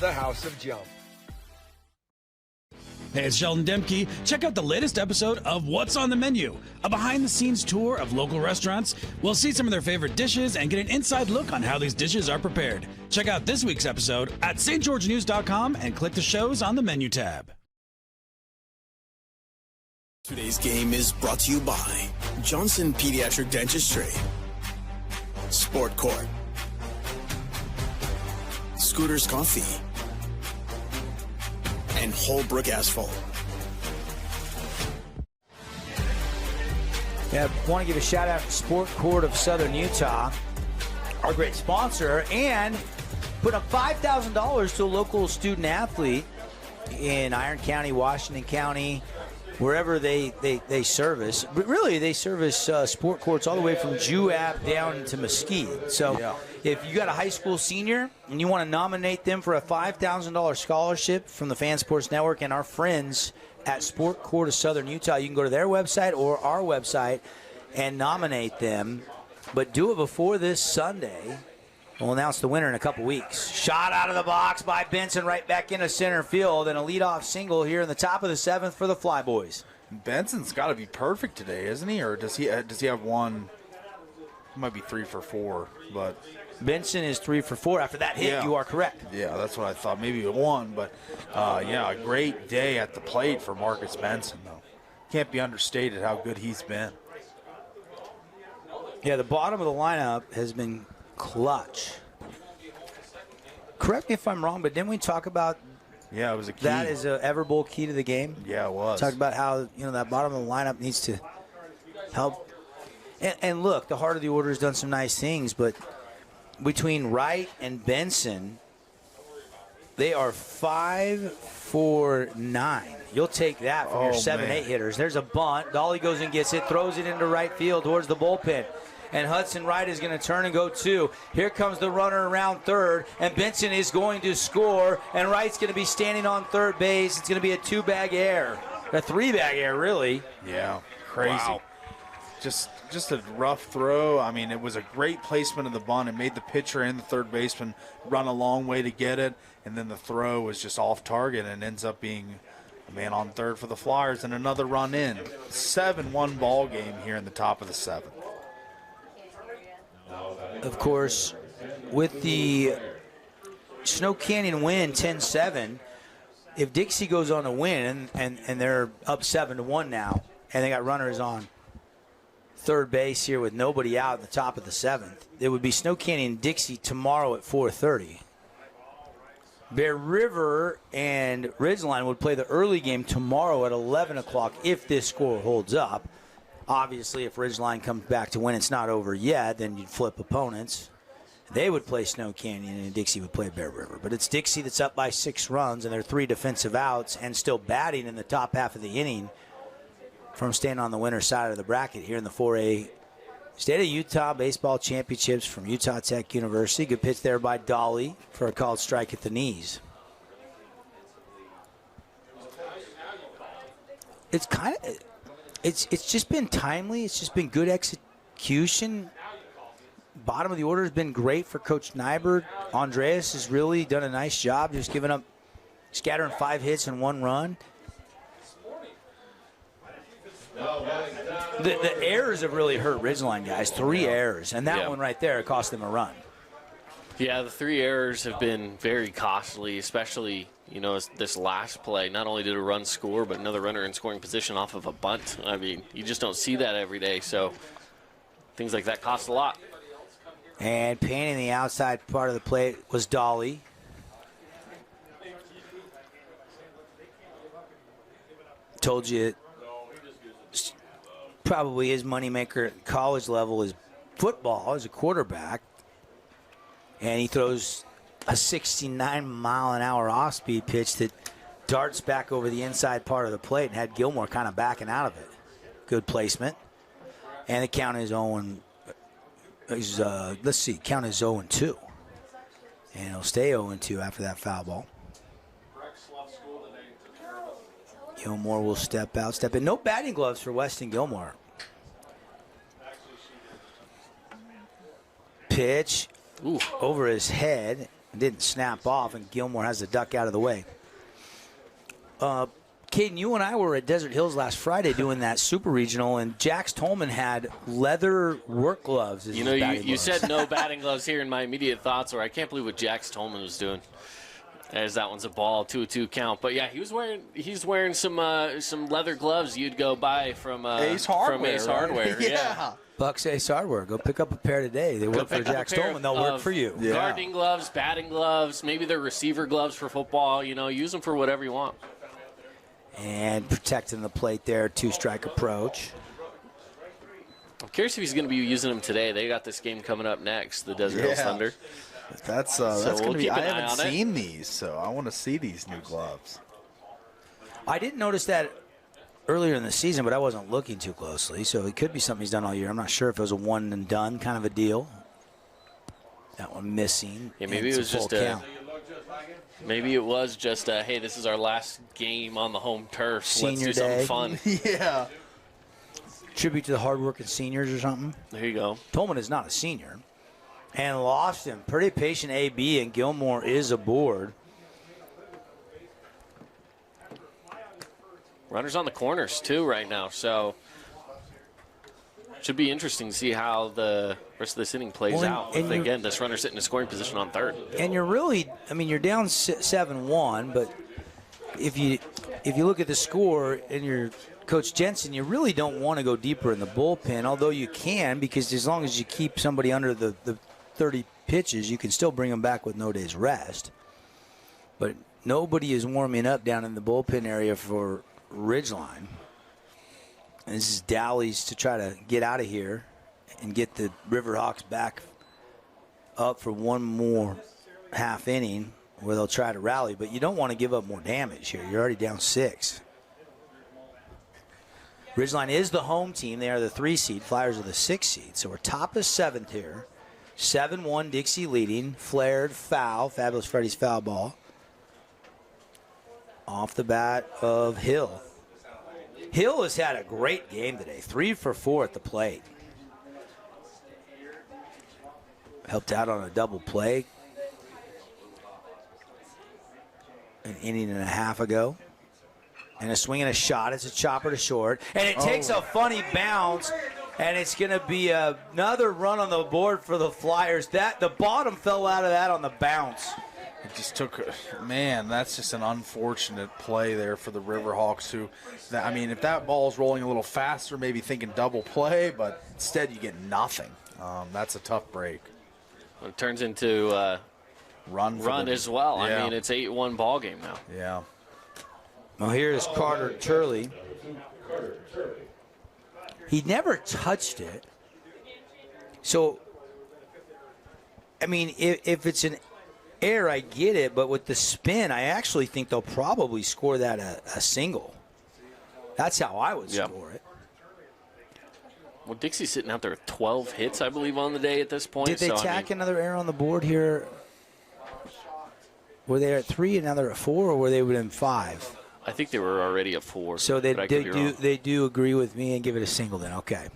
the House of Jump. Hey, it's Sheldon Demke. Check out the latest episode of What's on the Menu, a behind-the-scenes tour of local restaurants. We'll see some of their favorite dishes and get an inside look on how these dishes are prepared. Check out this week's episode at stgeorgenews.com and click the shows on the menu tab. Today's game is brought to you by Johnson Pediatric Dentistry, Sport Court, Scooter's Coffee, and Holbrook Asphalt. Yeah, I want to give a shout out to Sport Court of Southern Utah, our great sponsor, and put up $5,000 to a local student athlete in Iron County, Washington County, wherever they service. But really, they service sport courts all the way from Juab down to Mesquite. So if you got a high school senior and you want to nominate them for a $5,000 scholarship from the Fan Sports Network and our friends at Sport Court of Southern Utah, you can go to their website or our website and nominate them. But do it before this Sunday. We'll announce the winner in a couple weeks. Shot out of the box by Benson right back into center field, and a leadoff single here in the top of the 7th for the Flyboys. Benson's got to be perfect today, isn't he? Or does he have one? He might be 3 for 4, but Benson is 3 for 4 after that hit. You are correct. Yeah, that's what I thought. Maybe a 1, but a great day at the plate for Marcus Benson, though. Can't be understated how good he's been. Yeah, the bottom of the lineup has been clutch. Correct me if I'm wrong, but didn't we talk about it was a key. That is an Everbowl key to the game? Yeah, it was. Talked about how that bottom of the lineup needs to help. And look, the heart of the order has done some nice things, but between Wright and Benson, they are 5 for 9. You'll take that from your 7-8 hitters. There's a bunt. Dolly goes and gets it, throws it into right field towards the bullpen. And Hudson Wright is going to turn and go 2. Here comes the runner around third, and Benson is going to score, and Wright's going to be standing on third base. It's going to be a 2-bag error. A 3-bag error, really. Yeah, crazy. Wow. Just a rough throw. I mean, it was a great placement of the bunt. It made the pitcher and the third baseman run a long way to get it, and then the throw was just off target and ends up being a man on third for the Flyers and another run in. 7-1 ball game here in the top of the 7th. Of course, with the Snow Canyon win 10-7, if Dixie goes on to win, and they're up 7-1 now, and they got runners on third base here with nobody out at the top of the 7th, it would be Snow Canyon Dixie tomorrow at 4:30. Bear River and Ridgeline would play the early game tomorrow at 11 o'clock if this score holds up. Obviously, if Ridgeline comes back to win, it's not over yet, then you'd flip opponents. They would play Snow Canyon, and Dixie would play Bear River. But it's Dixie that's up by 6 runs, and they're 3 defensive outs and still batting in the top half of the inning from staying on the winner's side of the bracket here in the 4A State of Utah Baseball Championships from Utah Tech University. Good pitch there by Dolly for a called strike at the knees. It's it's just been timely. It's just been good execution. Bottom of the order has been great for Coach Nyberg. Andreas has really done a nice job just scattering 5 hits and 1 run. The errors have really hurt Ridgeline, guys. 3 errors, and that one right there cost them a run. Yeah, the 3 errors have been very costly, especially, this last play. Not only did a run score, but another runner in scoring position off of a bunt. I mean, you just don't see that every day, so things like that cost a lot. And painting the outside part of the plate was Dolly. Told you probably his moneymaker at college level is football as a quarterback. And he throws a 69-mile-an-hour off-speed pitch that darts back over the inside part of the plate and had Gilmore kind of backing out of it. Good placement. And the count is 0-2. Count is 0-2. And he'll stay 0-2 after that foul ball. Gilmore will step in. No batting gloves for Weston Gilmore. Pitch over his head. Didn't snap off, and Gilmore has to duck out of the way. Caden, you and I were at Desert Hills last Friday doing that super regional, and Jax Tolman had leather work gloves. You said no batting gloves here, and my immediate thoughts were, I can't believe what Jax Tolman was doing. As that one's a ball, 2-2 count. But yeah, he's wearing some leather gloves you'd go buy from Ace Hardware. Hardware. Yeah. Bucks Ace Hardware. Go pick up a pair today. They work for Jack Stolman. They'll work for you. Yeah. Gardening gloves, batting gloves, maybe they're receiver gloves for football. Use them for whatever you want. And protecting the plate there, 2-strike approach. I'm curious if he's going to be using them today. They got this game coming up next, the Desert Hills Thunder. That's going to be. I haven't seen these, so I want to see these new gloves. I didn't notice that earlier in the season, but I wasn't looking too closely, so it could be something he's done all year. I'm not sure if it was a one and done kind of a deal. That one missing. Yeah, maybe it was just maybe it was just hey, this is our last game on the home turf. Senior Let's do day. something fun. Yeah. Tribute to the hardworking seniors or something. There you go. Tolman is not a senior. And lost him. Pretty patient AB, and Gilmore is aboard. Runners on the corners, too, right now. So, should be interesting to see how the rest of this inning plays out. And again, this runner sitting in a scoring position on third. And you're really, you're down 7-1, but if you look at the score and you're Coach Jensen, you really don't want to go deeper in the bullpen, although you can, because as long as you keep somebody under the 30 pitches, you can still bring them back with no day's rest. But nobody is warming up down in the bullpen area for Ridgeline. And this is Dowley's to try to get out of here and get the Riverhawks back up for one more half inning where they'll try to rally. But you don't want to give up more damage here. You're already down 6. Ridgeline is the home team. They are the 3 seed. Flyers are the 6 seed. So we're top of 7th here. 7-1 Dixie leading. Flared foul. Fabulous Freddy's foul ball. Off the bat of Hill. Hill has had a great game today. 3 for 4 at the plate. Helped out on a double play an inning and a half ago. And a swing and a shot. It's a chopper to short. And it takes a funny bounce. And it's going to be another run on the board for the Flyers. The bottom fell out of that on the bounce. It just took, man, that's just an unfortunate play there for the Riverhawks if that ball's rolling a little faster, maybe thinking double play, but instead you get nothing. That's a tough break. It turns into run as well. Yeah. I mean, it's 8-1 ball game now. Yeah. Well, here's Carter Turley. He never touched it. So, I mean, if it's an air, I get it, but with the spin, I actually think they'll probably score that a single. That's how I would score it. Well, Dixie's sitting out there with 12 hits, I believe, on the day at this point. Did they tack another air on the board here? Were they at 3 and now they're at 4, or were they within 5? I think they were already at 4. So they do agree with me and give it a single then. Okay.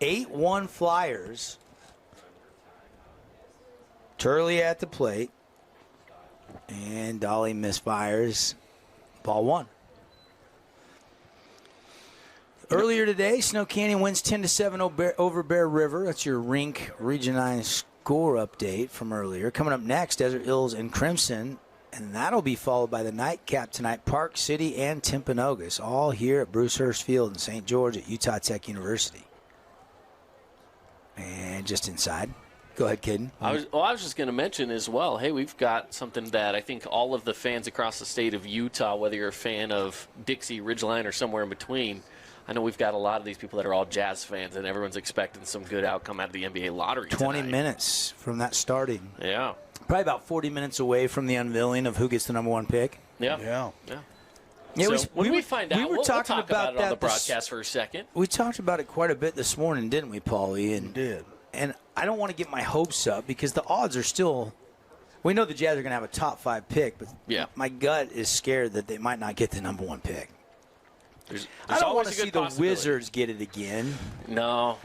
8-1 Flyers. Turley at the plate. And Dolly misfires. Ball 1. Earlier today, Snow Canyon wins 10-7 over Bear River. That's your Rink Region 9 score update from earlier. Coming up next, Desert Hills and Crimson. And that'll be followed by the nightcap tonight, Park City and Timpanogos, all here at Bruce Hurst Field in St. George at Utah Tech University. And just inside. Go ahead, Caden. I was just going to mention as well, hey, we've got something that I think all of the fans across the state of Utah, whether you're a fan of Dixie, Ridgeline, or somewhere in between, I know we've got a lot of these people that are all Jazz fans, and everyone's expecting some good outcome out of the NBA lottery 20 tonight. minutes from that starting. Yeah. Probably about 40 minutes away from the unveiling of who gets the number 1 pick. Yeah. Yeah. Yeah, so when we find out, we'll talk about it on that the broadcast for a second. We talked about it quite a bit this morning, didn't we, Paulie? We did. And I don't want to get my hopes up because the odds are still – we know the Jazz are going to have a top 5 pick, but my gut is scared that they might not get the number 1 pick. I don't want to see the Wizards get it again. No.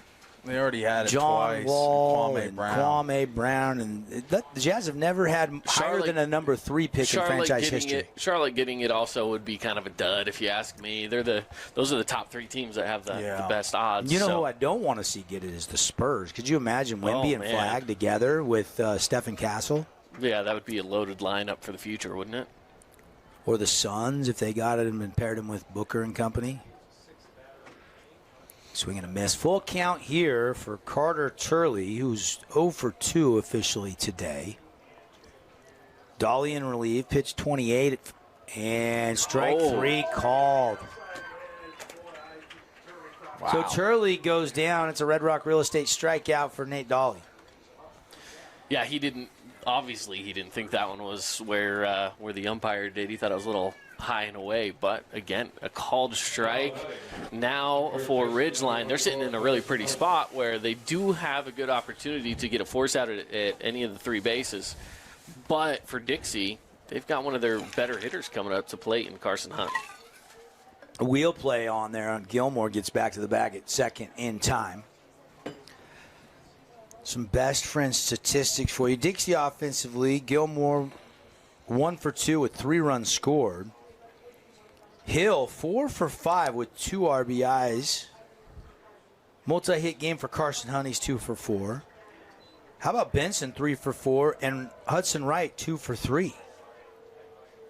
They already had it John twice. Wall Kwame and Brown. Kwame Brown. And the Jazz have never had higher than a number 3 pick in franchise history. Charlotte getting it also would be kind of a dud, if you ask me. Those are the top 3 teams that have the best odds. You know who I don't want to see get it is the Spurs. Could you imagine Wemby and Flagg together with Stephen Castle? Yeah, that would be a loaded lineup for the future, wouldn't it? Or the Suns if they got it and paired him with Booker and company. Swing and a miss. Full count here for Carter Turley, who's 0 for 2 officially today. Dolly in relief, pitch 28, and strike 3 called. Wow. So Turley goes down. It's a Red Rock Real Estate strikeout for Nate Dolly. Yeah, he didn't think that one was where the umpire did. He thought it was a little high and away, but again, a called strike. Now for Ridgeline, they're sitting in a really pretty spot where they do have a good opportunity to get a force out at any of the 3 bases. But for Dixie, they've got one of their better hitters coming up to plate in Carson Hunt. A wheel play on there, and Gilmore gets back to the bag at second in time. Some best friend statistics for you. Dixie offensively, Gilmore 1 for 2 with 3 runs scored. Hill 4 for 5 with 2 RBIs. Multi-hit game for Carson Hunt. He's 2 for 4. How about Benson 3 for 4 and Hudson Wright 2 for 3.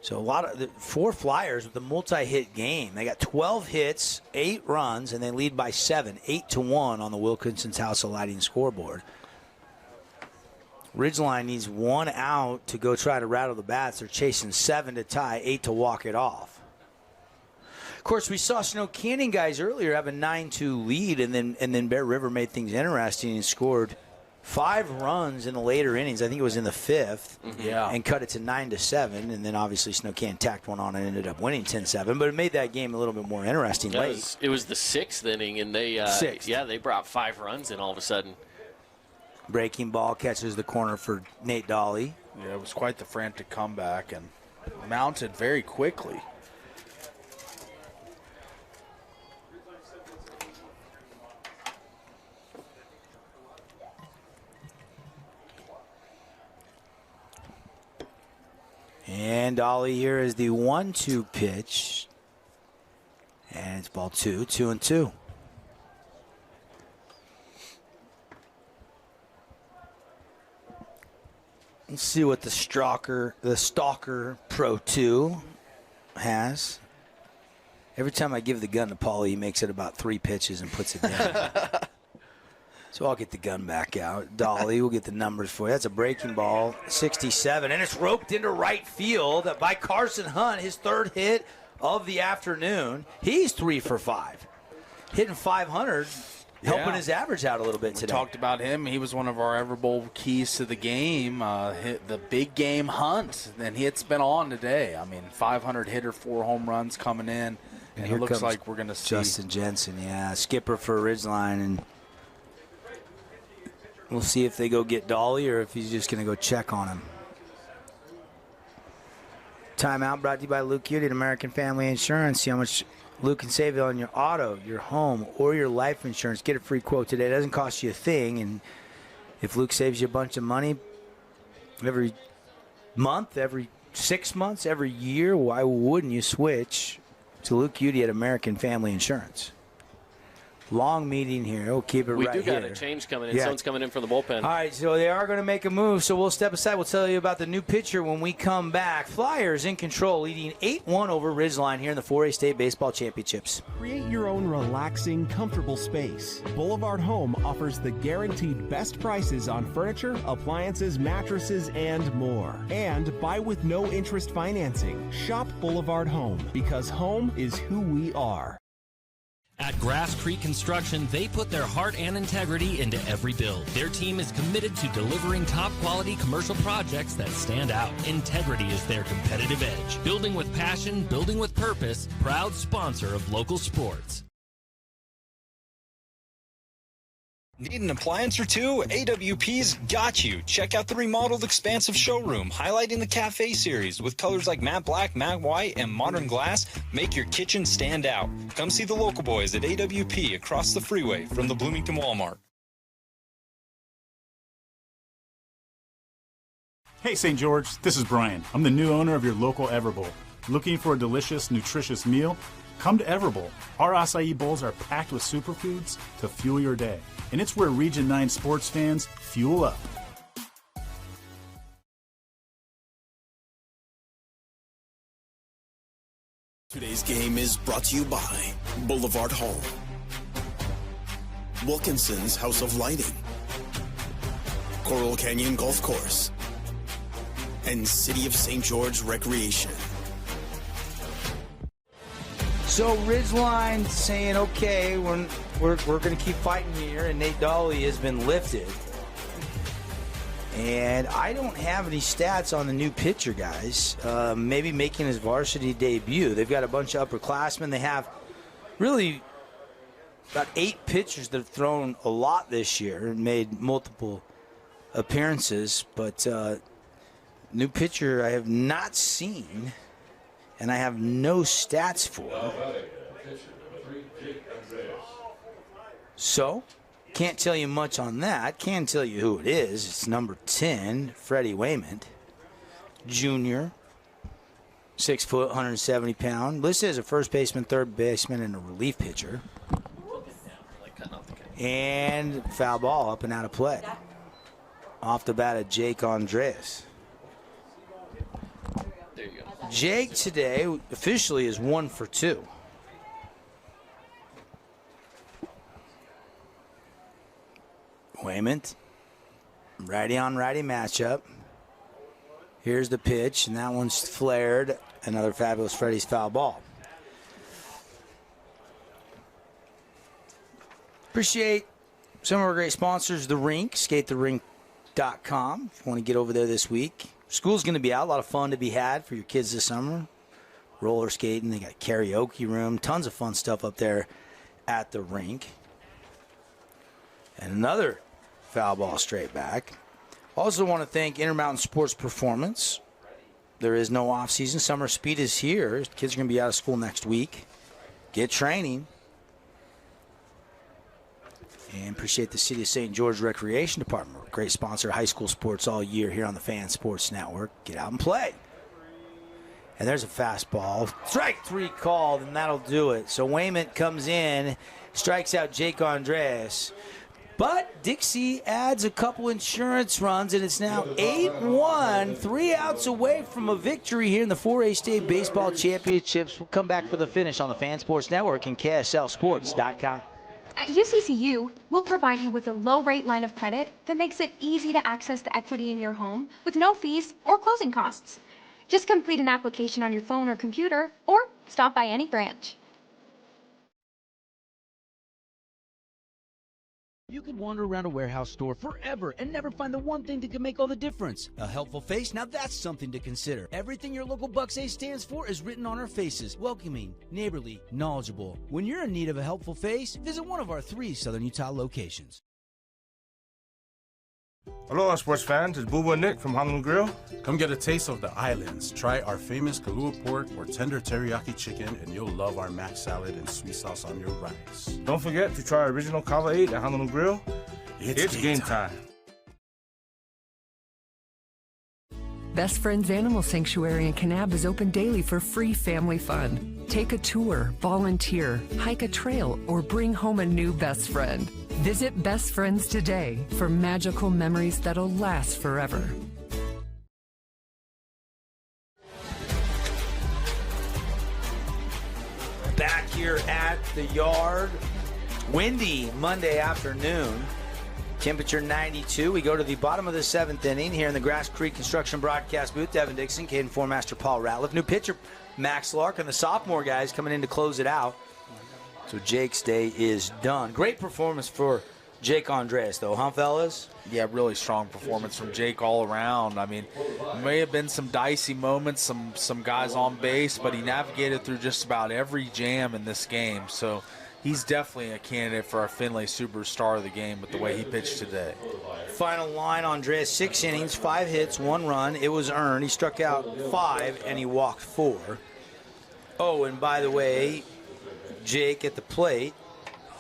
So a lot of 4 Flyers with a multi-hit game. They got 12 hits, 8 runs, and they lead by 7, 8-1 on the Wilkinson's House of Lighting scoreboard. Ridgeline needs 1 out to go try to rattle the bats. They're chasing 7 to tie, 8 to walk it off. Of course, we saw Snow Canyon guys earlier have a 9-2 lead, and then Bear River made things interesting and scored 5 runs in the later innings. I think it was in the 5th, and cut it to 9-7. And then obviously Snow Canyon tacked one on and ended up winning 10-7. But it made that game a little bit more interesting late. It was the 6th inning, and they brought 5 runs in all of a sudden. Breaking ball catches the corner for Nate Dolly. Yeah, it was quite the frantic comeback and mounted very quickly. And Dolly here is the 1-2 pitch. And it's ball 2, 2-2. Let's see what the Stalker Pro 2 has. Every time I give the gun to Paulie, he makes it about 3 pitches and puts it down. So I'll get the gun back out. Dolly will get the numbers for you. That's a breaking ball, 67. And it's roped into right field by Carson Hunt, his third hit of the afternoon. He's 3 for 5. Hitting 500, helping his average out a little bit today. We talked about him. He was one of our Everbowl keys to the game, hit the big game Hunt. And it's been on today. I mean, 500 hitter, 4 home runs coming in. And it looks like we're going to see Justin Jensen, skipper for Ridgeline. And we'll see if they go get Dolly or if he's just going to go check on him. Timeout brought to you by Luke Cutie at American Family Insurance. See how much Luke can save you on your auto, your home, or your life insurance. Get a free quote today. It doesn't cost you a thing. And if Luke saves you a bunch of money every month, every 6 months, every year, why wouldn't you switch to Luke Cutie at American Family Insurance? Long meeting here. We'll keep it right here. We do got a change coming in. Someone's coming in from the bullpen. All right, so they are going to make a move, so we'll step aside. We'll tell you about the new pitcher when we come back. Flyers in control, leading 8-1 over Ridgeline here in the 4A State Baseball Championships. Create your own relaxing, comfortable space. Boulevard Home offers the guaranteed best prices on furniture, appliances, mattresses, and more. And buy with no interest financing. Shop Boulevard Home, because home is who we are. At Grass Creek Construction, they put their heart and integrity into every build. Their team is committed to delivering top-quality commercial projects that stand out. Integrity is their competitive edge. Building with passion, building with purpose, proud sponsor of local sports. Need an appliance or two? AWP's got you. Check out the remodeled expansive showroom, highlighting the cafe series with colors like matte black, matte white, and modern glass. Make your kitchen stand out. Come see the local boys at AWP across the freeway from the Bloomington Walmart. Hey, St. George, this is Brian. I'm the new owner of your local Everbowl. Looking for a delicious, nutritious meal? Come to Everbowl. Our acai bowls are packed with superfoods to fuel your day. And it's where Region 9 sports fans fuel up. Today's game is brought to you by Boulevard Hall, Wilkinson's House of Lighting, Coral Canyon Golf Course, and City of St. George Recreation. So Ridgeline saying, okay, we're going to keep fighting here, and Nate Dolly has been lifted. And I don't have any stats on the new pitcher, guys. Maybe making his varsity debut. They've got a bunch of upperclassmen. They have really about 8 pitchers that have thrown a lot this year and made multiple appearances. But new pitcher I have not seen, and I have no stats for. So, can't tell you much on that. Can tell you who it is. It's number 10, Freddie Wayment, junior, 6 foot, 170 pound. Listed as a first baseman, third baseman, and a relief pitcher. And foul ball up and out of play. Off the bat of Jake Andreas. There you go. Jake today officially is 1 for 2. Wayment, righty on righty matchup. Here's the pitch, and that one's flared. Another fabulous Freddie's foul ball. Appreciate some of our great sponsors, The Rink, skatetherink.com. If you want to get over there this week. School's going to be out. A lot of fun to be had for your kids this summer. Roller skating. They got a karaoke room. Tons of fun stuff up there at The Rink. And another foul ball straight back. Also want to thank Intermountain Sports Performance. There is no off-season. Summer speed is here. Kids are going to be out of school next week. Get training. And appreciate the City of St. George Recreation Department. Great sponsor of high school sports all year here on the Fan Sports Network. Get out and play. And there's a fastball. Strike 3 called, and that'll do it. So Wayment comes in, strikes out Jake Andreas. But Dixie adds a couple insurance runs, and it's now 8-1, 3 outs away from a victory here in the 4A State Baseball Championships. We'll come back for the finish on the Fan Sports Network and KSLSports.com. At UCCU, we'll provide you with a low-rate line of credit that makes it easy to access the equity in your home with no fees or closing costs. Just complete an application on your phone or computer, or stop by any branch. You could wander around a warehouse store forever and never find the one thing that can make all the difference. A helpful face? Now that's something to consider. Everything your local Bucks A stands for is written on our faces. Welcoming, neighborly, knowledgeable. When you're in need of a helpful face, visit one of our 3 Southern Utah locations. Aloha, sports fans. It's Boo and Nick from Honolulu Grill. Come get a taste of the islands. Try our famous Kahlua pork or tender teriyaki chicken, and you'll love our mac salad and sweet sauce on your rice. Don't forget to try our original Kava 8 at Honolulu Grill. It's game time. Best Friends Animal Sanctuary in Kanab is open daily for free family fun. Take a tour, volunteer, hike a trail, or bring home a new best friend. Visit Best Friends today for magical memories that'll last forever. Back here at the yard. Windy Monday afternoon. Temperature 92. We go to the bottom of the 7th inning here in the Grass Creek Construction Broadcast booth. Devin Dixon, Caden Formaster, Paul Ratliff. New pitcher, Max Larkin. The sophomore guys coming in to close it out. So Jake's day is done. Great performance for Jake Andreas, though, huh, fellas? Yeah, really strong performance from Jake all around. I mean, may have been some dicey moments, some guys on base, but he navigated through just about every jam in this game. So he's definitely a candidate for our Finlay Superstar of the game with the way he pitched today. Final line, Andreas, 6 innings, 5 hits, 1 run. It was earned. He struck out 5, and he walked 4. Oh, and by the way, Jake at the plate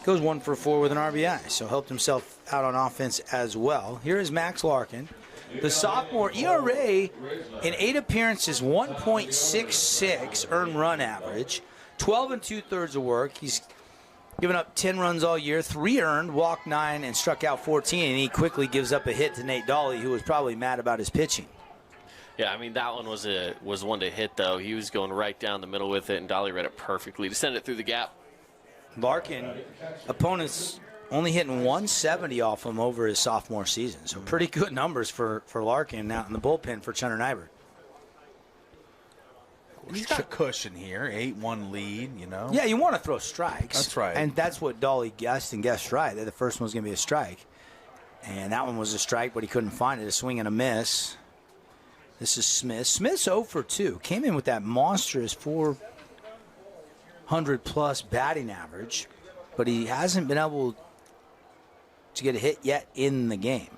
goes 1 for 4 with an RBI, so helped himself out on offense as well. Here is Max Larkin. The sophomore ERA in 8 appearances, 1.66 earned run average, 12 2/3 of work. He's given up 10 runs all year, 3 earned, walked 9, and struck out 14, and he quickly gives up a hit to Nate Dolly, who was probably mad about his pitching. Yeah, I mean, that one was one to hit, though. He was going right down the middle with it, and Dolly read it perfectly to send it through the gap. Larkin, opponents only hitting 170 off him over his sophomore season. So pretty good numbers for Larkin out in the bullpen for Chenner Nyberg. He's got a cushion here, 8-1 lead, you know. Yeah, you want to throw strikes. That's right. And that's what Dolly guessed and guessed right. That the first one was going to be a strike. And that one was a strike, but he couldn't find it. A swing and a miss. This is Smith. Smith's 0 for 2. Came in with that monstrous 400-plus batting average, but he hasn't been able to get a hit yet in the game.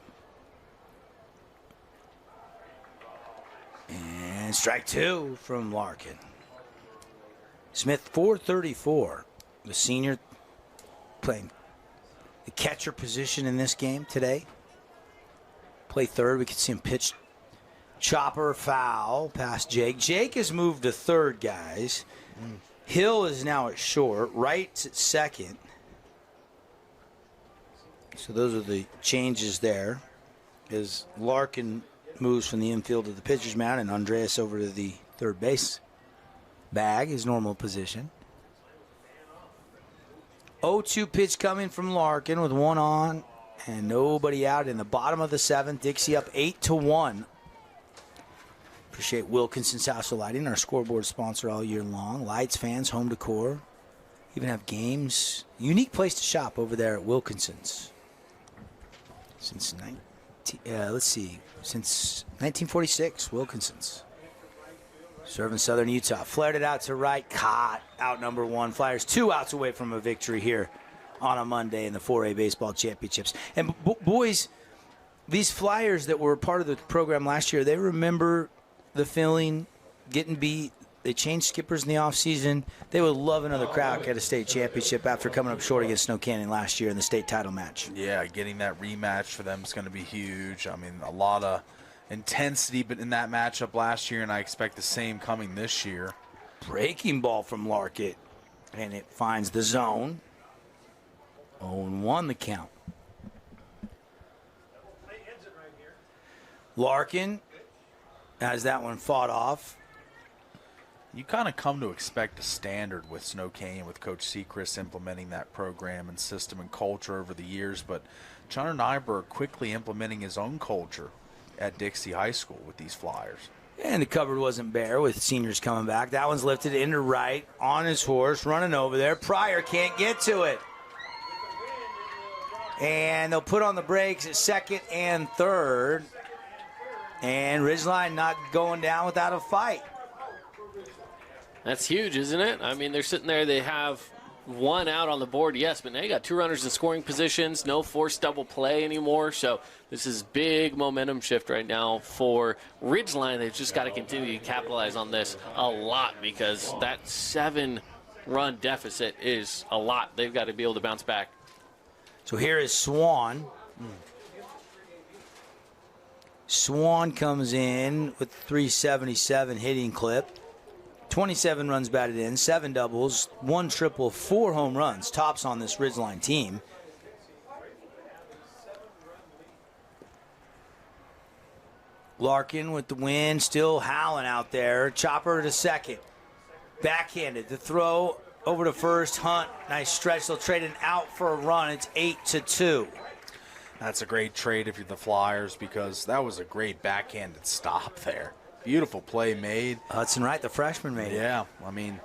And strike 2 from Larkin. Smith, 434. The senior playing the catcher position in this game today. Play third. We can see him pitch. Chopper foul past Jake. Jake has moved to third, guys. Hill is now at short. Wright's at second. So those are the changes there. As Larkin moves from the infield to the pitcher's mound and Andreas over to the third base bag, his normal position. 0-2 pitch coming from Larkin with 1 on and nobody out in the bottom of the 7th. Dixie up 8-1. Appreciate Wilkinson's House of Lighting, our scoreboard sponsor all year long. Lights, fans, home decor. Even have games. Unique place to shop over there at Wilkinson's. Since 1946, Wilkinson's. Serving Southern Utah. Flared it out to right. Caught. Out number 1. Flyers 2 outs away from a victory here on a Monday in the 4A Baseball Championships. And boys, these Flyers that were part of the program last year, they remember the feeling, getting beat. They changed skippers in the offseason. They would love another crack at a state championship after coming up short against Snow Canyon last year in the state title match. Yeah, getting that rematch for them is going to be huge. I mean, a lot of intensity in that matchup last year, and I expect the same coming this year. Breaking ball from Larkin, and it finds the zone. 0-1 the count. Larkin has that one fought off. You kind of come to expect a standard with Snow Canyon, with Coach Seacrest implementing that program and system and culture over the years, but Chandler Nyberg quickly implementing his own culture at Dixie High School with these Flyers. And the cupboard wasn't bare with seniors coming back. That one's lifted into right, on his horse, running over there. Pryor can't get to it. And they'll put on the brakes at second and third. And Ridgeline not going down without a fight. That's huge, isn't it? I mean, they're sitting there. They have one out on the board, yes, but now you got two runners in scoring positions, no forced double play anymore. So this is big momentum shift right now for Ridgeline. They've just got to continue to capitalize on this a lot because that 7-run deficit is a lot. They've got to be able to bounce back. So here is Swan. Swan comes in with 377 hitting clip. 27 runs batted in, 7 doubles, 1 triple, 4 home runs. Tops on this Ridgeline team. Larkin with the win, still howling out there. Chopper to second. Backhanded. The throw over to first. Hunt. Nice stretch. They'll trade an out for a run. It's 8-2. That's a great trade if you're the Flyers because that was a great backhanded stop there. Beautiful play made. Hudson Wright, the freshman, made it. Yeah, I mean,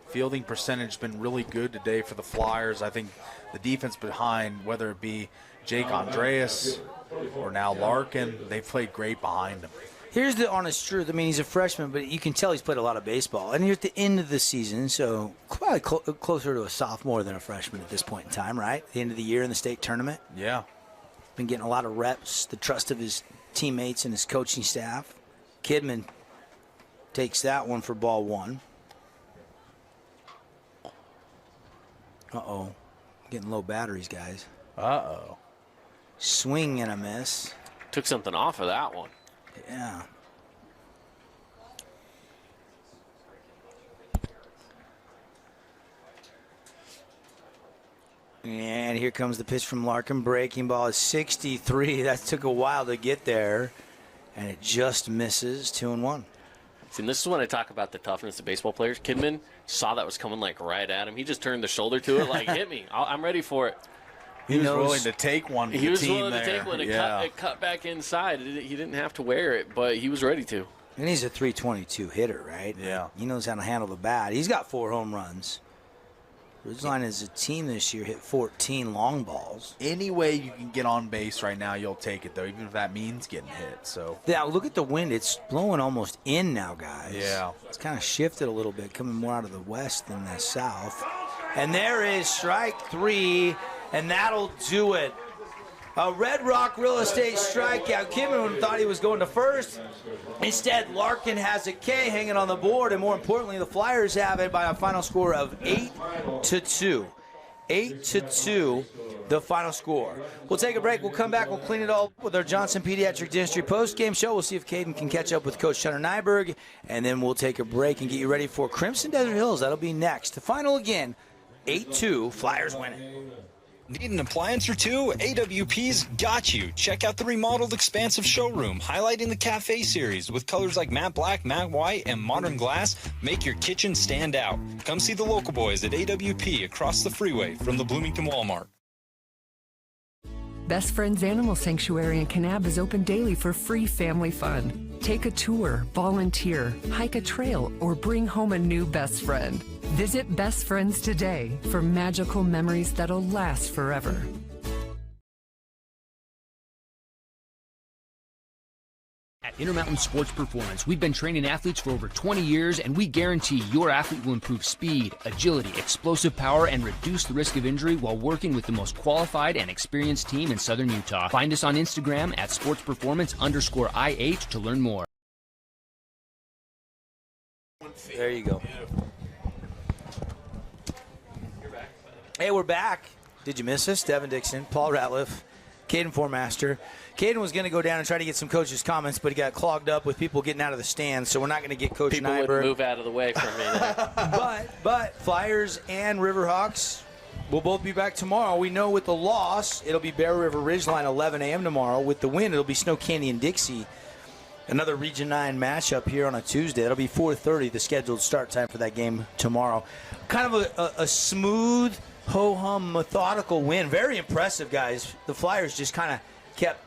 fielding percentage has been really good today for the Flyers. I think the defense behind, whether it be Jake Andreas or now Larkin, they've played great behind him. Here's the honest truth. I mean, he's a freshman, but you can tell he's played a lot of baseball. And you're at the end of the season, so probably closer to a sophomore than a freshman at this point in time, right? The end of the year in the state tournament. Yeah. Been getting a lot of reps, the trust of his teammates and his coaching staff. Kidman takes that one for ball 1. Uh-oh. Getting low batteries, guys. Uh-oh. Swing and a miss. Took something off of that one. Yeah. And here comes the pitch from Larkin. Breaking ball is 63. That took a while to get there. And it just misses. 2-1. See, and this is when I talk about the toughness of baseball players. Kidman saw that was coming like right at him. He just turned the shoulder to it, like, hit me. I'm ready for it. He was willing to take one for the team there. He was willing to take one and cut back inside. He didn't have to wear it, but he was ready to. And he's a 322 hitter, right? Yeah. He knows how to handle the bat. He's got 4 home runs. Ridgeline as a team this year hit 14 long balls. Any way you can get on base right now, you'll take it, though, even if that means getting hit. So yeah, look at the wind. It's blowing almost in now, guys. Yeah. It's kind of shifted a little bit, coming more out of the west than the south. And there is strike 3, and that'll do it. A Red Rock Real Estate strikeout. Kidman thought he was going to first. Instead, Larkin has a K hanging on the board, and more importantly, the Flyers have it by a final score of 8-2. 8-2, the final score. We'll take a break. We'll come back. We'll clean it all up with our Johnson Pediatric Dentistry post-game show. We'll see if Caden can catch up with Coach Chandler Nyberg, and then we'll take a break and get you ready for Crimson Desert Hills. That'll be next. The final again, 8-2, Flyers winning. Need an appliance or two? AWP's got you. Check out the remodeled expansive showroom, highlighting the cafe series with colors like matte black, matte white, and modern glass. Make your kitchen stand out. Come see the local boys at AWP across the freeway from the Bloomington Walmart. Best Friends Animal Sanctuary in Kanab is open daily for free family fun. Take a tour, volunteer, hike a trail, or bring home a new best friend. Visit Best Friends today for magical memories that'll last forever. At Intermountain Sports Performance, we've been training athletes for over 20 years, and we guarantee your athlete will improve speed, agility, explosive power, and reduce the risk of injury while working with the most qualified and experienced team in Southern Utah. Find us on Instagram at sportsperformance_IH to learn more. There you go. Hey, we're back. Did you miss us? Devin Dixon, Paul Ratliff, Caden Formaster. Caden was going to go down and try to get some coaches' comments, but he got clogged up with people getting out of the stands, so we're not going to get Coach People Nyberg. would move out of the way from me there. But Flyers and Riverhawks will both be back tomorrow. We know with the loss, it'll be Bear River Ridgeline 11 a.m. tomorrow. With the win, it'll be Snow Canyon Dixie Another Region 9 matchup here on a Tuesday. That'll be 4:30, the scheduled start time for that game tomorrow. Kind of a smooth, ho-hum, methodical win. Very impressive, guys. The Flyers just kind of kept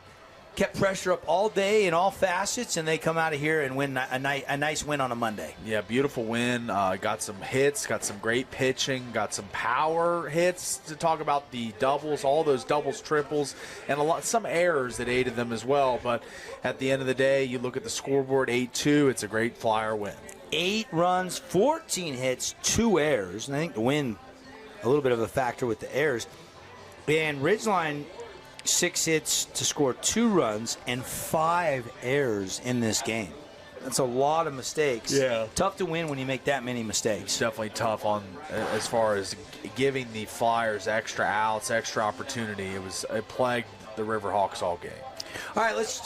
pressure up all day in all facets, and they come out of here and win a nice win on a Monday. Yeah, beautiful win. Got some hits, got some great pitching, got some power hits to talk about the doubles, all those doubles, triples, and some errors that aided them as well. But at the end of the day, you look at the scoreboard, 8-2. It's a great Flyer win. 8 runs, 14 hits, 2 errors, and I think the win a little bit of a factor with the errors. And Ridgeline, 6 hits to score 2 runs and 5 errors in this game. That's a lot of mistakes. Yeah. Tough to win when you make that many mistakes. It's definitely tough on as far as giving the Flyers extra outs, extra opportunity. It plagued the Riverhawks all game. All right, let's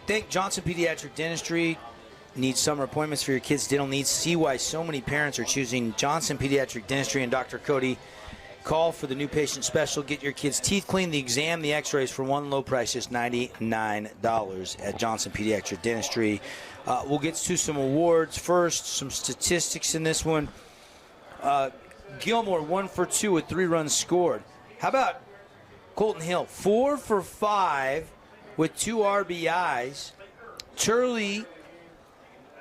thank Johnson Pediatric Dentistry. Need summer appointments for your kids' dental needs? See why so many parents are choosing Johnson Pediatric Dentistry and Dr. Cody. Call for the new patient special. Get your kids' teeth cleaned, the exam, the x-rays for one low price, just $99 at Johnson Pediatric Dentistry. We'll get to some awards first, some statistics in this one. Gilmore, 1 for 2 with 3 runs scored. How about Colton Hill, 4 for 5 with 2 RBIs. Turley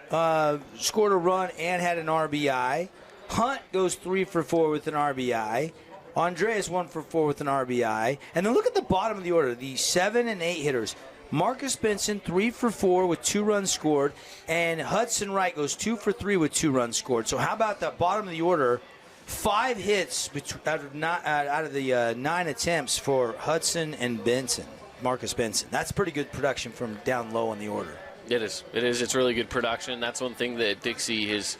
scored a run and had an RBI. Hunt goes 3 for 4 with an RBI. Andreas 1 for 4 with an RBI. And then look at the bottom of the order, the 7 and 8 hitters. Marcus Benson, 3 for 4 with 2 runs scored. And Hudson Wright goes 2 for 3 with 2 runs scored. So how about the bottom of the order? 5 hits out of the 9 attempts for Hudson and Benson, Marcus Benson. That's pretty good production from down low in the order. It is. It's really good production. That's one thing that Dixie has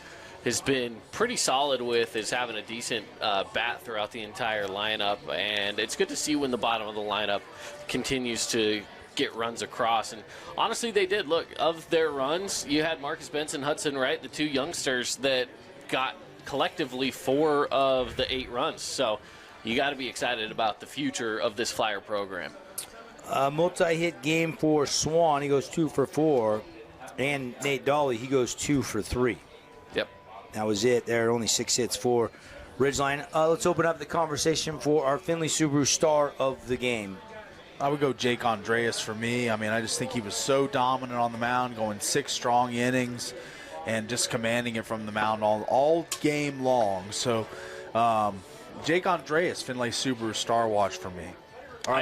been pretty solid with, is having a decent bat throughout the entire lineup. And it's good to see when the bottom of the lineup continues to get runs across. And honestly, they did. Look, of their runs, you had Marcus Benson, Hudson Wright, the 2 youngsters that got collectively 4 of the 8 runs. So you got to be excited about the future of this Flyer program. Multi-hit game for Swan. He goes 2 for 4. And Nate Dawley, he goes 2 for 3. Yep. That was it. There are only 6 hits for Ridgeline. Let's open up the conversation for our Findlay Subaru star of the game. I would go Jake Andreas for me. I mean, I just think he was so dominant on the mound, going 6 strong innings and just commanding it from the mound all game long. So Jake Andreas, Findlay Subaru star watch for me.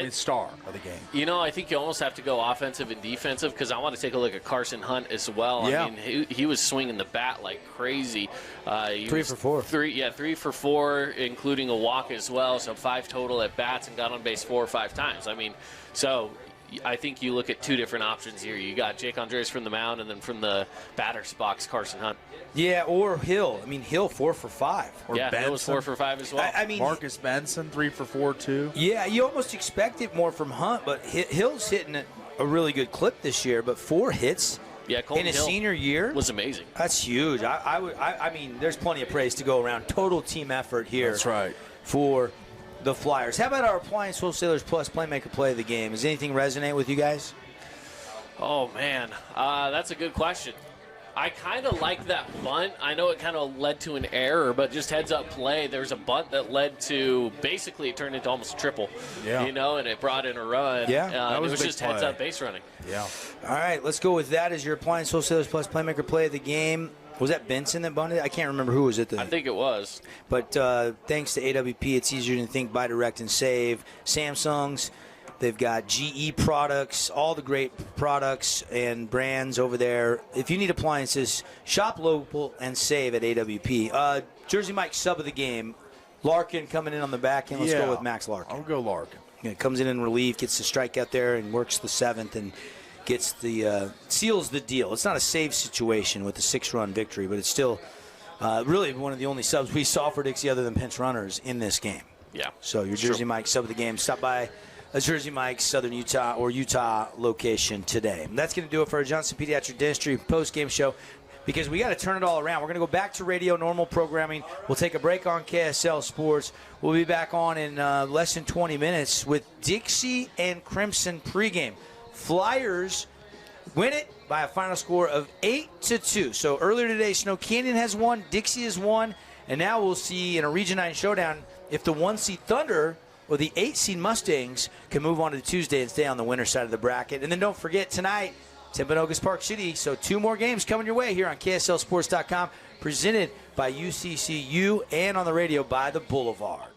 Star of the game. You know, I think you almost have to go offensive and defensive, because I want to take a look at Carson Hunt as well. Yeah. I mean, he was swinging the bat like crazy. 3 for 4. 3 for 4, including a walk as well. So 5 total at bats, and got on base 4 or 5 times. I mean, so I think you look at 2 different options here. You got Jake Andreas from the mound, and then from the batter's box, Carson Hunt. Yeah, or Hill. I mean, Hill 4 for 5. Or yeah, Benson. Hill was 4 for 5 as well. I mean, Marcus Benson, 3 for 4 too. Yeah, you almost expect it more from Hunt, but Hill's hitting a really good clip this year. But 4 hits in his senior year was amazing. That's huge. I mean, there's plenty of praise to go around. Total team effort here. That's right. For the Flyers. How about our Appliance Wholesalers Plus Playmaker Play of the Game? Does anything resonate with you guys? Oh, man. That's a good question. I kind of like that bunt. I know it kind of led to an error, but just heads-up play. There's a bunt that led to, basically, it turned into almost a triple. Yeah. You know, and it brought in a run. Yeah, that was it was a big just play. heads-up base running. Yeah. All right, let's go with that as your Appliance Wholesalers Plus Playmaker Play of the Game. Was that Benson that bunted? I can't remember who was it. I think it was. But thanks to AWP, it's easier to think, buy direct, and save. Samsung's. They've got GE products, all the great products and brands over there. If you need appliances, shop local and save at AWP. Jersey Mike, sub of the game. Larkin coming in on the back end. Let's go with Max Larkin. I'll go Larkin. Yeah, comes in relief, gets the strike out there, and works the 7th and gets the seals the deal. It's not a save situation with a 6-run victory, but it's still really one of the only subs we saw for Dixie other than pinch runners in this game. Yeah. So your Jersey Mike, sub of the game. Stop by a Jersey Mike's Southern Utah or Utah location today. And that's going to do it for our Johnson Pediatric Dentistry post-game show, because we got to turn it all around. We're going to go back to radio, normal programming. We'll take a break on KSL Sports. We'll be back on in less than 20 minutes with Dixie and Crimson pregame. Flyers win it by a final score of 8-2. So earlier today, Snow Canyon has won, Dixie has won, and now we'll see in a Region 9 showdown if the 1-seed Thunder or the 8-seed Mustangs can move on to Tuesday and stay on the winner side of the bracket. And then don't forget, tonight, Timpanogos Park City. So 2 more games coming your way here on KSLSports.com, presented by UCCU and on the radio by the Boulevard.